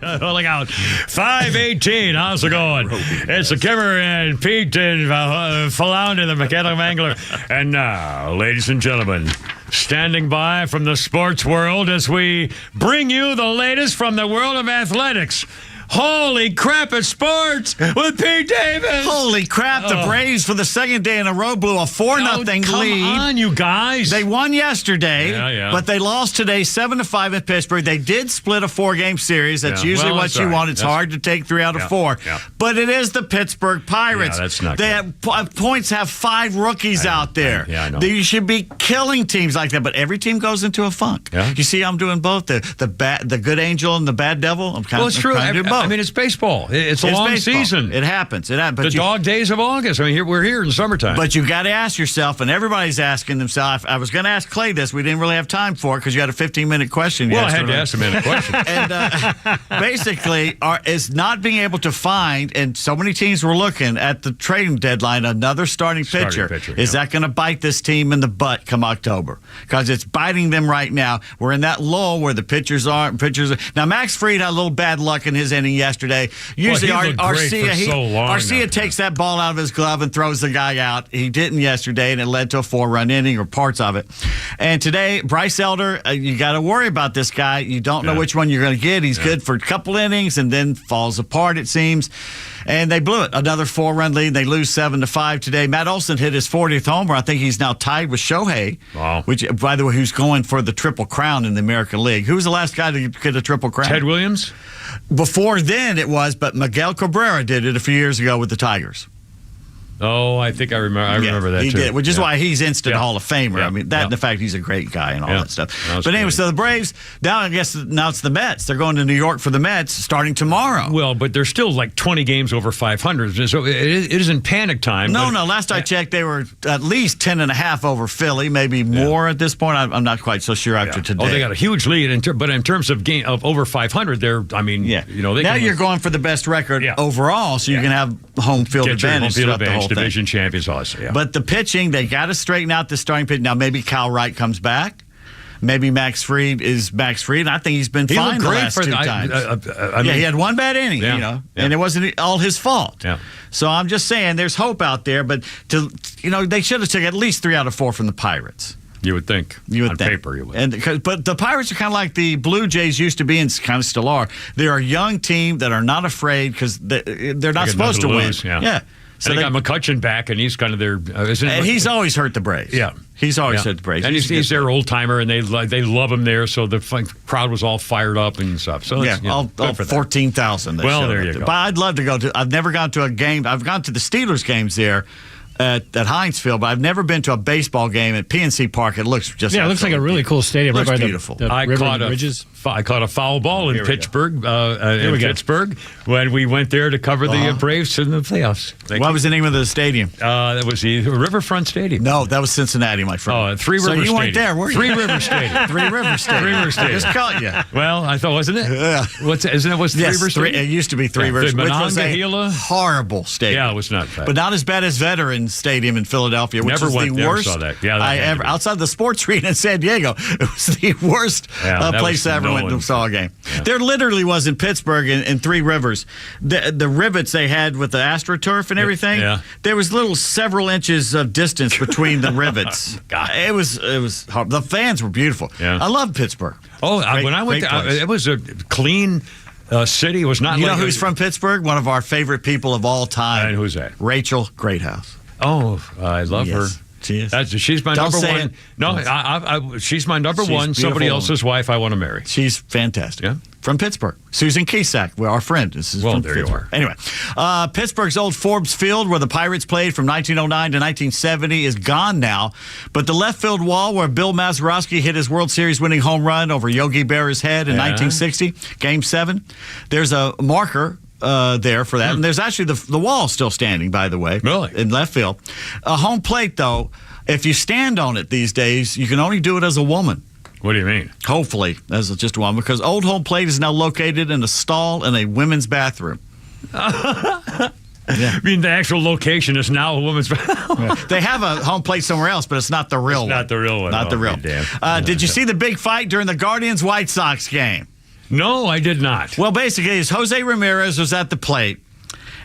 Look out. 5:18. How's it going? It's the Kimmer and Pete and Fallon and the Mechanical Mangler. And now, ladies and gentlemen, standing by from the sports world as we bring you the latest from the world of athletics. Holy crap, it's sports with Pete Davis. Holy crap, the Braves for the second day in a row blew a 4-0 lead. Come on, you guys. They won yesterday, Yeah. but they lost today 7-5 at Pittsburgh. They did split a 4-game series. That's usually what you want. It's hard to take 3 out of 4. Yeah. But it is the Pittsburgh Pirates. Yeah, that's not they good. have points have 5 rookies out there. I know. You should be killing teams like that, but every team goes into a funk. Yeah. You see, I'm doing both the good angel and the bad devil. I'm kind Well, it's true. trying to do both. I mean, it's baseball. It's a long baseball. season. It happens. But the dog days of August. I mean, we're here in summertime. But you got to ask yourself, and everybody's asking themselves. I was going to ask Clay this. We didn't really have time for it because you had a 15-minute question. Well, I had to ask him a question. And basically, is not being able to find, and so many teams were looking at the trading deadline, another starting pitcher. Is that going to bite this team in the butt come October? Because it's biting them right now. We're in that lull where the pitchers aren't. Now, Max Fried had a little bad luck in his inning yesterday. Usually, Arcia takes that ball out of his glove and throws the guy out. He didn't yesterday, and it led to a 4-run inning or parts of it. And today, Bryce Elder, you got to worry about this guy. You don't know which one you're going to get. He's good for a couple innings and then falls apart, it seems. And they blew it. Another 4-run lead. They lose 7-5 today. Matt Olson hit his 40th homer. I think he's now tied with Shohei. Wow. Which, by the way, who's going for the Triple Crown in the American League. Who was the last guy to get a Triple Crown? Ted Williams? Before then it was, but Miguel Cabrera did it a few years ago with the Tigers. Oh, I think I remember that he too. Did, which is why he's instant Hall of Famer. Yeah. I mean, and the fact he's a great guy and all that stuff. But anyway, great. so the Braves, now it's the Mets. They're going to New York for the Mets starting tomorrow. Well, but there's still like 20 games over 500, so it isn't panic time. No. Last I checked, they were at least 10.5 over Philly, maybe more at this point. I'm not quite so sure after today. Oh, they got a huge lead, but in terms of game of over 500, they're. I mean, now you're going for the best record overall, so you can have home field advantage throughout the whole division thing. champions also. Yeah. But the pitching, they got to straighten out the starting pitch. Now maybe Kyle Wright comes back. Maybe Max Fried is Max Fried. I think he's been fine the last 2 times. He had one bad inning, and it wasn't all his fault. Yeah. So I'm just saying, there's hope out there. But they should have taken at least 3 out of 4 from the Pirates. You would think. On paper, you would. But the Pirates are kind of like the Blue Jays used to be and kind of still are. They're a young team that are not afraid because they're not supposed to win. Yeah. So they got McCutcheon back, and he's kind of their. And he's always hurt the Braves. Yeah. He's always hurt the Braves. And he's their old timer, and they love him there. So the crowd was all fired up and stuff. So all 14,000. Well, there you go. But I'd love to go to. I've never gone to a game. I've gone to the Steelers games there. At Heinz Field, but I've never been to a baseball game at PNC Park. It looks just it looks like a really cool stadium. Looks right by beautiful. The river and ridges. I caught a foul ball in Pittsburgh. Pittsburgh when we went there to cover the Braves in the playoffs. What was the name of the stadium? That was the Riverfront Stadium. No, that was Cincinnati, my friend. Three River Stadium. So you weren't there, were you? Three River Stadium. Three River Stadium. Three River Stadium. I just caught you. Well, I thought, wasn't it? Yeah. Isn't it? Was Three River Stadium? It used to be Three Rivers, which was a horrible stadium. Yeah, it was not bad. But not as bad as Veterans Stadium in Philadelphia, which was the worst. Saw that. Yeah, I ever outside the sports arena in San Diego. It was the worst place I ever went to saw a game. Yeah. There literally was in Pittsburgh in Three Rivers. The rivets they had with the AstroTurf and everything. Yeah. There was little several inches of distance between the rivets. God. It was hard. The fans were beautiful. Yeah. I love Pittsburgh. Oh, when I went there, it was a clean city. It was not. You know who's from Pittsburgh? One of our favorite people of all time. And who's that? Rachel Greathouse. Oh, I love her. She is. She's my number one. No, she's my number one. Somebody else's wife I want to marry. She's fantastic. Yeah. From Pittsburgh. Susan Kesak, our friend. This is from there Pittsburgh. you are. Anyway, Pittsburgh's old Forbes Field, where the Pirates played from 1909 to 1970, is gone now. But the left field wall where Bill Mazeroski hit his World Series winning home run over Yogi Berra's head in 1960, Game 7, there's a marker there for that. And there's actually the wall still standing, by the way. Really? In left field. A home plate, though, if you stand on it these days, you can only do it as a woman. What do you mean? Hopefully, as just one, because old home plate is now located in a stall in a women's bathroom. I mean, the actual location is now a woman's bathroom. They have a home plate somewhere else, but it's not the real one. Not the real one. Not the real. Damn. Did you see the big fight during the Guardians-White Sox game? No, I did not. Well, basically, Jose Ramirez was at the plate.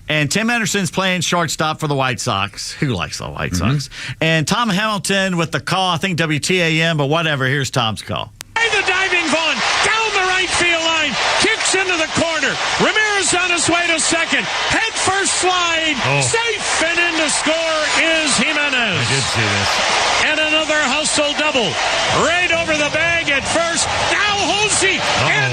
And Tim Anderson's playing shortstop for the White Sox. Who likes the White Sox? And Tom Hamilton with the call, I think WTAM, but whatever. Here's Tom's call. The diving Vaughn down the right field line, kicks into the corner. Ramirez on his way to second. Head first slide, safe, and in to score is Jimenez. I did see this. And another hustle double. Right over the bag at first. Now Hosey and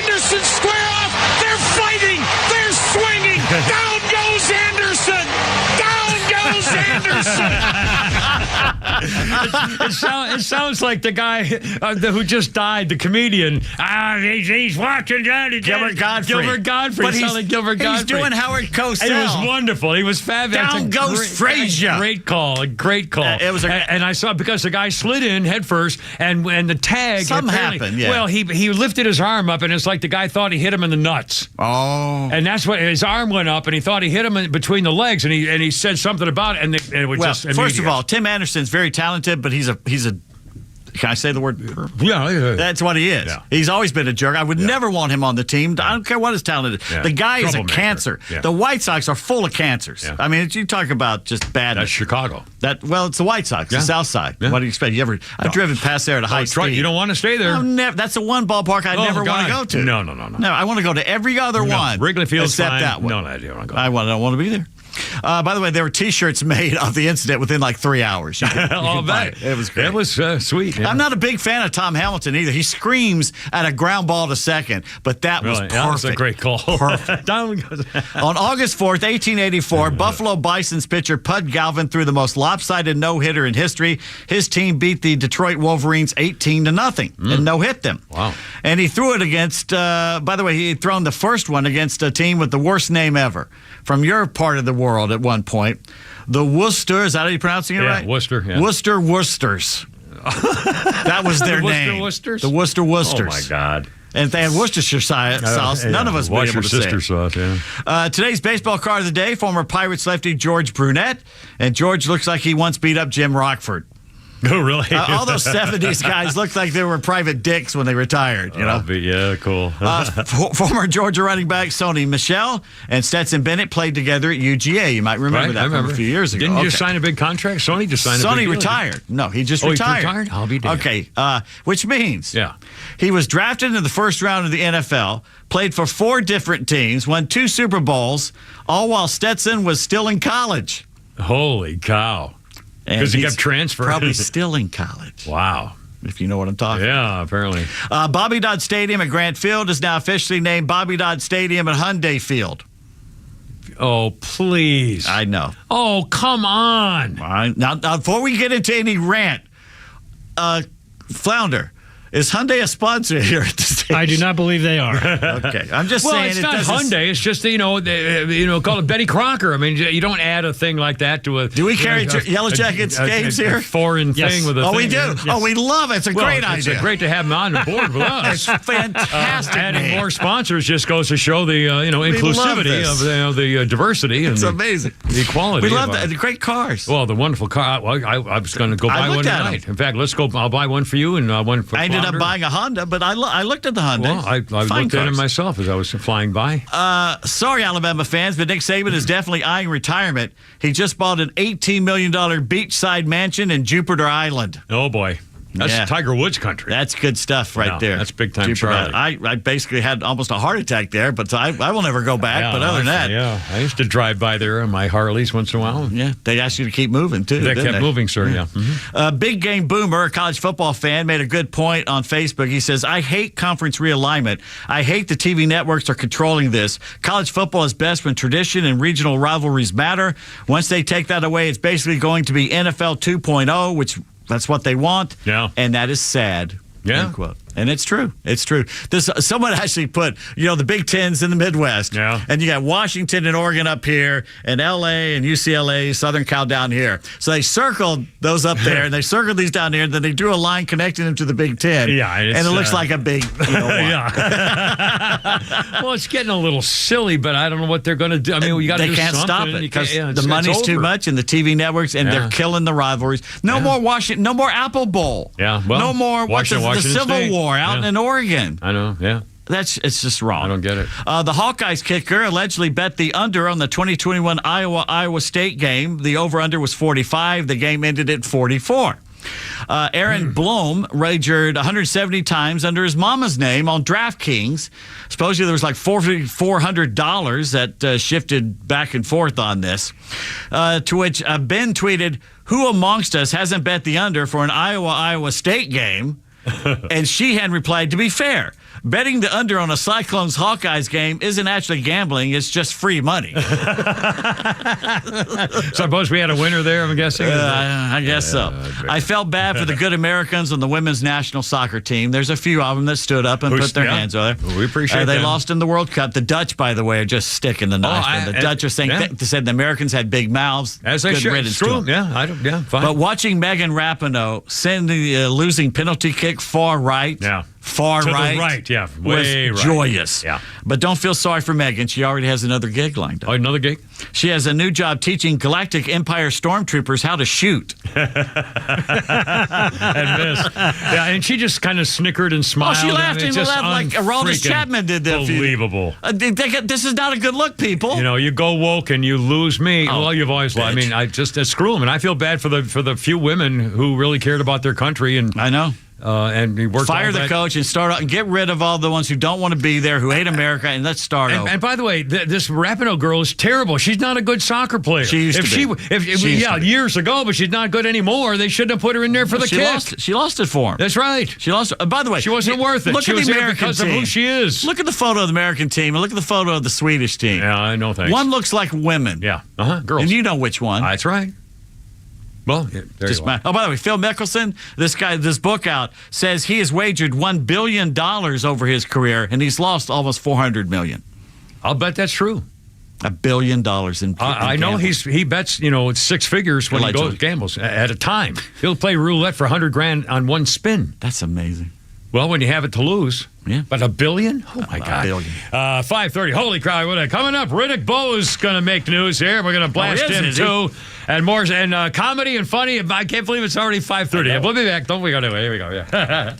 Anderson square off. They're fighting. They're swinging. Down goes Anderson. Down goes Anderson. It sounds like the guy who just died, the comedian. He's watching Johnny Gilbert Godfrey. Gilbert Godfrey. But Like Gilbert Godfrey. He's doing Howard Cosell. It was wonderful. He was fabulous. Down goes Frazier. Great call. Great call. It was and I saw because the guy slid in head first, and the tag. Something happened. Yeah. Well, he lifted his arm up, and it's like the guy thought he hit him in the nuts. Oh. And that's what his arm went up, and he thought he hit him between the legs, and he said something about it, and it was just immediate. First of all, Tim Anderson's very talented, but he's a. Can I say the word? Yeah. That's what he is. Yeah. He's always been a jerk. I would never want him on the team. I don't care what his talent is. Yeah. The guy is a Troublemaker. cancer. Yeah. The White Sox are full of cancers. Yeah. I mean, you talk about just badness. That's Chicago. Well, it's the White Sox, Yeah. the South Side. Yeah. What do you expect? I've driven past there at a high That's right. speed. You don't want to stay there. That's the one ballpark I never want to go to. No. No, I want to go to every other one. Wrigley Field's except fine. that one. No, I don't want to go. I don't want to be there. By the way, there were T-shirts made of the incident within like 3 hours. You could buy it. It was great. It was sweet. Yeah. I'm not a big fan of Tom Hamilton either. He screams at a ground ball to second, but that was perfect. That was a great call. Perfect. On August 4th, 1884, Buffalo Bison's pitcher Pud Galvin threw the most lopsided no-hitter in history. His team beat the Detroit Wolverines 18-0 and no-hit them. Wow. And he threw it against, by the way, he had thrown the first one against a team with the worst name ever from your part of the world at one point. The Worcester, is that how you're pronouncing it right? Worcester, yeah. Worcester Worcesters. That was their name. Worcesters? The Worcester Worcesters. Oh, my God. And if they had Worcestershire sauce, none of us would be able to say sister it. sauce, yeah. Today's baseball card of the day, former Pirates lefty George Brunette. And George looks like he once beat up Jim Rockford. Oh, really? All those 70s guys looked like they were private dicks when they retired, you know? Yeah, cool. Former Georgia running back Sony Michel and Stetson Bennett played together at UGA. You might remember that from a few years ago. Didn't you just sign a big contract? Sony just signed a big Sony deal. retired. No, he just retired. He retired? I'll be damned. Okay, which means he was drafted in the first round of the NFL, played for 4 different teams, won 2 Super Bowls, all while Stetson was still in college. Holy cow. Because he kept transferring. Probably still in college. Wow. If you know what I'm talking about. Yeah, apparently. Bobby Dodd Stadium at Grant Field is now officially named Bobby Dodd Stadium at Hyundai Field. Oh, please. I know. Oh, come on. All right. Now, before we get into any rant, Flounder, is Hyundai a sponsor here at the station? I do not believe they are. Okay. I'm just saying. It's not Hyundai. It's just, call it Betty Crocker. I mean, you don't add a thing like that to a... Do we carry Yellow Jackets games here? A foreign thing with a thing. We do. Yes. Oh, we love it. It's a great idea. It's great to have them on board with us. It's fantastic. Adding more sponsors just goes to show the inclusivity of the diversity and amazing. The equality. We love that. The great cars. Well, the wonderful car. Well, I was going to go buy one tonight. In fact, let's go. I'll buy one for you and one for. I ended up buying a Honda, but I looked at the Honda. Well, I looked at it myself as I was flying by. Sorry, Alabama fans, but Nick Saban is definitely eyeing retirement. He just bought an $18 million beachside mansion in Jupiter Island. Oh, boy. That's Tiger Woods country. That's good stuff right there. That's big time Charlie. I basically had almost a heart attack there, but I will never go back. But other than that. Yeah, I used to drive by there on my Harleys once in a while. Yeah, they asked you to keep moving, too. They kept moving, sir, yeah. Mm-hmm. Big Game Boomer, a college football fan, made a good point on Facebook. He says, I hate conference realignment. I hate the TV networks are controlling this. College football is best when tradition and regional rivalries matter. Once they take that away, it's basically going to be NFL 2.0, which... That's what they want. Yeah. And that is sad. Yeah. End quote. And it's true. It's true. Someone actually put, the Big Ten's in the Midwest. Yeah. And you got Washington and Oregon up here, and L.A. and UCLA, Southern Cal down here. So they circled those up there, and they circled these down here, and then they drew a line connecting them to the Big Ten. Yeah. And it looks like a big, yeah. Well, it's getting a little silly, but I don't know what they're going to do. I mean, you got to do something. They can't stop it because the it's money's too over. much and the TV networks, and they're killing the rivalries. No more Washington, no more Apple Bowl. Yeah. Well, no more, Washington the Civil State. War. 44 out in Oregon. I know, yeah. It's just wrong. I don't get it. The Hawkeyes kicker allegedly bet the under on the 2021 Iowa State game. The over-under was 45. The game ended at 44. Aaron Blom wagered 170 times under his mama's name on DraftKings. Supposedly there was like $400 that shifted back and forth on this. To which Ben tweeted, "Who amongst us hasn't bet the under for an Iowa State game?" And she had replied, "To be fair, betting the under on a Cyclones Hawkeyes game isn't actually gambling, it's just free money." So I suppose we had a winner there, I'm guessing? I guess so. I felt bad for the good Americans on the women's national soccer team. There's a few of them that stood up and put their hands on there. We appreciate They them. lost in the World Cup. The Dutch, by the way, are just sticking the knife. The Dutch are saying they said the Americans had big mouths. As they should. It's true. Yeah, fine. But watching Megan Rapinoe send the losing penalty kick far right. Yeah. Far to right. The right, yeah. Way was right. Joyous. Yeah. But don't feel sorry for Megan. She already has another gig lined up. Oh, another gig? She has a new job teaching Galactic Empire stormtroopers how to shoot. And missed. Yeah, and she just kind of snickered and smiled. Oh, she laughed and laughed like Aroldis Chapman did that. Unbelievable. This is not a good look, people. You know, you go woke and you lose me. Oh, well, you've always. I mean, I just screw them, and I feel bad for the few women who really cared about their country. And I know. And we worked. Fire the coach and start out and get rid of all the ones who don't want to be there, who hate America, and let's start over. And by the way, this Rapinoe girl is terrible. She's not a good soccer player. She used to be. Years ago, but she's not good anymore. They shouldn't have put her in there for the kick. She lost it for him. That's right. She lost it. By the way, she wasn't worth it. Look She at was the there American because team. of who she is. Look at the photo of the American team and look at the photo of the Swedish team. Yeah, I know. Thanks. One looks like women. Yeah. Girls. And you know which one. That's right. Well, there you are. Oh, by the way, Phil Mickelson, this book out, says he has wagered $1 billion over his career, and he's lost almost $400 million. I'll bet that's true. $1 billion in I know he bets, six figures when he goes gambles at a time. He'll play roulette for $100,000 on one spin. That's amazing. Well, when you have it to lose. Yeah. But $1 billion? Oh, my God. $1 billion. 5:30. Holy crap. Coming up, Riddick Bowe's going to make news here. We're going to blast him, too. And more. And comedy and funny. I can't believe it's already 5:30. We'll be back. Don't we go anyway. Here we go. Yeah.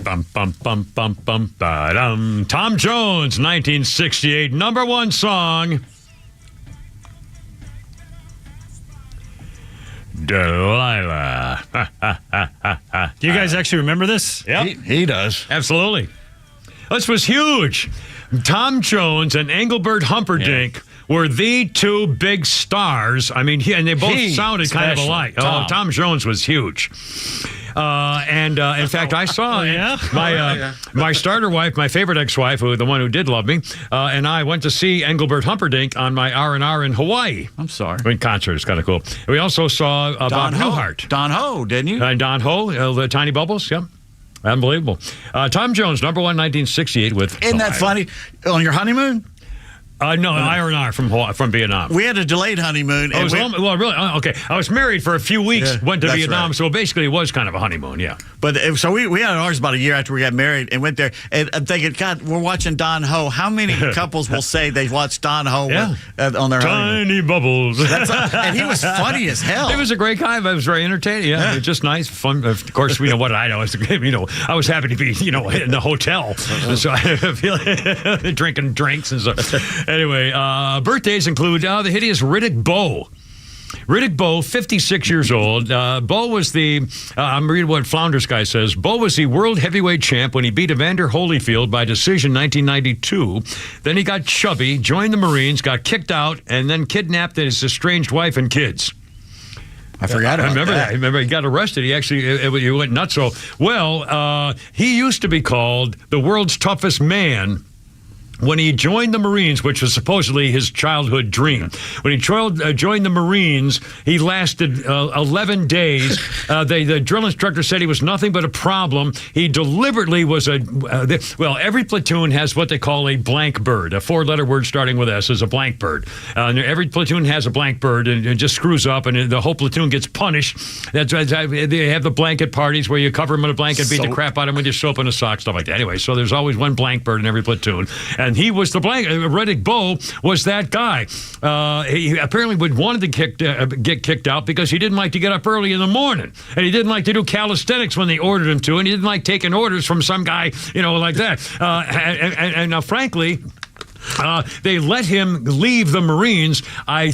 Bum, bum, bum, bum, bum, ba-dum. Tom Jones, 1968, number one song. Delilah. Do you guys actually remember this? Yep. He does. Absolutely. This was huge. Tom Jones and Engelbert Humperdinck were the two big stars. I mean, and they both sounded kind of alike. Tom Jones was huge. In fact, I saw my starter wife, my favorite ex-wife, the one who did love me, and I went to see Engelbert Humperdinck on my R&R in Hawaii. I'm sorry. In concert. It's kind of cool. We also saw Bob Newhart. Don Ho, didn't you? Don Ho, the Tiny Bubbles, yep. Unbelievable. Tom Jones, number one, 1968 with... Isn't that funny? On your honeymoon? No, R&R from Vietnam. We had a delayed honeymoon. Oh, really? Okay. I was married for a few weeks, went to Vietnam, right. so basically it was kind of a honeymoon, yeah. But so we had ours about a year after we got married and went there. And I'm thinking, God, we're watching Don Ho. How many couples will say they watched Don Ho on their honeymoon? Tiny Bubbles. And he was funny as hell. He was a great guy. It was very entertaining. Yeah. It was just nice, fun. Of course, what I know is, I was happy to be, in the hotel. So I feel drinking drinks and stuff. Anyway, birthdays include the hideous Riddick Bowe. Riddick Bowe, 56 years old. Bowe was I'm reading what Flounders guy says. Bowe was the world heavyweight champ when he beat Evander Holyfield by decision 1992. Then he got chubby, joined the Marines, got kicked out, and then kidnapped his estranged wife and kids. I forgot about that. I remember he got arrested. He actually he went nuts. So, he used to be called the world's toughest man when he joined the Marines, which was supposedly his childhood dream. When he joined the Marines, he lasted 11 days. The drill instructor said he was nothing but a problem. He deliberately was every platoon has what they call a blank bird. A four-letter word starting with S is a blank bird. Every platoon has a blank bird, and it just screws up, and the whole platoon gets punished. That's why they have the blanket parties where you cover them in a blanket, beat the crap out of them with your soap and a sock, stuff like that. Anyway, so there's always one blank bird in every platoon. And he was the blank. Riddick Bowe was that guy. He apparently wanted to get kicked out because he didn't like to get up early in the morning, and he didn't like to do calisthenics when they ordered him to, and he didn't like taking orders from some guy, like that. And frankly, they let him leave the Marines. I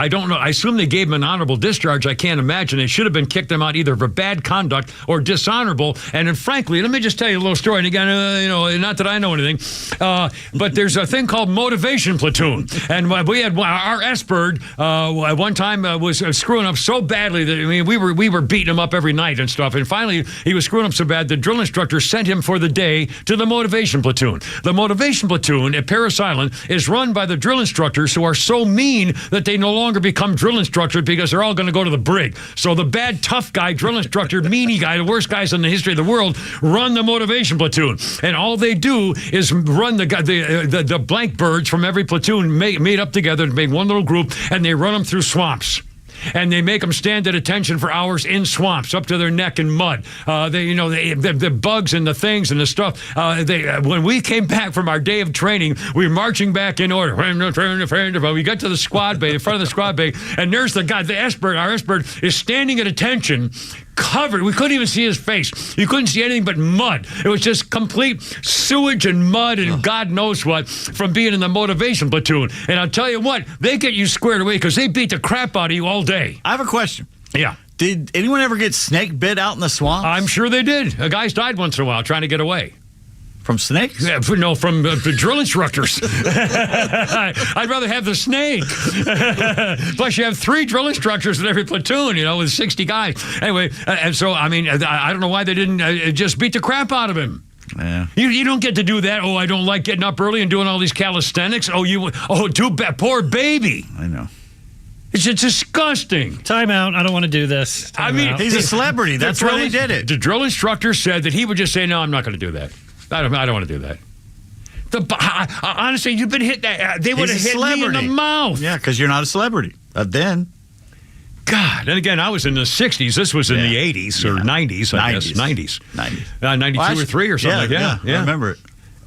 don't know. I assume they gave him an honorable discharge. I can't imagine. They should have been kicked him out either for bad conduct or dishonorable. And then, frankly, let me just tell you a little story. And again, not that I know anything, but there's a thing called motivation platoon. And we had our S-bird one time was screwing up so badly that we were beating him up every night and stuff. And finally, he was screwing up so bad, the drill instructor sent him for the day to the motivation platoon. The motivation platoon at Paris Island is run by the drill instructors who are so mean that they no longer become drill instructors because they're all going to go to the brig. So the bad, tough guy, drill instructor, meanie guy, the worst guys in the history of the world, run the motivation platoon. And all they do is run the blank birds from every platoon made up together to make one little group, and they run them through swamps. And they make them stand at attention for hours in swamps, up to their neck in mud. The bugs and the things and the stuff. When we came back from our day of training, we were marching back in order. We got to the squad bay, in front of the squad bay, and there's the guy, our S-bird, is standing at attention, covered. We couldn't even see his face. You couldn't see anything but mud. It was just complete sewage and mud and God knows what from being in the motivation platoon. And I'll tell you what, they get you squared away because they beat the crap out of you all day. I have a question. Yeah. Did anyone ever get snake bit out in the swamp? I'm sure they did. Guys died once in a while trying to get away. From snakes? Yeah, no, from the drill instructors. I'd rather have the snake. Plus, you have 3 drill instructors in every platoon, with 60 guys. Anyway, and so, I don't know why they didn't just beat the crap out of him. Yeah. You don't get to do that. Oh, I don't like getting up early and doing all these calisthenics. Too bad. Poor baby. I know. It's just disgusting. Time out. I don't want to do this. He's a celebrity. That's why they did it. The drill instructor said that he would just say, no, I'm not going to do that. I don't want to do that. Honestly, you've been hit. They would have hit me in the mouth. Yeah, because you're not a celebrity. Then. God. And again, I was in the 60s. This was in the 80s or 90s, I guess. 90s. 92 or 3 or something like that. Yeah, I remember it.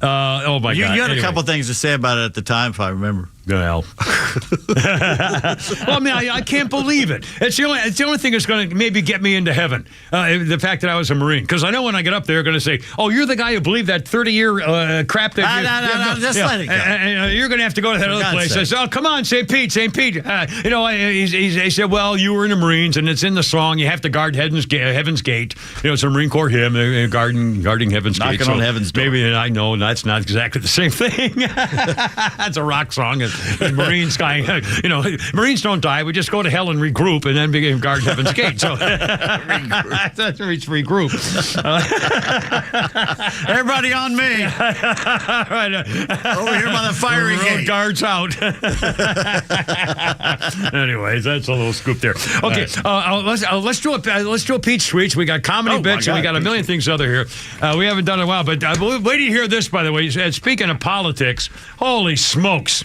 Oh, my God. You had a couple things to say about it at the time, if I remember. Well, I mean, I can't believe it. It's the only thing that's going to maybe get me into heaven. The fact that I was a Marine, because I know when I get up there, they're going to say, "Oh, you're the guy who believed that 30-year crap that." No, just let it go. And you're going to have to go to that other place. I said, "Oh, come on, St. Pete." He said, "Well, you were in the Marines, and it's in the song. You have to guard Heaven's Gate. It's a Marine Corps hymn, guarding Heaven's Gate." Knocking on Heaven's door. Maybe I know that's not exactly the same thing. That's a rock song. Marines Marines don't die. We just go to hell and regroup, and then begin guard Heaven's Gate. So regroup. Everybody on me. Over here by the firing gate. Guards out. Anyways, that's a little scoop there. Okay, let's do a Peach Sweets. We got comedy bits, and we got a million things other here. We haven't done it in a while, but wait to hear this. By the way, speaking of politics, holy smokes.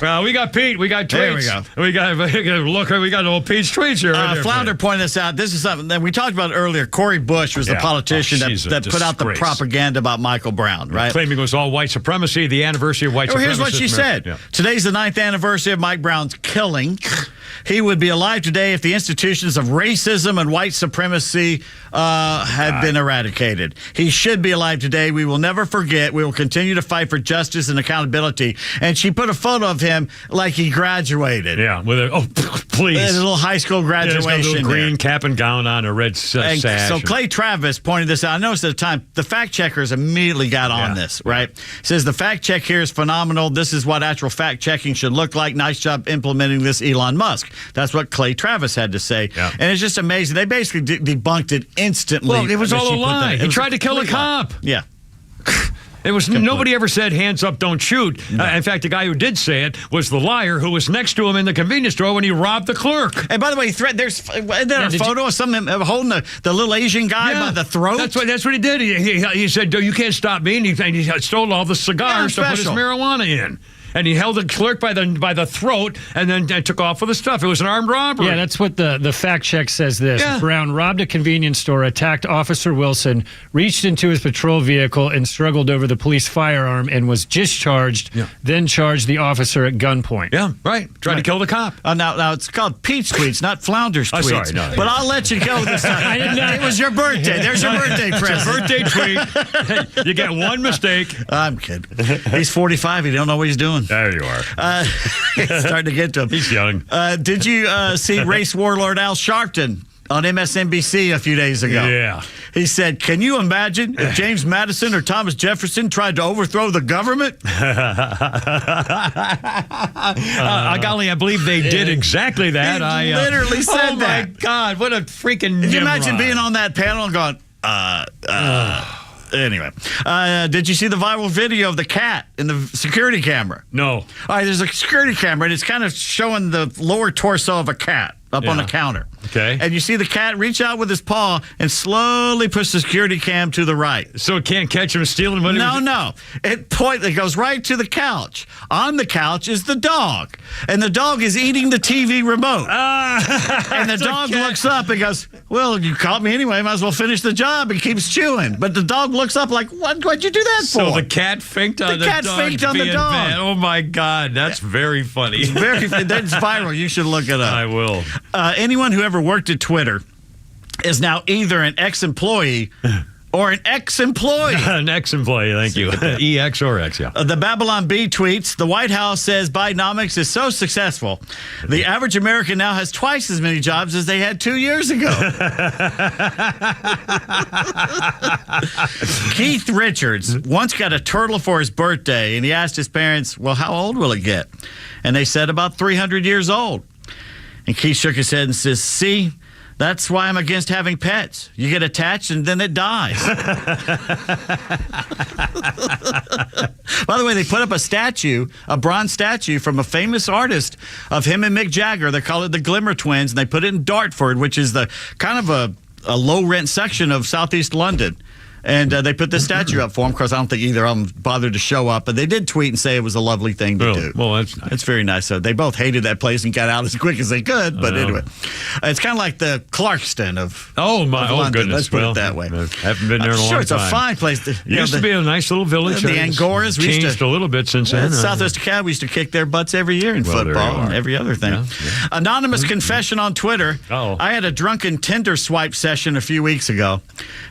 Well, we got Pete. We got tweets. There we go. We got old Pete's tweets here. Right Flounder pointed this out. This is something that we talked about earlier. Cori Bush was the politician that put out the propaganda about Michael Brown, right? Claiming it was all white supremacy, the anniversary of white supremacy. Here's what she said. Yeah. Today's the 9th anniversary of Mike Brown's killing. He would be alive today if the institutions of racism and white supremacy had been eradicated. He should be alive today. We will never forget. We will continue to fight for justice and accountability. And she put a photo of him like he graduated. Yeah, with please. A little high school graduation. Yeah, he's got a little green cap and gown on, a red sash. So Clay Travis pointed this out. I noticed at the time, the fact checkers immediately got on this, right? Says the fact check here is phenomenal. This is what actual fact checking should look like. Nice job implementing this, Elon Musk. That's what Clay Travis had to say. Yeah. And it's just amazing. They basically debunked it instantly. Well, it was all a lie. He tried to kill a cop. Yeah. It was nobody ever said hands up, don't shoot. No. In fact, the guy who did say it was the liar who was next to him in the convenience store when he robbed the clerk. And by the way, there's a photo of someone holding the little Asian guy by the throat. That's what he did. He said, "You can't stop me," and he stole all the cigars to put his marijuana in. And he held the clerk by the throat and then took off with the stuff. It was an armed robbery. Yeah, that's what the fact check says this. Yeah. Brown robbed a convenience store, attacked Officer Wilson, reached into his patrol vehicle and struggled over the police firearm and was discharged, then charged the officer at gunpoint. Yeah, right. Tried to kill the cop. Now it's called Pete's tweets, not Flounder's tweets. Sorry, no. But I'll let you go this time. I didn't know. It was your birthday. There's your birthday present. Your birthday tweet. You get one mistake. I'm kidding. He's 45. He don't know what he's doing. There you are. It's starting to get to him. He's young. Did you see race warlord Al Sharpton on MSNBC a few days ago? Yeah. He said, "Can you imagine if James Madison or Thomas Jefferson tried to overthrow the government?" Golly, I believe they did exactly that. He literally said that. Oh, my God. What a freaking Can you imagine being on that panel and going, Anyway, did you see the viral video of the cat in the security camera? No. All right, there's a security camera, and it's kind of showing the lower torso of a cat up on the counter. Okay. And you see the cat reach out with his paw and slowly push the security cam to the right. So it can't catch him stealing money? No. It goes right to the couch. On the couch is the dog. And the dog is eating the TV remote. And the dog looks up and goes, "Well, you caught me anyway. Might as well finish the job," and keeps chewing. But the dog looks up like, what'd you do that for? So the cat finked on the dog. The cat finked on the dog. Bad. Oh, my God. That's very funny. That's viral. You should look it up. I will. Anyone who ever worked at Twitter is now either an ex-employee or an ex-employee. An ex-employee, thank you. EX or X, yeah. The Babylon Bee tweets, "The White House says Bidenomics is so successful, the average American now has twice as many jobs as they had 2 years ago." Keith Richards once got a turtle for his birthday, and he asked his parents, "Well, how old will it get?" And they said about 300 years old. And Keith shook his head and says, "See, that's why I'm against having pets. You get attached and then it dies." By the way, they put up a bronze statue from a famous artist of him and Mick Jagger. They call it the Glimmer Twins, and they put it in Dartford, which is the kind of a low-rent section of southeast London. And they put this statue up for him. Of course, I don't think either of them bothered to show up, but they did tweet and say it was a lovely thing to do. Well, that's nice. It's very nice. So they both hated that place and got out as quick as they could. But anyway, it's kind of like the Clarkston of London. Goodness. Let's put it that way. I haven't been there in a long time. Sure, it's a fine place. Used to be a nice little village. The Angoras. We changed a little bit since then. Southwest Cal, we used to kick their butts every year in football and every other thing. Yeah. Anonymous confession on Twitter. I had a drunken Tinder swipe session a few weeks ago.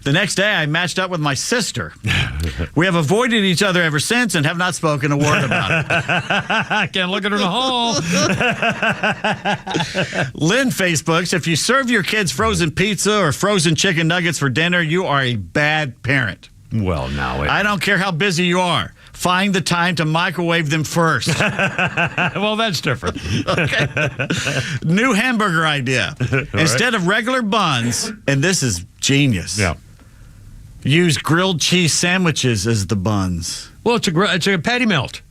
The next day, I matched up with my sister. We have avoided each other ever since and have not spoken a word about it. I can't look at her in the hall. Lynn Facebooks, if you serve your kids frozen pizza or frozen chicken nuggets for dinner, you are a bad parent. Well, now I don't care how busy you are. Find the time to microwave them first. Well, that's different. Okay. New hamburger idea. Instead of regular buns, and this is genius. Yeah. Use grilled cheese sandwiches as the buns. Well, it's a patty melt.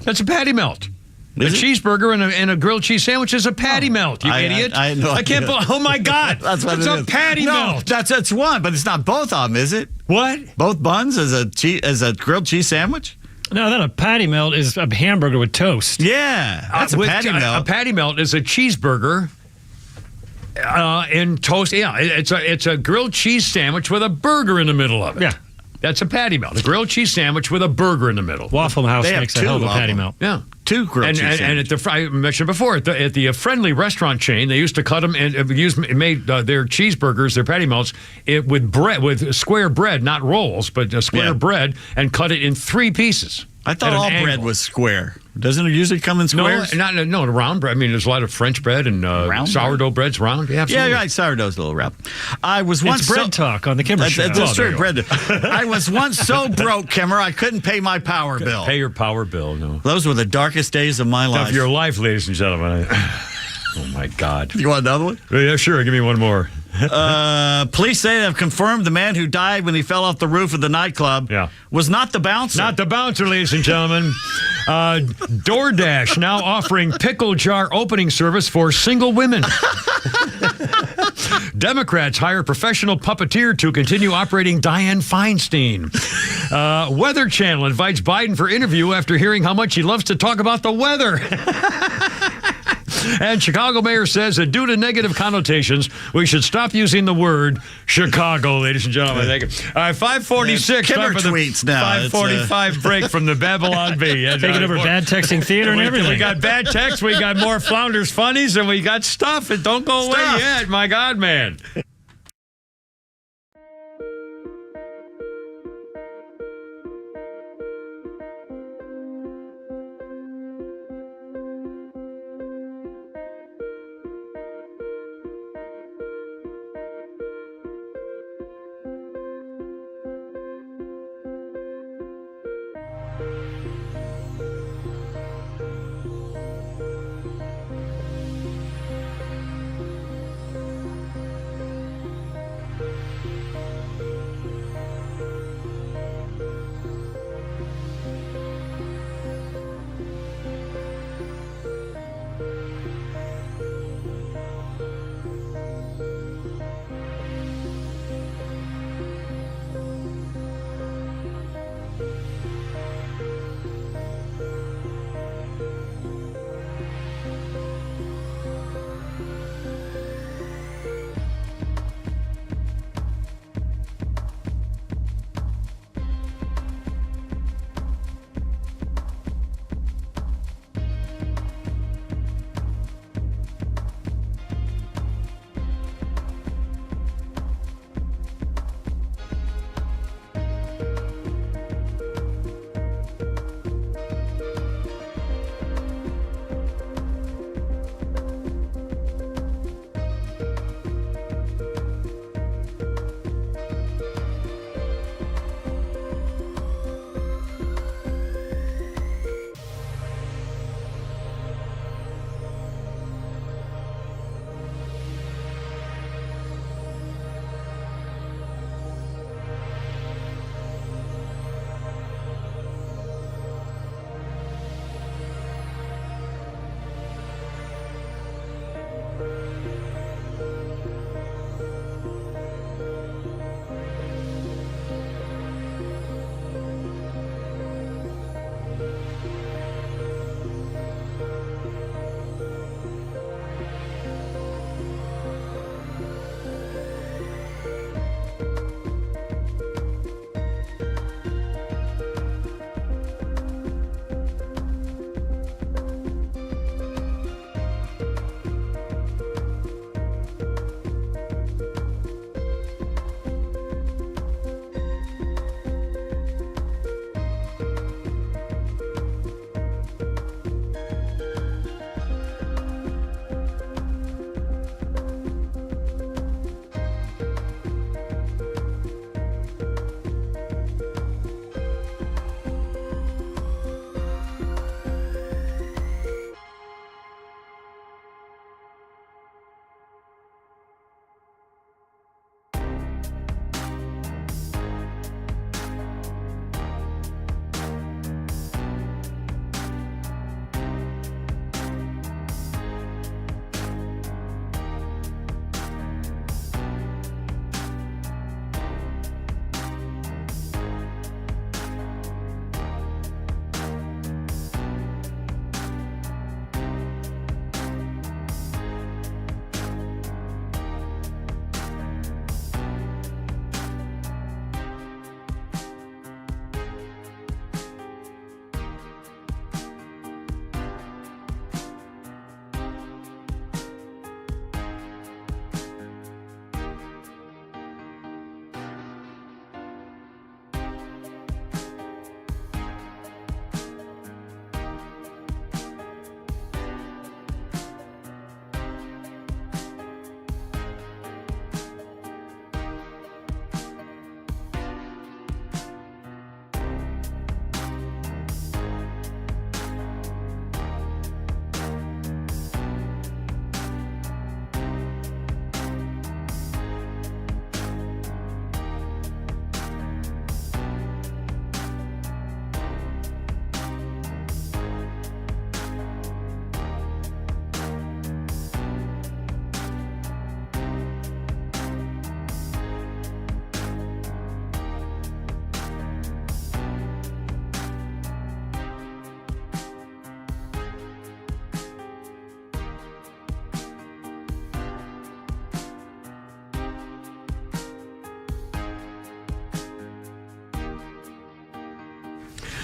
That's a patty melt. A cheeseburger and a grilled cheese sandwich is a patty melt, you idiot. I can't believe. Oh, my God. That's what it's it a is. patty melt. That's one, but it's not both of them, is it? What? Both buns as a grilled cheese sandwich? No, then a patty melt is a hamburger with toast. Yeah, that's a patty melt. A patty melt is a cheeseburger and toast. Yeah, it's a grilled cheese sandwich with a burger in the middle of it. Yeah. That's a patty melt. A grilled cheese sandwich with a burger in the middle. Waffle House makes a hell of a patty melt. Yeah. 2 grilled cheese and I mentioned before, at the Friendly restaurant chain, they used to cut them and made their cheeseburgers, their patty melts, with square bread, not rolls, but square bread, and cut it in 3 pieces. I thought all bread was square. Doesn't it usually come in squares? No, round bread. I mean, there's a lot of French bread and sourdough bread's round. Yeah, absolutely. Yeah, right. Sourdough's a little round. I was once bread talk on the Kimmer Show. That's true. Bread. I was once so broke, Kimmer, I couldn't pay my power bill. Pay your power bill. No. Those were the darkest days of my life. Of your life, ladies and gentlemen. Oh my God. You want another one? Yeah, sure. Give me one more. Police say they have confirmed the man who died when he fell off the roof of the nightclub was not the bouncer. Not the bouncer, ladies and gentlemen. DoorDash now offering pickle jar opening service for single women. Democrats hire professional puppeteer to continue operating Dianne Feinstein. Weather Channel invites Biden for interview after hearing how much he loves to talk about the weather. And Chicago mayor says that due to negative connotations, we should stop using the word Chicago, ladies and gentlemen. Thank you. All right, 5:46. Kimmer tweets now. 5:45 break from the Babylon Bee. Taking over bad texting theater and everything. We got bad text, we got more Flounders funnies, and we got stuff. It don't go away yet. My God, man.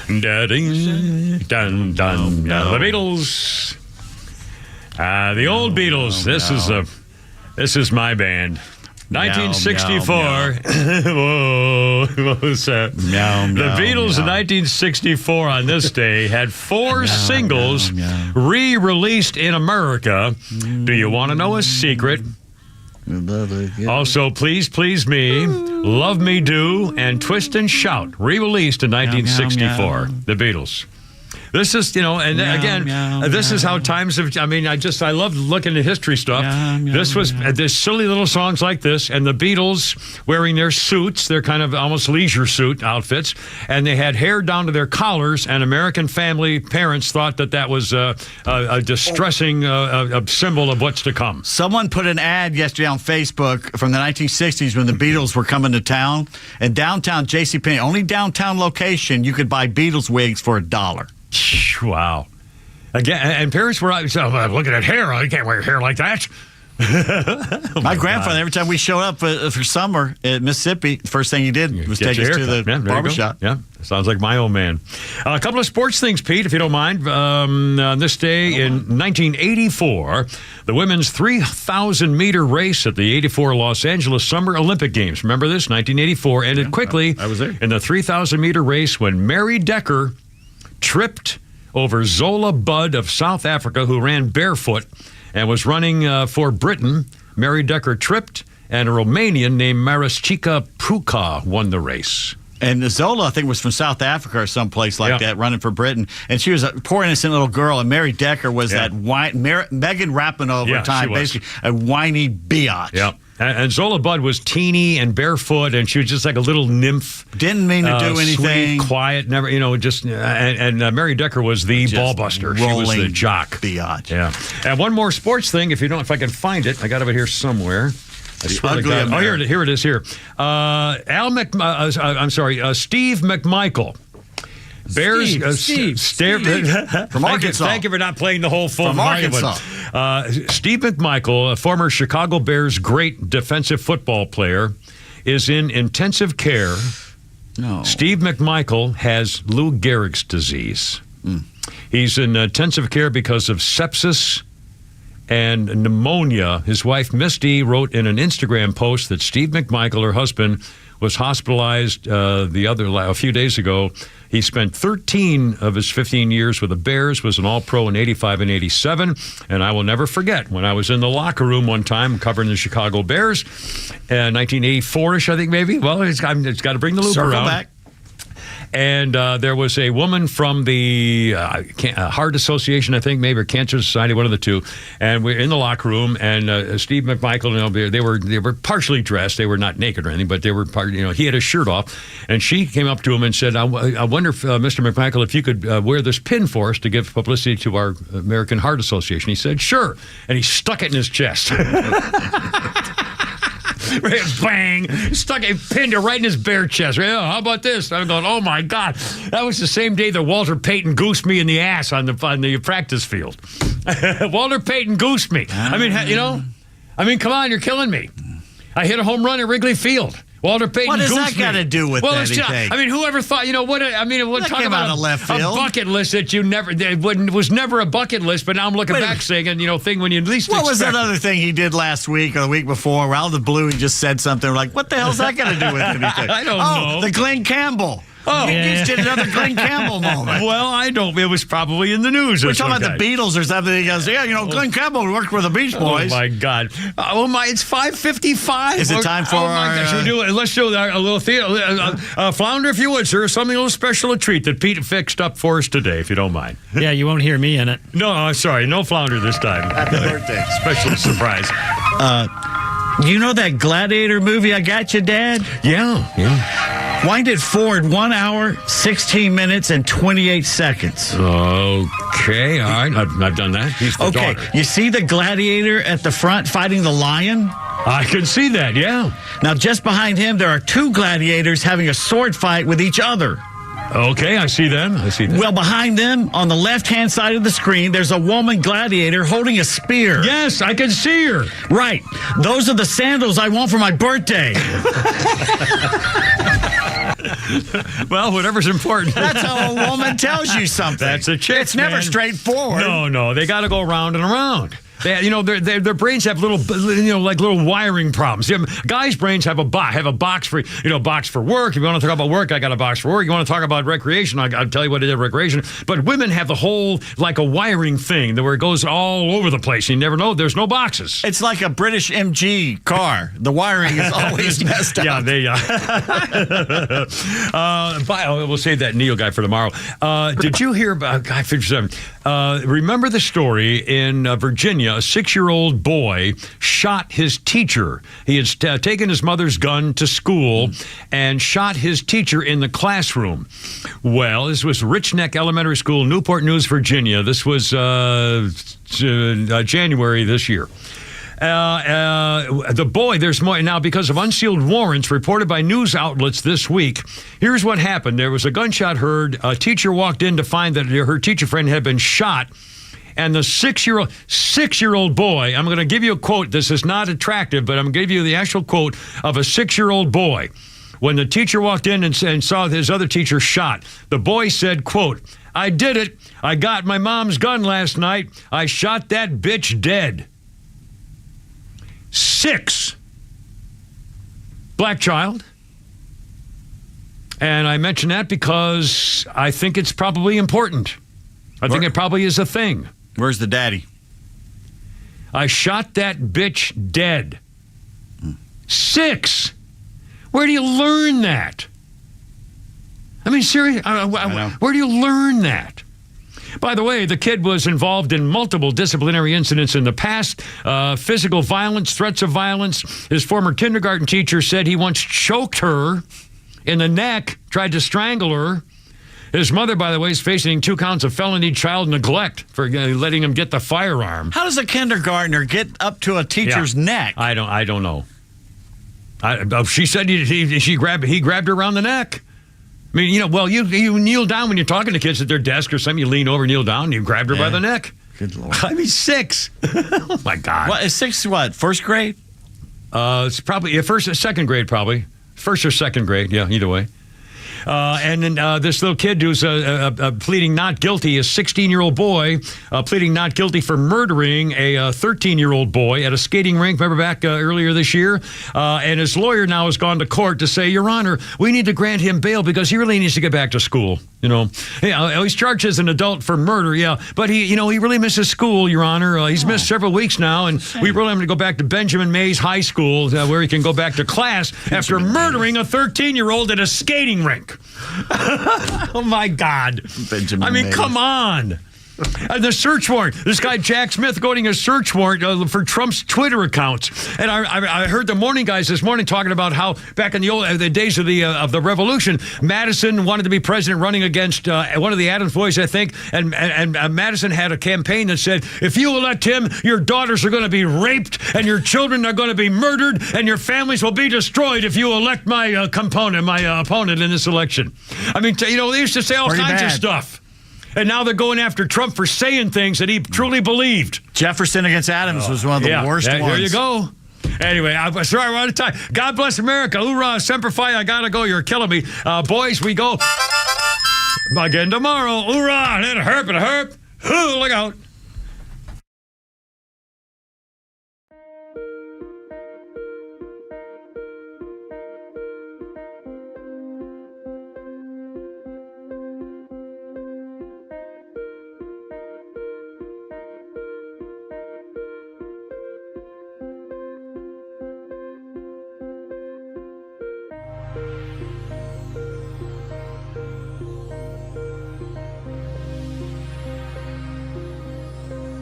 Da-ding, dun, dun. The Beatles. The old Beatles. This is my band. 1964. Whoa, what was that? The Beatles in 1964 on this day had 4 singles re-released in America. Do you want to know a secret? Also, Please Please Me, Love Me Do, and Twist and Shout, re-released in 1964. The Beatles. This is, and again, this is how times have, I love looking at history stuff. There's silly little songs like this, and the Beatles wearing their suits, their kind of almost leisure suit outfits, and they had hair down to their collars, and American parents thought that was a distressing symbol of what's to come. Someone put an ad yesterday on Facebook from the 1960s when the Beatles were coming to town, and downtown JCPenney, only downtown location, you could buy Beatles wigs for $1. Wow. Again, and parents were out, so, look at that hair. You can't wear hair like that. My grandfather, every time we showed up for summer at Mississippi, the first thing he did was take us to the barbershop. Yeah, sounds like my old man. A couple of sports things, Pete, if you don't mind. On this day in 1984, the women's 3,000-meter race at the 84 Los Angeles Summer Olympic Games. Remember this? 1984 ended quickly. I was there. In the 3,000-meter race when Mary Decker tripped over Zola Budd of South Africa, who ran barefoot and was running for Britain. Mary Decker tripped, and a Romanian named Marischka Pruka won the race. And Zola, I think, was from South Africa or someplace like that, running for Britain. And she was a poor, innocent little girl. And Mary Decker was that Megan Rapinoe time, basically a whiny biatch. Yeah. And Zola Budd was teeny and barefoot, and she was just like a little nymph. Didn't mean to do anything. Sweet, quiet, never, just. And Mary Decker was the ball buster. She was the jock. Biatch. Yeah. And one more sports thing, if I can find it, I got it here somewhere. Here it is. Here. Steve McMichael. Steve from Arkansas. Thank you for not playing the whole full from Arkansas. Steve McMichael, a former Chicago Bears great defensive football player, is in intensive care. No. Steve McMichael has Lou Gehrig's disease. He's in intensive care because of sepsis and pneumonia. His wife, Misty, wrote in an Instagram post that Steve McMichael, her husband, was hospitalized a few days ago. He spent 13 of his 15 years with the Bears, was an All-Pro in 85 and 87. And I will never forget when I was in the locker room one time covering the Chicago Bears, 1984-ish, I think maybe. Well, it's got to bring the loop around. Back. And there was a woman from the Heart Association, I think, maybe, or Cancer Society, one of the two. And we're in the locker room, and Steve McMichael, they were partially dressed. They were not naked or anything, but they were he had his shirt off. And she came up to him and said, I wonder if, Mr. McMichael, if you could wear this pin for us to give publicity to our American Heart Association. He said, sure. And he stuck it in his chest. Bang! Pinned it right in his bare chest. Oh, how about this? I'm going, oh my God. That was the same day that Walter Payton goosed me in the ass on the practice field. Walter Payton goosed me. Come on, you're killing me. I hit a home run at Wrigley Field. Walter Payton. What does that got to do with anything? Whoever thought? That talk came about out of left field. A bucket list that was never a bucket list. But now I'm looking back, saying, thing when you least. What was that other thing he did last week or the week before? Where out of the blue he just said something like, "What the hell's that got to do with anything?" I don't know. The Glenn Campbell. Oh, he just did another Glenn Campbell moment. Well, I don't. It was probably in the news. We're talking about the Beatles or something. He goes, Glenn Campbell worked with the Beach Boys. Oh, my God. It's 5:55. Is it time for let's do a little theater. Flounder, if you would, sir. Something a little special, a treat that Pete fixed up for us today, if you don't mind. Yeah, you won't hear me in it. No, sorry. No Flounder this time. Happy birthday. Special surprise. You know that Gladiator movie I got you, Dad? Yeah. Wind it forward 1 hour, 16 minutes, and 28 seconds. Okay, all right. I've done that. He's the daughter. You see the gladiator at the front fighting the lion? I can see that, yeah. Now, just behind him, there are two gladiators having a sword fight with each other. Okay, I see them. Well, behind them, on the left-hand side of the screen, there's a woman gladiator holding a spear. Yes, I can see her. Right. Those are the sandals I want for my birthday. Well, whatever's important. That's how a woman tells you something. That's a chick. It's never straightforward. No. They got to go round and around. Their brains have little, like little wiring problems. Guys' brains have a box for, box for work. If you want to talk about work, I got a box for work. You want to talk about recreation, I'll tell you what it is, recreation. But women have the whole, like a wiring thing where it goes all over the place. You never know. There's no boxes. It's like a British MG car. The wiring is always messed up. We'll save that Neil guy for tomorrow. Did you hear about Guy 57? Remember the story in Virginia? A 6-year-old boy shot his teacher. He had taken his mother's gun to school and shot his teacher in the classroom. Well, this was Rich Neck Elementary School, Newport News, Virginia. This was January this year. The boy, there's more now because of unsealed warrants reported by news outlets this week. Here's what happened. There was a gunshot heard. A teacher walked in to find that her teacher friend had been shot. And the 6-year-old boy, I'm going to give you a quote. This is not attractive, but I'm going to give you the actual quote of a 6-year-old boy. When the teacher walked in and saw his other teacher shot, the boy said, quote, "I did it. I got my mom's gun last night. I shot that bitch dead." 6. Black child. And I mention that because I think it's probably important. I think it probably is a thing. Where's the daddy? I shot that bitch dead. 6. Where do you learn that? I mean, seriously, where do you learn that? By the way, the kid was involved in multiple disciplinary incidents in the past, physical violence, threats of violence. His former kindergarten teacher said he once choked her in the neck, tried to strangle her. His mother, by the way, is facing 2 counts of felony child neglect for letting him get the firearm. How does a kindergartner get up to a teacher's neck? I don't know. She said he grabbed her around the neck. I mean, you kneel down when you're talking to kids at their desk or something. You lean over, kneel down, and you grabbed her by the neck. Good Lord. I mean, 6. Oh my God. What is 6? What, first grade? It's probably second grade, probably. First or second grade, yeah, either way. And then this little kid who's pleading not guilty, a 16-year-old boy pleading not guilty for murdering a 13-year-old boy at a skating rink. Remember back earlier this year? And his lawyer now has gone to court to say, Your Honor, we need to grant him bail because he really needs to get back to school. He's charged as an adult for murder, but he really misses school, Your Honor. He's missed several weeks now, and we really want him to go back to Benjamin Mays High School where he can go back to class after murdering a 13-year-old at a skating rink. Oh, my God. Benjamin Mays. Come on. The search warrant. This guy, Jack Smith, going a search warrant for Trump's Twitter accounts. And I heard the morning guys this morning talking about how back in the days of the revolution, Madison wanted to be president running against one of the Adams boys, I think. And Madison had a campaign that said, if you elect him, your daughters are going to be raped and your children are going to be murdered and your families will be destroyed if you elect my opponent in this election. I mean, they used to say all kinds of stuff. And now they're going after Trump for saying things that he truly believed. Jefferson against Adams was one of the worst ones. There you go. Anyway, I'm sorry, we're out of time. God bless America. Hoorah, Semper Fi, I gotta go. You're killing me. Boys, we go again tomorrow. Hoorah, it herp. Look out.